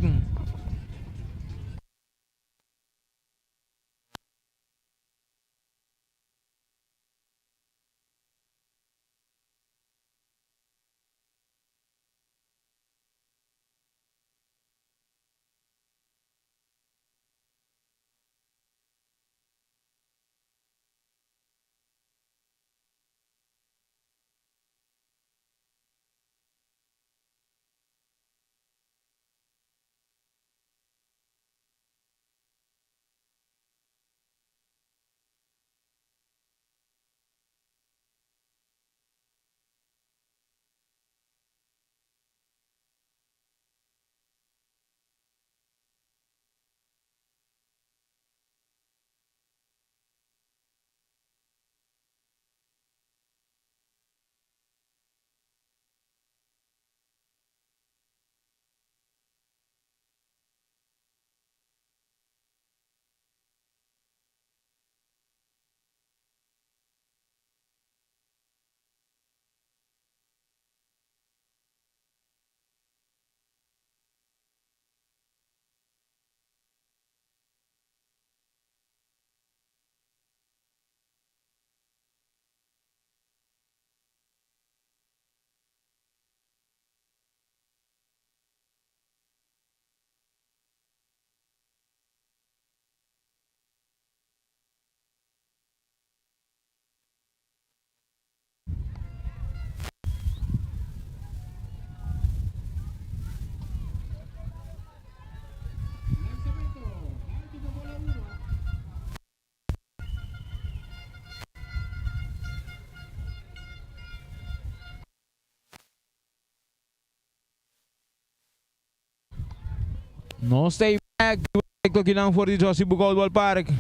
No stay back. Directo aqui lang for the Joshi Bukol Ballpark.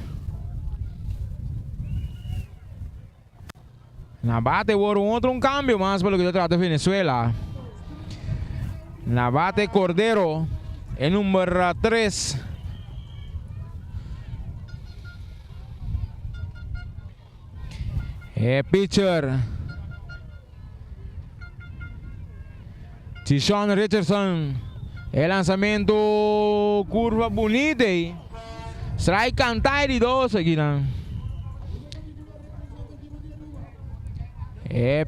Nabate por outro cambio más para lo que trata Venezuela. Nabate Cordero, el número 3. Pitcher Tishon Richardson. El lanzamiento curva bonita y strike cantar y 2 aquí.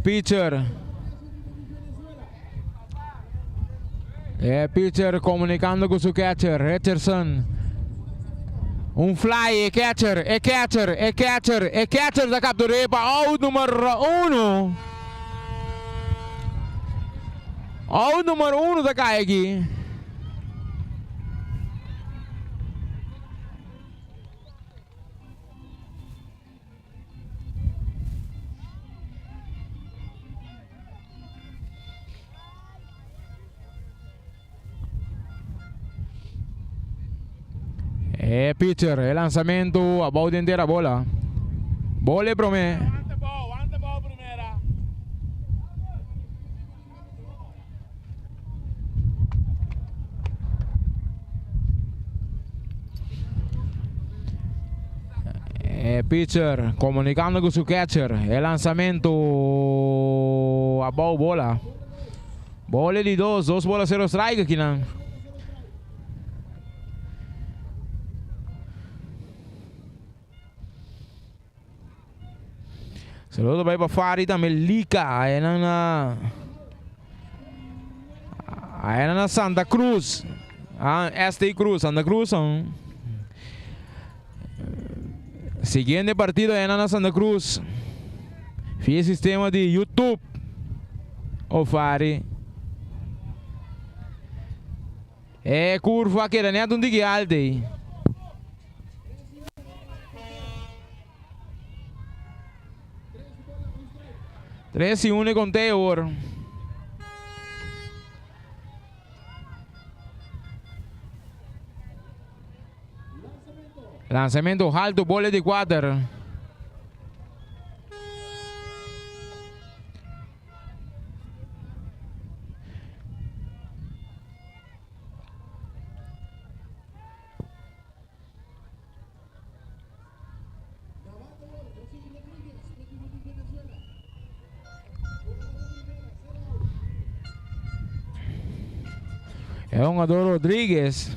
Pitcher Pitcher comunicando con su catcher, Richardson. Un fly, catcher da captura para out número 1. Out número 1 da cai aqui. Pitcher, el lanzamiento a bola entera bola. Bola para mí. Antebol primera. Pitcher comunicando con su catcher. El lanzamiento a bola. Bola de 2 bolas 0 strike aqui não. Saludo para Fari também Lica, aí na Santa Cruz, ST Cruz, Santa Cruz. Siguiente partido aí na Santa Cruz. Fiz sistema de YouTube. O Fari. Curva que era nem de alde. 3-1 conteo. Lanzamiento alto, bola de 4. É um Ador Rodrigues.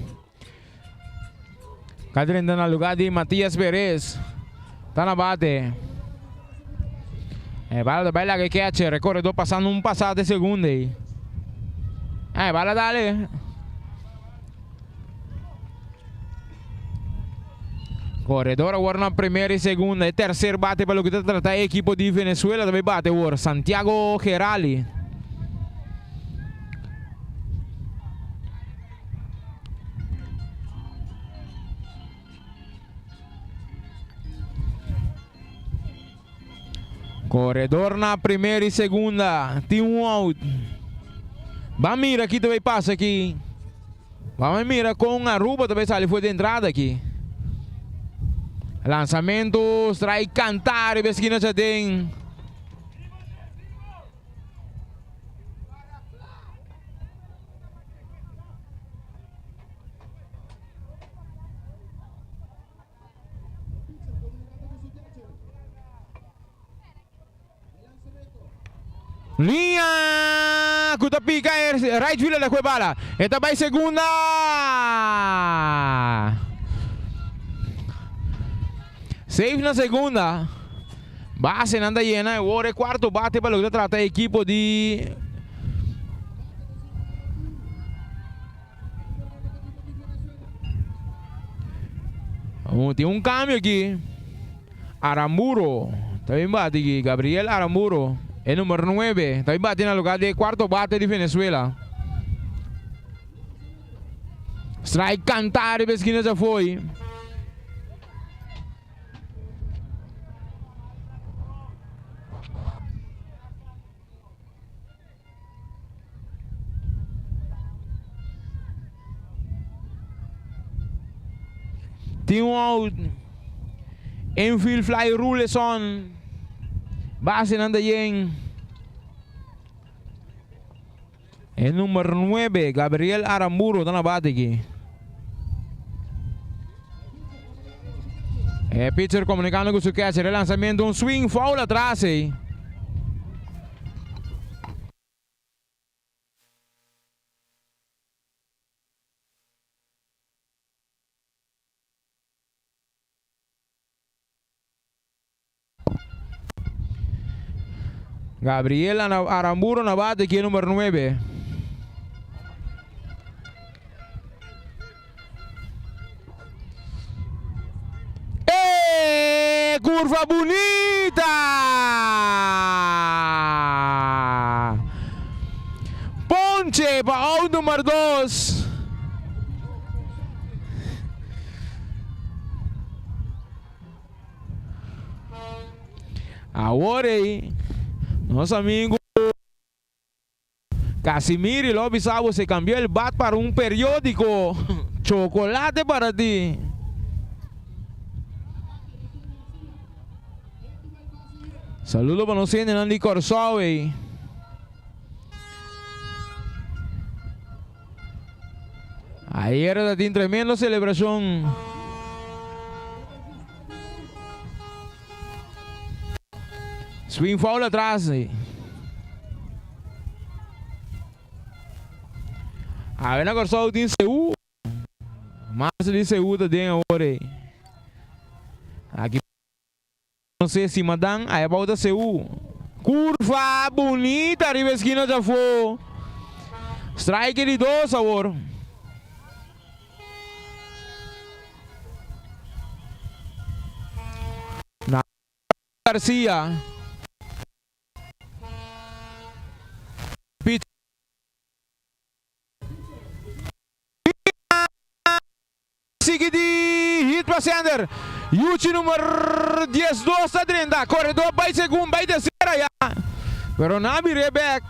Cadê no lugar de Matias Perez. Tá na bate. Bala que catcher. Corredor passando um passado de segunda aí. Bala dale. Corredor agora na primeira e segunda. E terceiro bate para o que trata a equipe de Venezuela. Também bate agora. Santiago Gerali. Corredor na primeira e segunda. Tem um out. Vamos mirar aqui também passa aqui. Vamos mirar com a Aruba também sai. Foi de entrada aqui. Lançamento. Strike cantar. E esquina já tem. Linha! Kuta pica right fielder da bala. Esta vai segunda. Safe na segunda. Base anda llena. Agora é quarto bate para o que trata a equipe de tem um câmbio aqui. Aramburo. Também bate aqui. Gabriel Aramburo. El número 9. También bate en el lugar de cuarto bate de Venezuela. Strike cantar e esquina já foi. Tem um out. Infield fly rules on. Base anda bien. El número 9, Gabriel Aramburo, está na bate aqui. Pitcher comunicando com su catcher. El lanzamiento, un swing, foul atrás. Gabriel Aramburo na bate aqui, número 9. Ponche para out número 2. Agora aí, nosso amigo Casimiro Lobby Sabo se cambió el bat para un periódico. Chocolate para ti. Saludos para nosotros en Andy Corsawe. Ayer era de tremenda celebración. Swing foul atrás. A ver, agora só o Tim Seu. Márcio de Seu também agora. Aqui. Não sei se Madame. Aí a volta Seu. Curva bonita. Arriba a esquina já foi. Strike de 2 agora. Na Garcia. Seguidi, hit para Sander. Yuchi número 10, 2 a 30. Corredor, vai segundo, vai terceira já. Pero Nabi Rebek.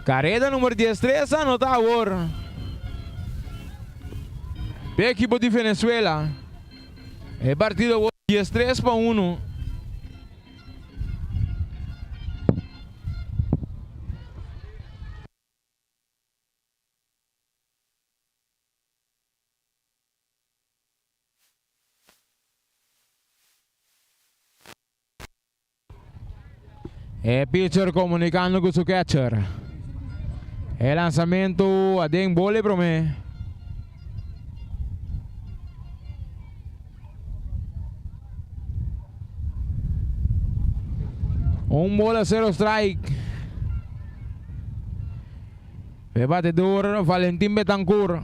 Carrera número 13, anota agora. Equipo de Venezuela. É partido 13 para 1. É pitcher comunicando com seu catcher. É lançamento a den bole para mim. Bola 0 strike. É batedor Valentim Betancourt.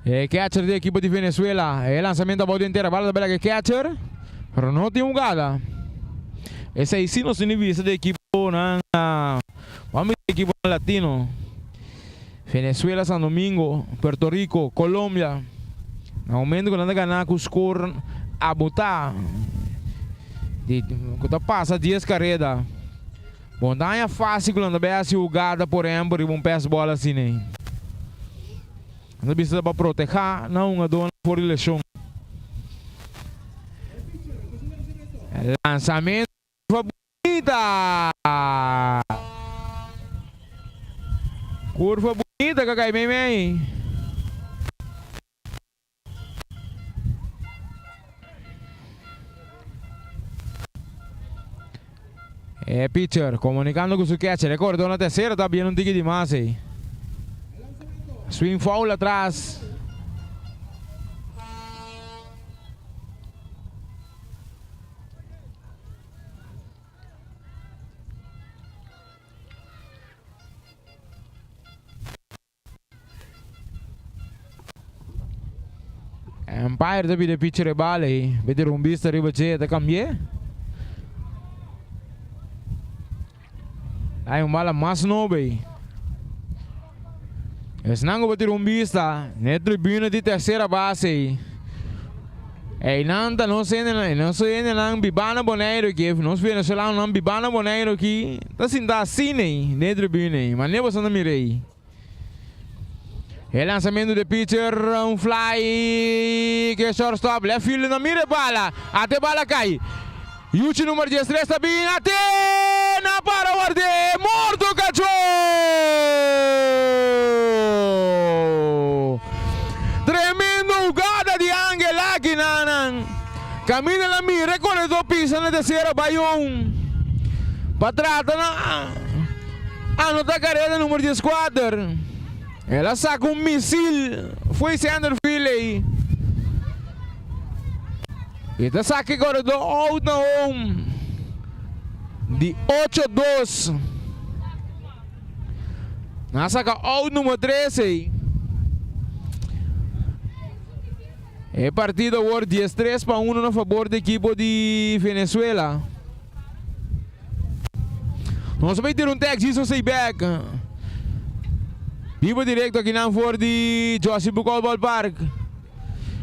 É catcher da equipe de Venezuela. É lançamento a bola inteira. Bala da bela que catcher. Pero não tem jogada. Esse aí sim não se vista da equipe na vamos da equipe latino. Venezuela, San Domingo, Puerto Rico, Colômbia. No momento que anda ganhando com o score a botar. Quando passa 10 carreiras. Bom, dá é fácil quando vai ser jogada por exemplo, e um pés bola assim, né? Não precisa para proteger, não uma dona por eleição. Lançamento bonita. Curva bonita que cai bem. É pitcher comunicando com o catcher. Recordou na terceira, tá bem um tique demais aí. Swing foul atrás. Empire tapi de pitcher bala aí. Bete rumbista riba che tá cambié. Aí bala mais novo aí. Esse não bete rumbista. Na tribuna de terceira base aí. É nanta não sei ainda não bibana boneiro aqui. Não se vê lá não bibana boneiro aqui. Tá assim né na tribuna aí. Mas nem você não mirei. É lançamento de pitcher, um fly que é shortstop, left field não mira bala, até bala cai. Yuchi número 13 está bem, até na para o arde, morto cachorro! Tremendo jogada de Ángel aqui, nanan. Camina na mira, corredor pisa na terceira, baião. Para trás, anota a carreira número 14. Ela saca um míssil. Foi Sander Philly. E tá saca agora do out na home. De 8-2. Na saca out número 13. E partido agora 10-3-1 a favor da equipe de Venezuela. Nós vamos ter taxi so say back. Vivo directo aqui na for de Joseph Bucol Park.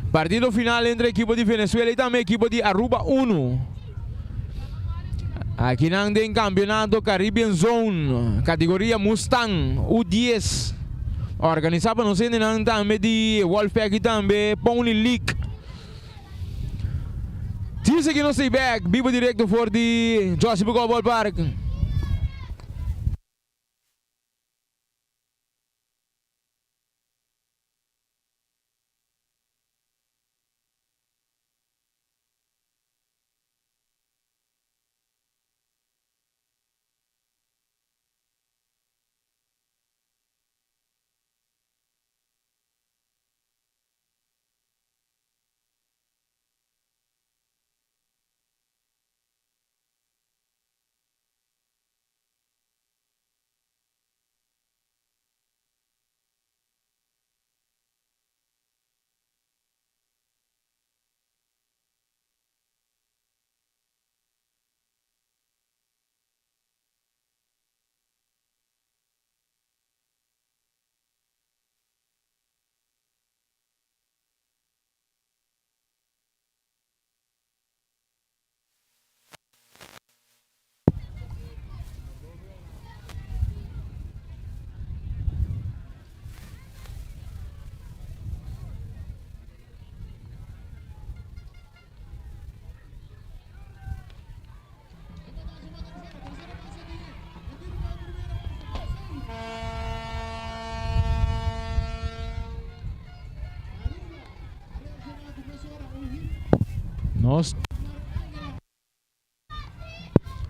Partido final entre a equipe de Venezuela e também a equipe de Aruba 1. Aqui na tem campeonato Caribbean Zone, categoria Mustang U10. Organizado não sei também de Wolfpack e também Pony League. Diz aqui no say back, vivo directo for de Joseph Bucol Park.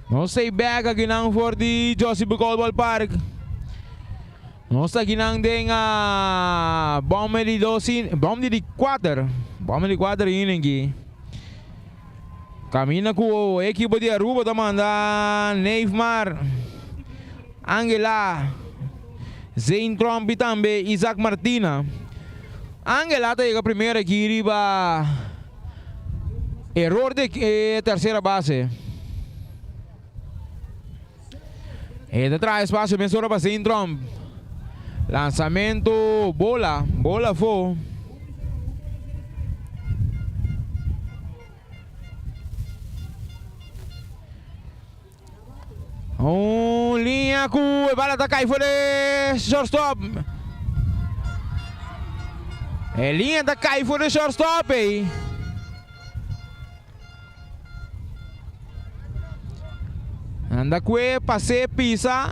Nós say back aqui na for de Joseph Bucol Park. Nós aqui na tem a bomba de 4. Bomba de 4 aqui. Camina com a equipe de Aruba da mandar Neymar, Angela, Zane Trump e também Isaac Martina. Angela está a primeira aqui riba. Error de terceira base. E detrás espaço mensura para Zane Trump. Lançamento, bola foi. Linha com a bola tá caindo fora shortstop. Linha tá caindo fora shortstop aí. Anda que passei pisa.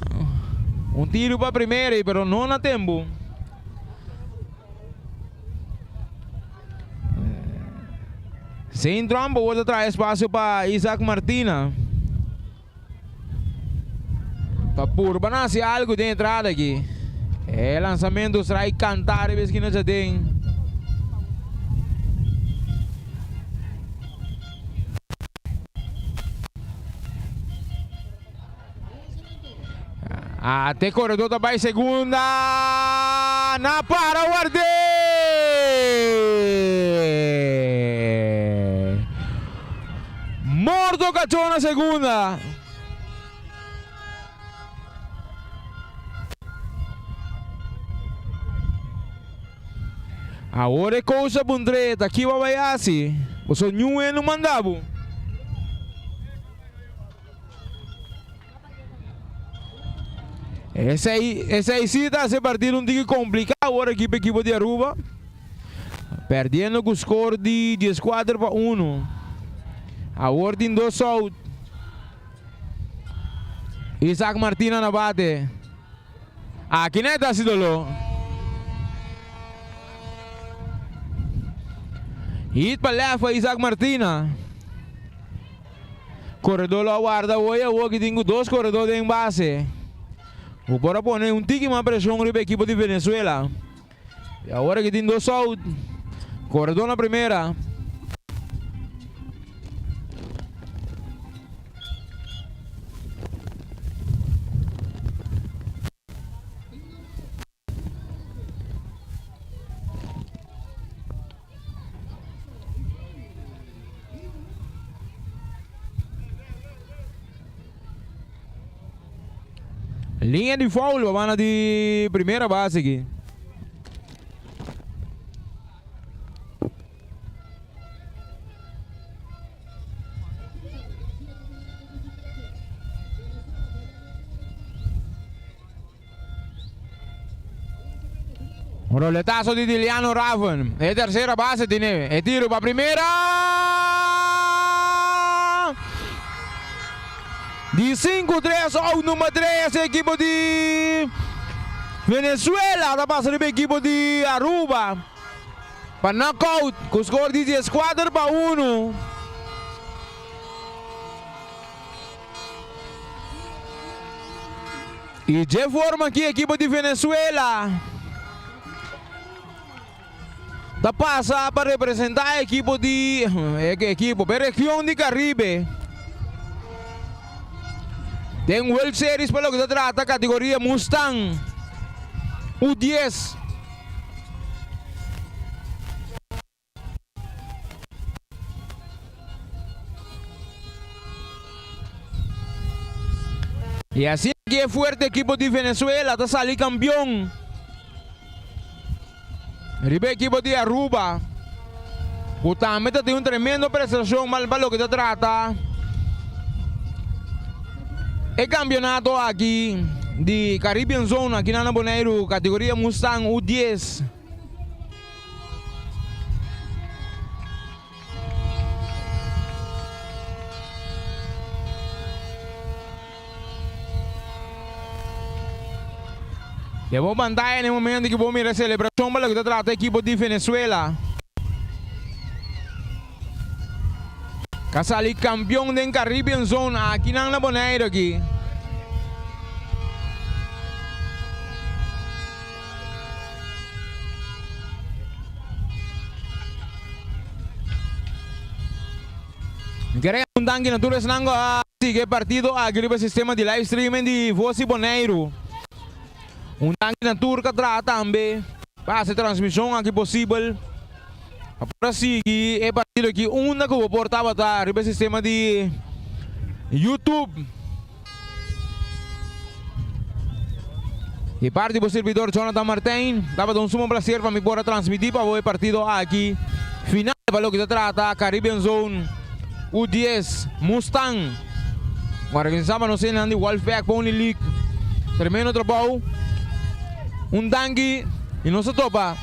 Tiro para primeira, pero não na tempo. Sem trampo, vou trazer espaço para Isaac Martina. Para Purbanar se algo de entrada aqui. É lançamento, será cantar e vez que não já tem. Até corredor também, segunda. Na para o Arde. Morto cachorro na segunda. Agora é coisa bundreta. Aqui vai assim. O sonho é no mandabo. Essa aí sim está a ser partido um pouco complicado agora aqui para a equipe de Aruba. Perdendo com o score de 14-1. Agora tem 2 out. Isaac Martina na bate. Aqui não está assim dolo. Hit para left Isaac Martina. Corredor lá guarda hoje. Aqui tem 2 corredores em base. O bora pôr tique mais pressão para a equipe de Venezuela. E agora que tem 2 out. Corredor na primeira. Linha de foul, babana de primeira base aqui. Un roletazo di Diliano Raven. E terceira base tiene. E tiro para primeira. De 5-3 ao número 3, equipe de Venezuela. Da passa de equipe de Aruba. Para knockout. Com o score de 4-1. E de forma aqui, equipe de Venezuela da passa para representar a equipe de região de Caribe. Tem World Series para o que se trata, categoria Mustang U10. E assim que é forte equipe de Venezuela, está saliendo campeão. Ribe equipo de Aruba. Justamente tiene un tremendo prestación mal para lo que se trata. El campeonato aquí de Caribbean Zone, aquí en Ana Bonaire, categoría Mustang U10. Llevo pantalla en el momento que vos mirar celebración para lo que se trata el equipo de Venezuela. Que salió campeón de Caribbean Zone aquí en la Bonaire aquí. Queremos un tanque natural senang sigue partido aquí el sistema de live streaming de Voz y Bonaire. Un tanque na tour que trata também para fazer transmissão aqui possível. Para seguir é partido aqui uma que eu vou portar para o sistema de YouTube. E parte do servidor Jonathan Martin, dava um sumo prazer para me poder transmitir para o partido aqui. Final para o que se trata Caribbean Zone U10 Mustang. Organizava no cena de Wolfpack Pony League. Tremendo trabalho. Un tanque y no se topa.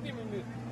20 minutos.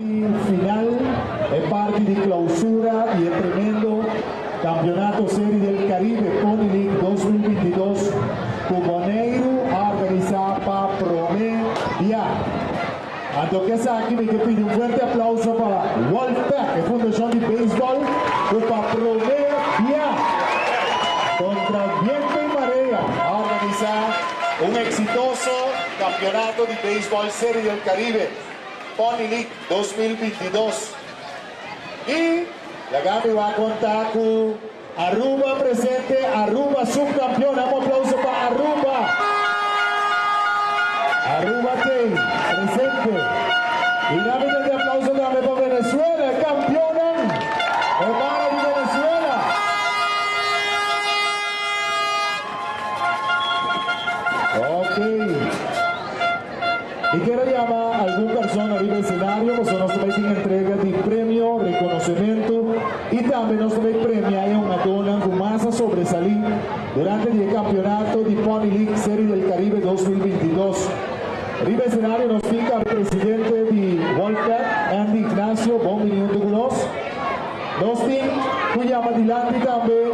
Final es parte de clausura y el tremendo campeonato serie del Caribe Pony League 2022 Cuboneiro organizado para Promedia. Antes que sea aquí me pido un fuerte aplauso para Wolfpack, la Fundación de Béisbol, para Promedia contra Viento y Marea a organizar un exitoso campeonato de béisbol serie del Caribe Pony League 2022. Y la Gaby va a contar con Aruba presente, Aruba subcampeón. Damos un aplauso para Aruba. Aruba Day presente. Y dame un aplauso también para Venezuela, campeona, hermana de Venezuela. Ok. Y quiero llamar a alguna persona arriba del escenario, pues nos también entrega de premio, reconocimiento y también nos también premia en una dona con masa sobresalir durante el campeonato de Pony League Serie del Caribe 2022. Arriba del escenario nos pica el presidente de Wolfpack, Andy Ignacio, buen minuto con nos. Nos tiene llama adelante también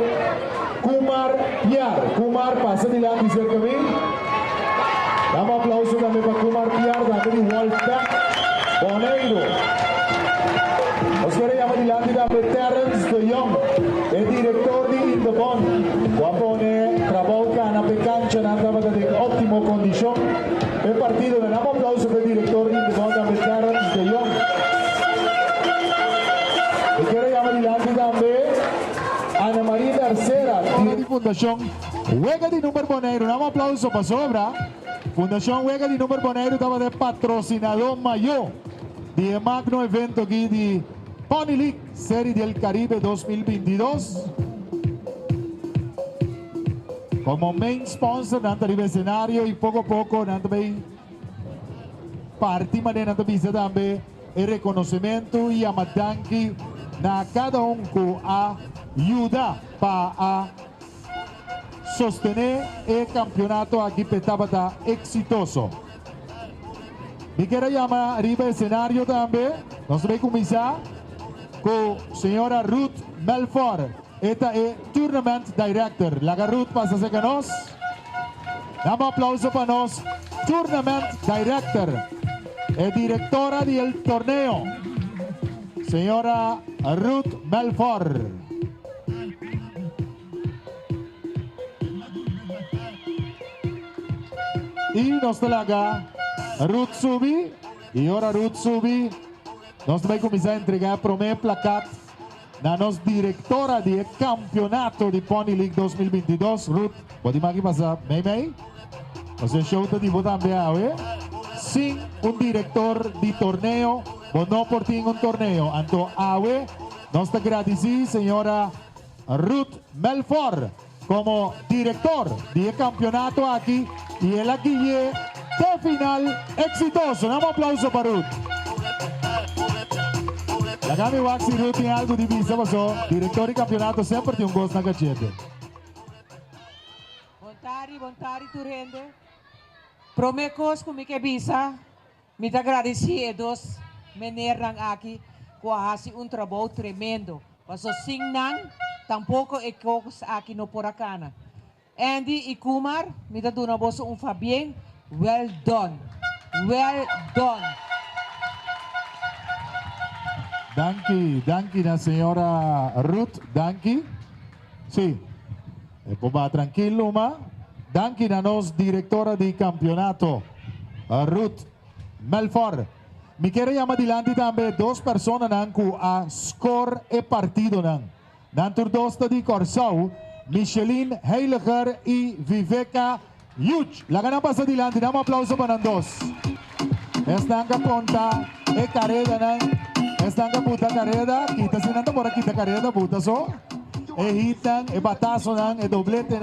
Kumar Piar. Kumar pasa adelante cerca de mí. Damos un aplauso también para Kumar Piar, también de Wolfpack, Boneiro. Nos quiere llamar adelante también Terrence de Jong, el director de Indobon. Juan pone trabajo en la cancha, andaba en óptima condición. El partido, le damos un aplauso para el director de Indobon, también Terrence de Jong. Y quiere llamar adelante también Ana María Tercera, de Fundación Juega de Número Boneiro. Damos un aplauso para sobra. Fundación Juega de Número Boneiro estaba de patrocinador mayor de magno evento aquí de Pony League Serie del Caribe 2022. Como main sponsor dentro del escenario y poco a poco también parte manera también el reconocimiento y amadanki na cada uno que ayuda para sostener el campeonato aquí petaba exitoso. Y quiero llamar arriba del escenario también, nos vamos a comenzar con señora Ruth Melford. Esta es Tournament Director. La Ruth pasa a ser nos. Damos un aplauso para nos. Tournament Director. Es directora del torneo. Señora Ruth Melford. Y nos traga Ruth Subi. Y ahora Ruth Subi nos va a comenzar a entregar el primer placat a nos directora del campeonato de Pony League 2022. Ruth, podemos aquí pasar, May. Nos el show de tipo también, sin un director de torneo, o no por ti en un torneo. Entonces, nos te agradecemos, señora Ruth Melford, como director del campeonato aquí, y el aquí de final exitoso. Damos un aplauso para Ruth. La Gami Wax y Ruth tiene algo de vista, pasó. Director y campeonato siempre tiene un gosto en la cachete. Bontari, tu rende. Promecos com que bisa, me te agradecidos, meneram aqui, que hace um trabalho tremendo. Pasó sin nan, tampoco é cocos aqui no Poracana. Andy e Kumar, me te dona vos um Fabien, well done. Well done. Danke na señora Ruth, danke. Sí, pues va tranquilo, ma. Danke na nos directora de campeonato, Ruth Melford. Me quiero llamar adelante también dos personas que a score e partido. Nantur dos de Corsau, Micheline Heiliger y Viveka Yuch. La ganan pasa adelante, damos aplauso para los dos. Están que ponta e carrera, están que puta carrera, quita si nanta por aquí quita carrera, puta so. E hitan, e batazo, e doblete.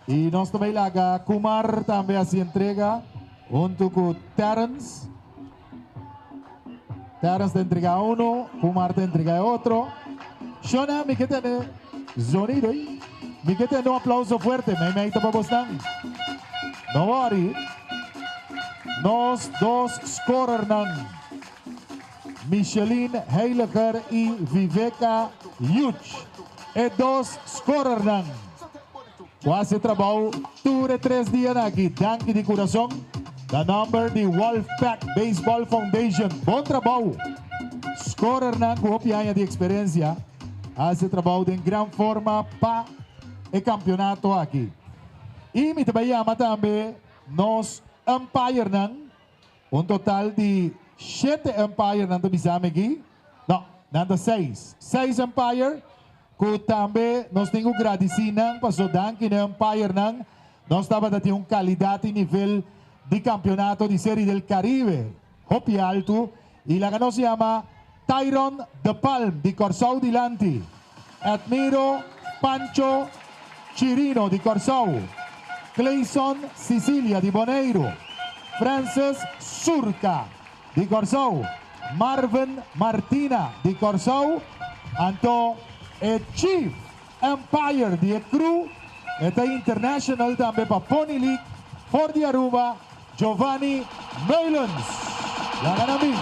Y nos também laga Kumar también así entrega junto con Terrence. Terrence te entrega uno, Kumar te entrega otro. Shona, mi que tiene sonido ahí. Mi que tiene un aplauso fuerte, me está para vos. No worry. Nos dos scorer nan. Micheline Heiliger y Viveka Yuch. E 2 scorer ng quase trabalho ture 3 dias aqui. Danke de coração. The number the Wolfpack Baseball Foundation. Bom trabalho. Scorer ng kuhopianya de experiência. Hace trabalho em grande forma para o campeonato aqui. E me trabalhamos também nos umpire ng total de 7 umpire ng tumisame aqui. Não, nada 6. 6 umpire. Que também nós temos agradecido para o danke ng umpire ng nós estava dando qualidade e nível de campeonato de Série del Caribe. Hopi alto. E la que nos llama Tyron De Palm de Corsau Dilanti. Admiro Pancho Chirino de Corsau. Clayson Sicilia de Boneiro. Francis Surca de Corsau. Marvin Martina de Corsau. Anto Chief Empire de Crew. Esta international também para Pony League. For de Aruba, Giovanni Meulens. La ganami.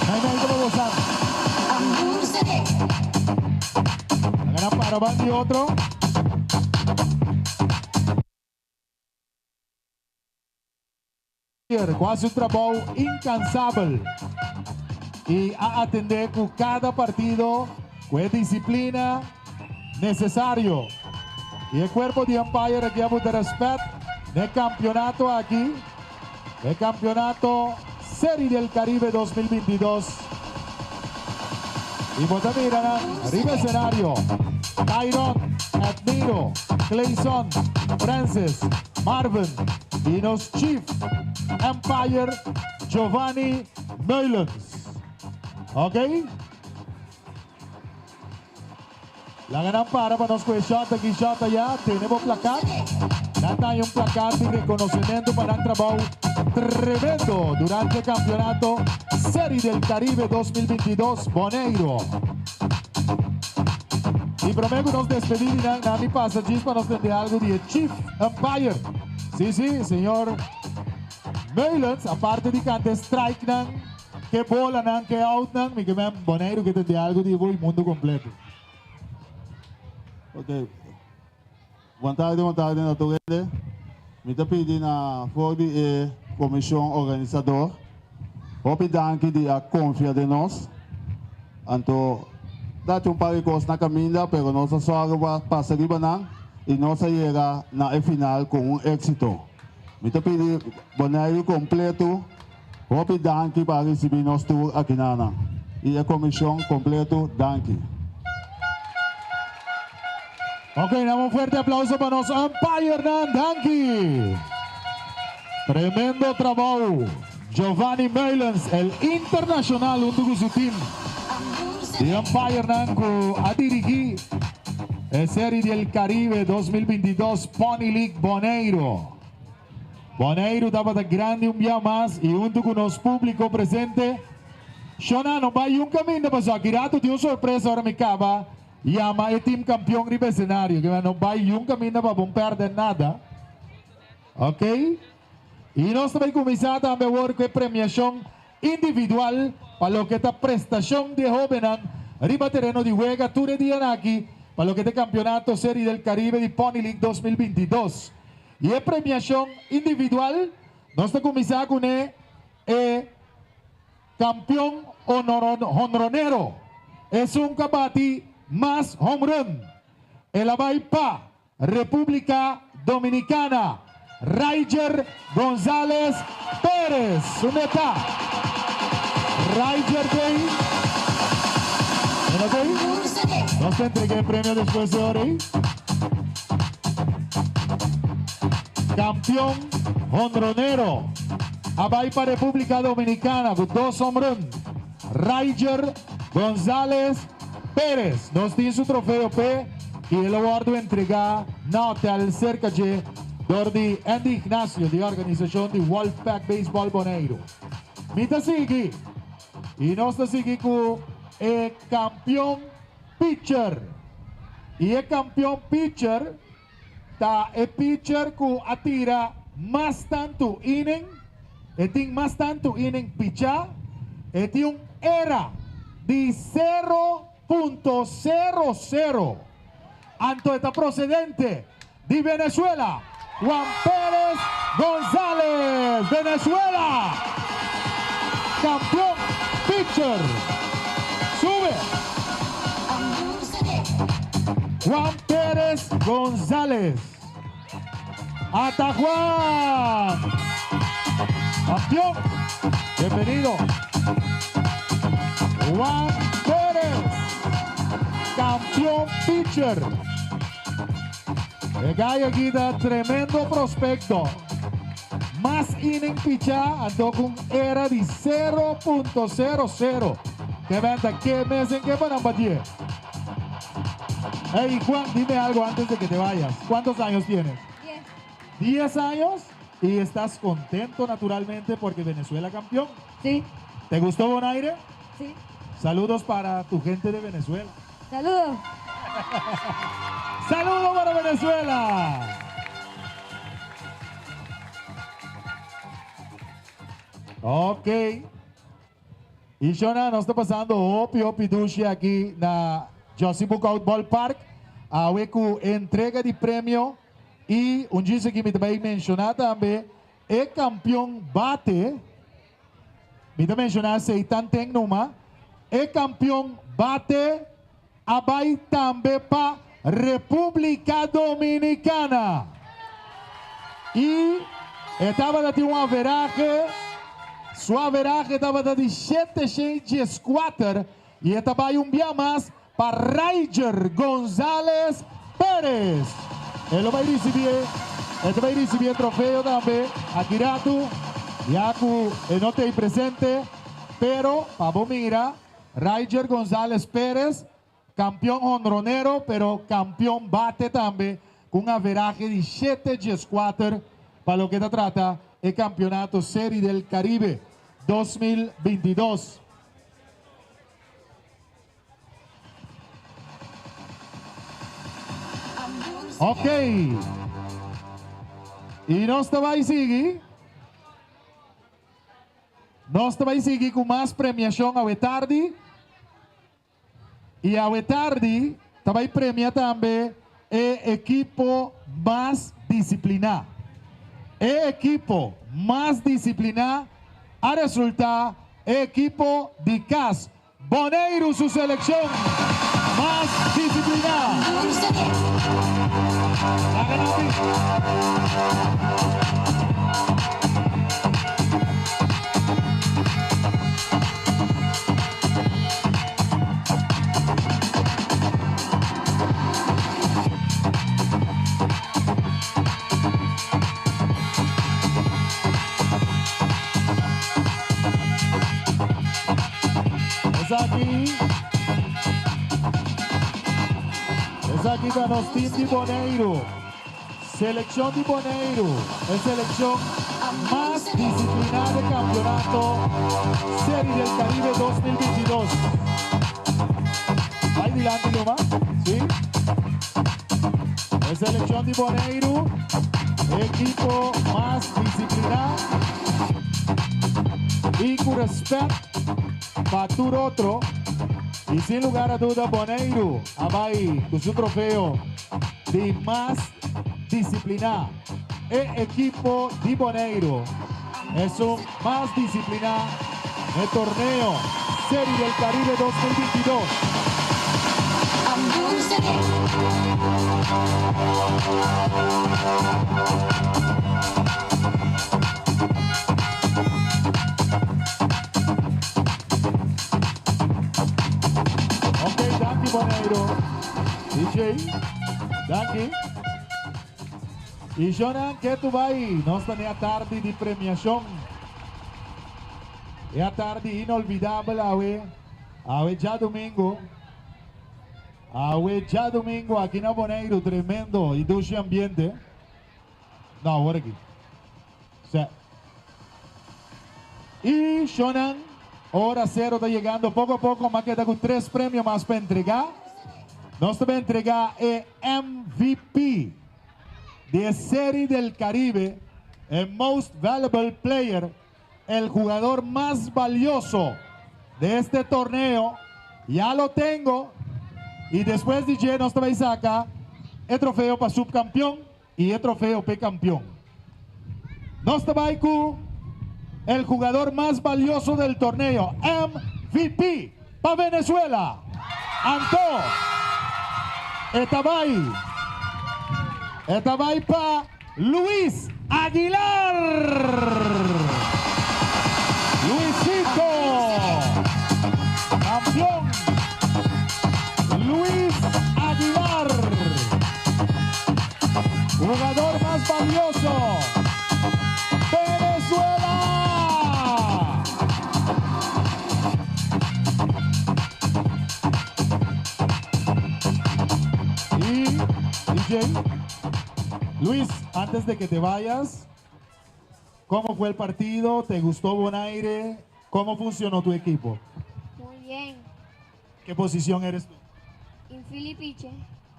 Nay ko babosan. La ganap para bandi otro. Quase um trabalho incansável e a atender com cada partido com a disciplina necessário. E o corpo de umpire aqui de respeito no campeonato aqui, o campeonato Série del Caribe 2022. E bota mira, arriba escenario, Tyron, Admiro, Clayson, Francis, Marvin e nos Chief Empire Giovanni Meulens. Ok? La ganan para nos con shot aquí, shot allá. Tenemos placar. Nada un placar de reconocimiento para un trabajo tremendo durante el campeonato Série del Caribe 2022 Boneiro. Y prometo nos despedir y mi pasajes para nos tener algo de Chief Empire. Sí, señor Meulens, aparte de que strike nan, que bola nan, que out nan, mi que me Boneiro que te algo de el mundo completo. Ok. Boa tarde na Torrente. Me pedi na for de comissão organizador. Hope danke de a confia de nós. Anto dá um par de coisas na caminha, pero nós só agora passa de banana e nós chega na final com êxito. Me pedi boneiro completo. Hope danke para receber nós tour aqui na e a comissão completo danke. Ok, damos un fuerte aplauso para los umpire nan Danke. Tremendo trabajo. Giovanni Meulens, el internacional untuk su team. Di umpire nan ko a dirigir el Serie del Caribe 2022 Pony League Boneiro. Boneiro dapat grande un día más y junto con los público presente. Shona, no va un camino para Zakirato, tiene una sorpresa ahora me acaba. Llama el team campeón de escenario, que no va un camino para no perder nada. Ok? Y nós também começar também a premiação individual para lo que está prestação de jovens arriba terreno de juega Ture Dianaki para lo que está campeonato Série del Caribe de Pony League 2022. Y a premiação individual, nós estamos começar com o campeão honronero. Es un cabati más home run. El Abaipa, República Dominicana, Raiger González Pérez. Sumeta. Raiger Day. Nos entregué el premio después de hoy. Campeón honronero. Abaipa, República Dominicana, con 2 home run. Raiger González Pérez nos tiene su trofeo P y el awardo entrega na hotel cerca de Dordi Andy Ignacio de organización de Wolfpack Baseball Boneiro. Mita sigue y nos sigue con el campeón pitcher y el campeón pitcher ta el pitcher que atira más tanto inning e tem mais tanto em pichá, e tem era de 0.00. Anto está procedente de Venezuela, Juan Pérez González, Venezuela, campeón pitcher. Sube. Juan Pérez González. Hasta Juan. Campeón. Bienvenido. Juan Pérez. Campeón pitcher. El gallo aquí da tremendo prospecto. Más inning pichá, ando con era de 0.00. Que venta, ¿qué mes en qué van a batir? Hey Juan, dime algo antes de que te vayas. ¿Cuántos años tienes? 10. 10 años y estás contento naturalmente porque Venezuela campeón. Sí, ¿Te gustó Bonaire? sí. Saludos para tu gente de Venezuela. Saludos. ¡Saludos para Venezuela! Ok. E Shona, nós está passando opi dushi aqui na Josie Bukout Ballpark. A com entrega de prêmio e dia que me também mencionar também é campeão bate. Me também mencionar se tem numa é campeão bate abai também para República Dominicana. E estava dando um average. Sua average estava de 7.4 e estava aí dia mais para Raiger González Pérez. Ele vai receber o troféu também. Aqui rato, Yaku não tem presente, pero para mira, Raiger González Pérez, campeão honronero, pero campeão bate também, com average de 7.4 para o que se trata el Campeonato Serie del Caribe 2022. Ok. E nós também seguimos. Nós também seguimos com mais premiação a tarde. E a tarde também premia também o equipo mais disciplinado. El equipo más disciplinado a resultar el equipo de CAS Bonaire, su selección más disciplinada. Es aquí para los team de Bonaire. Selección de Bonaire. Es selección más disciplinada del campeonato Serie del Caribe 2022. ¿Va adelante nomás? ¿Sí? Es selección de Bonaire. Equipo más disciplinado. Y con respeto para tu otro. Y sin lugar a duda, Bonaire abai con su trofeo de más disciplinado. El equipo de Bonaire es un más disciplinado en el torneo Serie del Caribe 2022. Bonaire, DJ, daqui. E Jonan, que tu vai? Nós estamos a tarde de premiação. É a tarde inolvidável, já domingo. Já domingo aqui na Bonaire, tremendo e doce ambiente. Não, agora aqui. E Jonan, hora cero está llegando poco a poco, más queda con 3 premios más para entregar. Nos va a entregar el MVP de Serie del Caribe, el Most Valuable Player el jugador más valioso de este torneo. Ya lo tengo. Y después DJ nos trae saca el trofeo para subcampeón y el trofeo para campeón. Nos trae el jugador más valioso del torneo, MVP para Venezuela, Antó. Etabay para Luis Aguilar. Luisito, campeón. Luis Aguilar, jugador más valioso, Venezuela. Y DJ, Luis, antes de que te vayas, ¿cómo fue el partido? ¿Te gustó Bonaire? ¿Cómo funcionó tu equipo? Muy bien. ¿Qué posición eres tú? Infield y pitcher.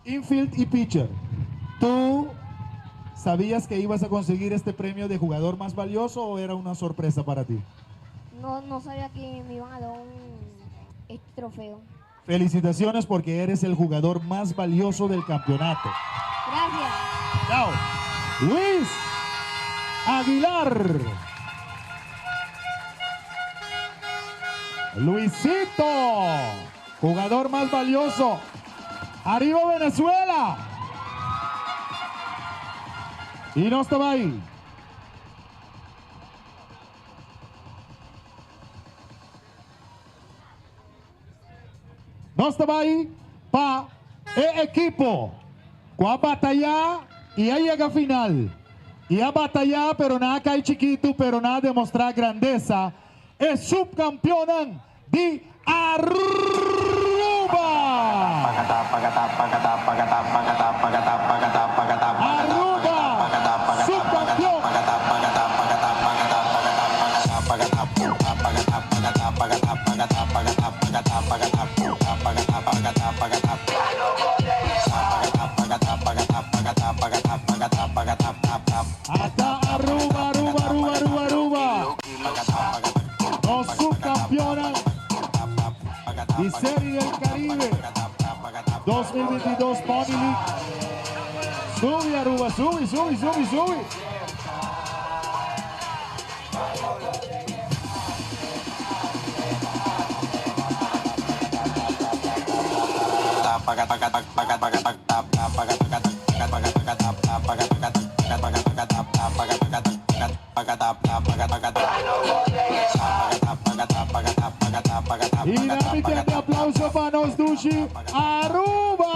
Infield y pitcher. ¿Tú sabías que ibas a conseguir este premio de jugador más valioso o era una sorpresa para ti? No sabía que me iban a dar este trofeo. Felicitaciones porque eres el jugador más valioso del campeonato. Gracias. Chao. Luis Aguilar. Luisito, jugador más valioso. ¡Arriba Venezuela! Y no estaba ahí. No estaba ahí para el equipo. Cuá batalla y ahí llega final. Y a batallar, pero nada cae chiquito, pero nada demostrar grandeza. Es subcampeón de Aruba. Aruba, subcampeón. Hasta Aruba, Aruba, Aruba, Aruba, Aruba. Los subcampeones de Serie del Caribe 2022 Pony League. Sube Aruba, sube, sube, sube, sube. Dinámica de aplauso para nos Dushi Aruba.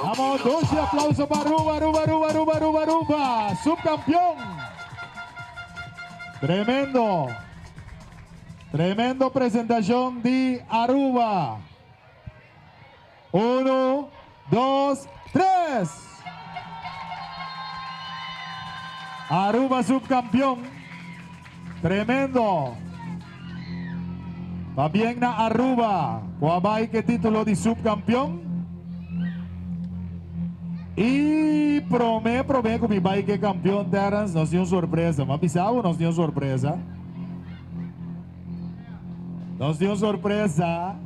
Vamos, Dushi, aplauso para Aruba, Aruba, Aruba, Aruba, Aruba, Aruba, subcampeón. Tremendo. Tremendo presentación de Aruba. 1, 2, 3. Aruba subcampeón. Tremendo. Va bien na Aruba. Kuabay que título de subcampeón. Y promé con mi bike que campeón Terrence nos dio sorpresa. ¿Me avisaba? Nos dio sorpresa. Nos dio sorpresa.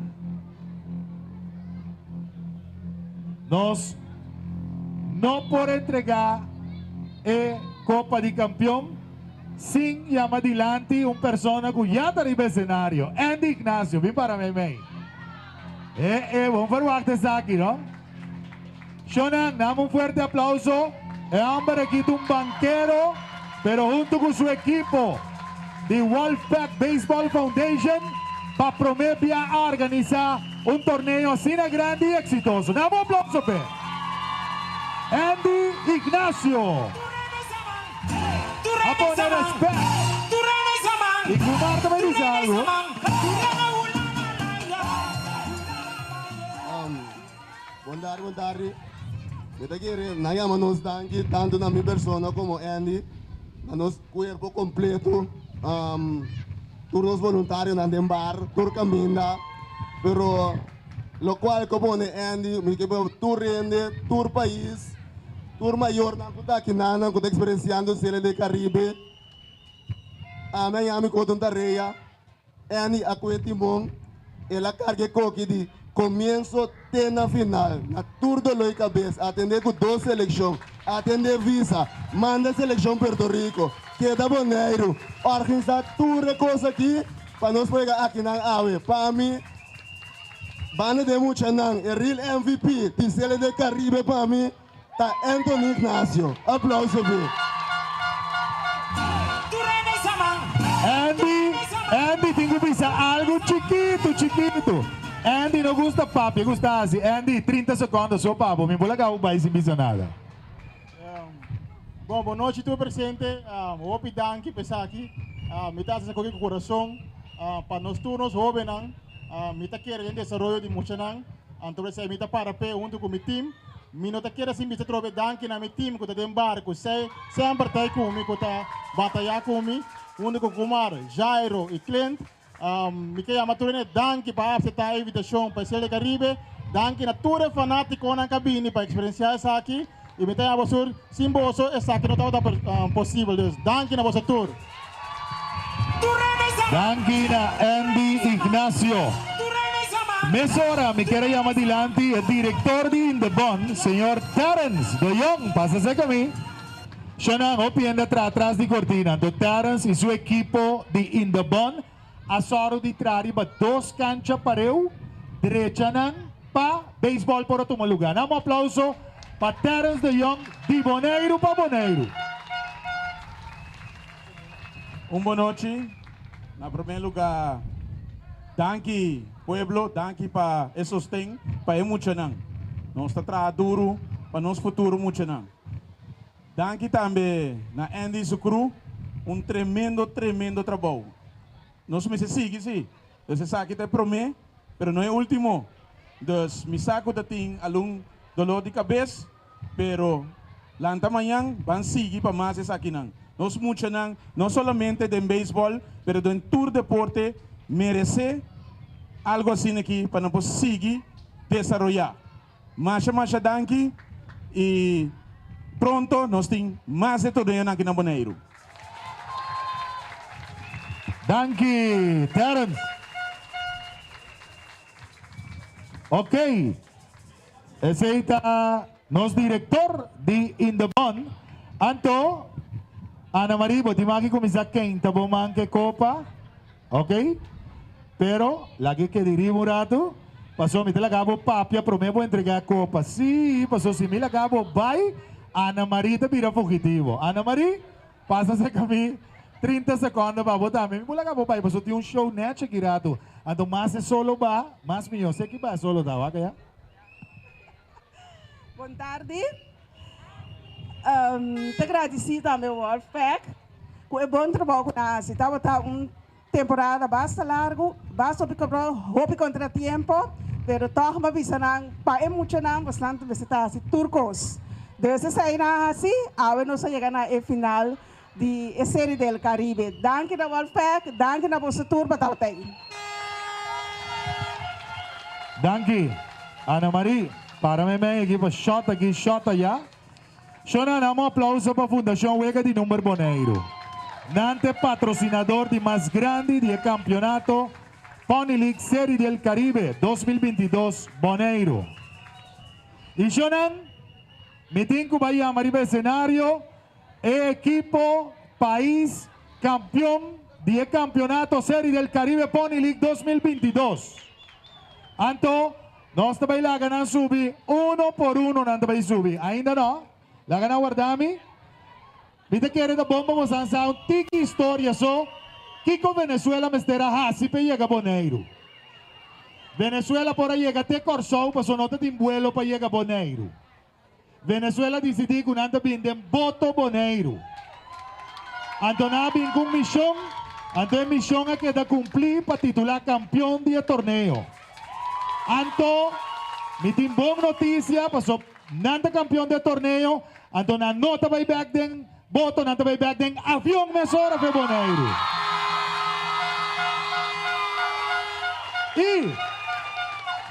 Nos no por entregar Copa de Campeón sin llamar adelante una persona que ya está en el escenario. Andy Ignacio, ven para mí, man. Vamos a verwachten aquí, ¿no? Shonan, damos un fuerte aplauso. El hombre aquí es un banquero, pero junto con su equipo de Wolfpack Baseball Foundation para prometer a organizar un torneo así de grande y exitoso. Damos un aplauso, pe. Andy Ignacio. A poner respeto. Y Kumar también dice algo. Buen tarde. Yo te quiero, nos danke tanto a mi persona como Andy, a nuestro cuerpo completo, turnos voluntarios en bar, tur caminda, pero lo cual como Andy, mi que tur rende, tur país, tur mayor, na kuta kinana, kuta experienciando sele de Caribe, me llamo Cotton Tarea, Andy Acuetimon, ela cargue coque de comienzo tena final, na tour de loi cabeça, atender com 2 seleções, atender visa, manda seleção Puerto Rico, queda Bonaire, organizar tudo coisa aqui, para nós pegar aqui na AWE, para mim, banda de mucha nang, o real MVP, Tisele de Caribe para mim, tá Anthony Ignacio, aplauso bem. Andy, tengo que pensar algo chiquito. Andy não gusta papi, gusta assim. Andy, 30 segundos, só papo. Me bola cá, vai sem pensar nada. Bom, boa noite, tu presente. O pidan que pesa aqui. Me tá com o coração para nós turnos jovens, me tá querendo desenvolver de muito não. Então você me tá para pé junto com o meu time. Me não tá querendo assim me trobe danke na meu time, que tá dentro barco. Sempre tá comigo, que tá batalhar comigo. Junto com Kumar, Jairo e Clint. Me queria maturine danke para aceitar a invitação para ser de Caribe. Danke na toda fanático na cabine para experienciar isso aqui. E me tenha você simboso essa aqui não estava possível. Deus, danke na vossa tour. Danke na Andy Ignacio. Mesora, me queria chamar adelante o diretor de In The Bond, senhor Terence De Jong. Pásase comigo. Siya opienda atrás de cortina. Do Terence e seu equipo de In The Bond. Asoro de trari ba 2 cancha pareu. Direcha nan pa baseball por otro lugar. Um aplauso para Terence De Jong de Bonaire para Bonaire. Boa noite. Na primeiro lugar, danke pueblo, danke para o sostén, para o muito não. Nós está trabalhando duro para nosso futuro muito não. Danke também na Andy e seu crew, tremendo trabalho. Nós me sigue, sim. Você sabe que te promete, mas não é o último. Então, me saco da ting alum dolor de cabeça, pero lanta amanhã van seguir para mais essa aqui não. Nós muito não somente de beisebol, mas de tour deporte merece algo assim aqui para nós seguir desenvolver. Mas danke e pronto nós temos mais de torneio aqui na Bonaire. Danke, Terence. Ok. Esse está nosso diretor de In The Bond. Anto, Ana Maria, vou te começar quem tá bom manque copa. Ok? Pero, lagi que dirijo um rato. Passou, me te lagabo papia, prometo entregar a copa. Sim, passou, se me lagabo, vai. Ana Maria te vira fugitivo. Ana Maria, passa-se comigo. 30 segundos para botar. Me mula ka po pa. Ipaso yung show net siya kirato. Ando mas solo ba? Mas miyo. Sei que ba solo daw kaya? Boa tarde. Te agradeci também o Wolfpack. Com o bom trabalho que nós. Estava temporada bastante largo, bastante houve contratempo, pero toch mabisanang pa-emocionang bastante visitasi turcos. Desde sair na assim, awe no sa llegar na final de Série del Caribe. Danke na Wolfpack, danke na vossa tour batawtay. Danke, Ana Maria. Para mim, equipa shot aqui, shot allá. Shona, um aplauso para a Fundação Huega de Número Bonaire. Nante patrocinador de mais grande de campeonato Pony League Série del Caribe 2022 Bonaire. E Shonan, meeting ko ba yung maribe escenario, equipo, país, campeón de campeonato Série del Caribe Pony League 2022. Anto, nós também laga ng subi, 1 por 1 nang também subi. Ainda no? Laga na guardami? Viste que era da bomba mo sa un tiki história so Kiko Venezuela mestera hasi pe llega Bonaire. Venezuela por aí llega te Corsou pa sonota tin vuelo pa llega Bonaire. Venezuela decidi que anda bindem voto Bonaire. Antonabin kung missão, ante missão é que da cumprir para titular campeão de torneio. Anto, mi tin bom notícia, pasó nanda campeão de torneio, anto na nota vai back den, boto nanda vai back den, avião mesora fe Bonaire. Y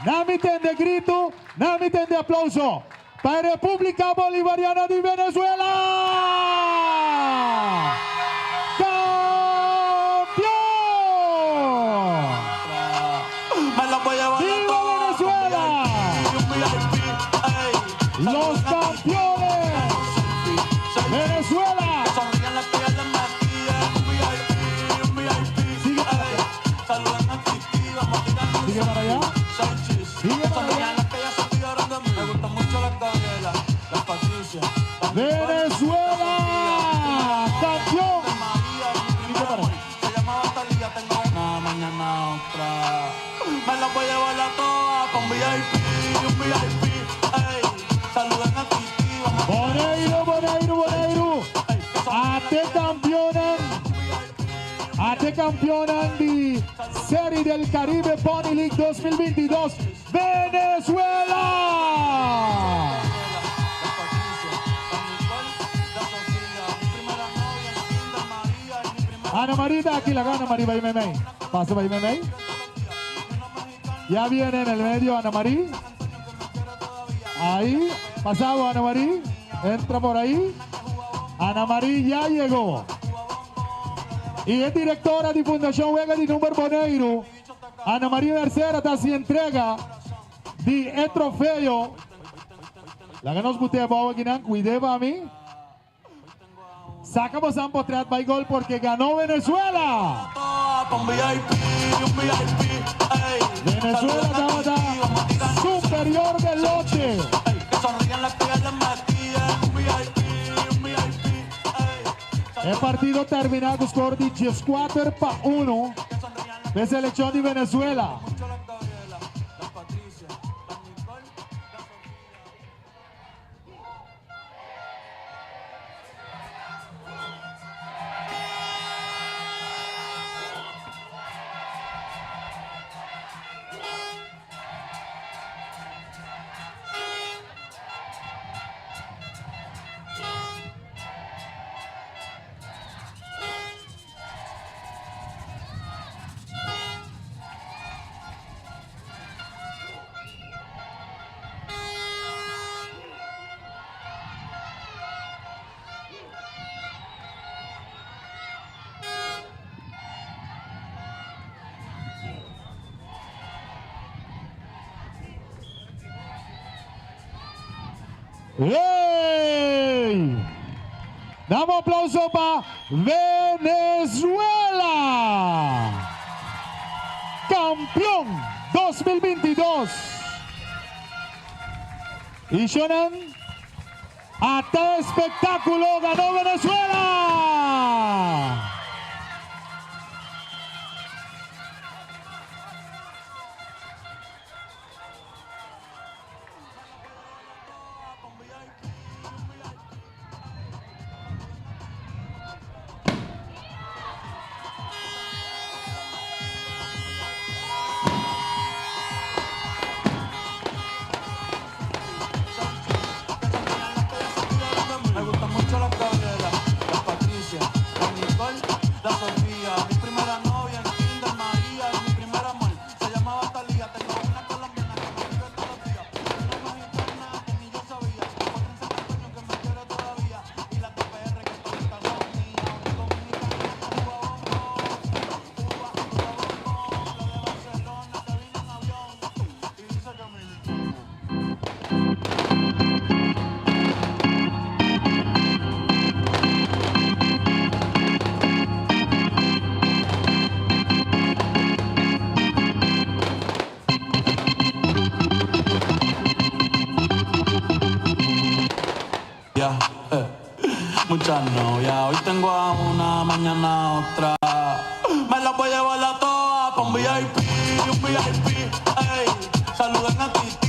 namiten de grito, namiten de aplauso para República Bolivariana de Venezuela. ¡Viva Venezuela! ¡Los campeones! ¡Venezuela! Sigue para allá. Sigue para allá. ¡Venezuela! ¡Campeón! Sigue para allá. Mañana otra. Me la voy a llevar a todas con VIP, un VIP, ey. Saluden a Titi, vamos a Boneiro. Ate campeonan de Serie del Caribe Pony League 2022. Venezuela. Ana Marita, aquí la gana María Baimemey. Pasa Baimemey. Ya viene en el medio Ana María. Ahí, pasado Ana María. Entra por ahí. Ana María ya llegó. Y es directora de Fundación Vega de Número Boneiro. Ana María Mercera está se entrega de trofeo. La que nos butea para aquí, cuide para mí. Sacamos a un potrat by gol porque ganó Venezuela. Venezuela estaba superior del lote. El partido terminado score de 4-1 de selección de Venezuela. ¡Hey! Damos aplauso para Venezuela. Campeón 2022. Y Shonan, hasta espectáculo ganó Venezuela. Me gusta mucho la Gabriela, la Patricia, la Nicole, la Sofía. Mi primera novia en Kinder María, mi primer amor se llamaba Talía. Tengo una colombiana que me escribe todos los días, una mexicana que ni yo sabía, otra en San Antonio que me quiere todavía, y la TPR que todavía son mías, una dominicana que Cuba Bongo, la de Barcelona que vino en avión y dice que me... Muchas novias, hoy tengo a una, mañana a otra. Me las voy a llevar a todas pa' un VIP, ey. Saluden a Titi.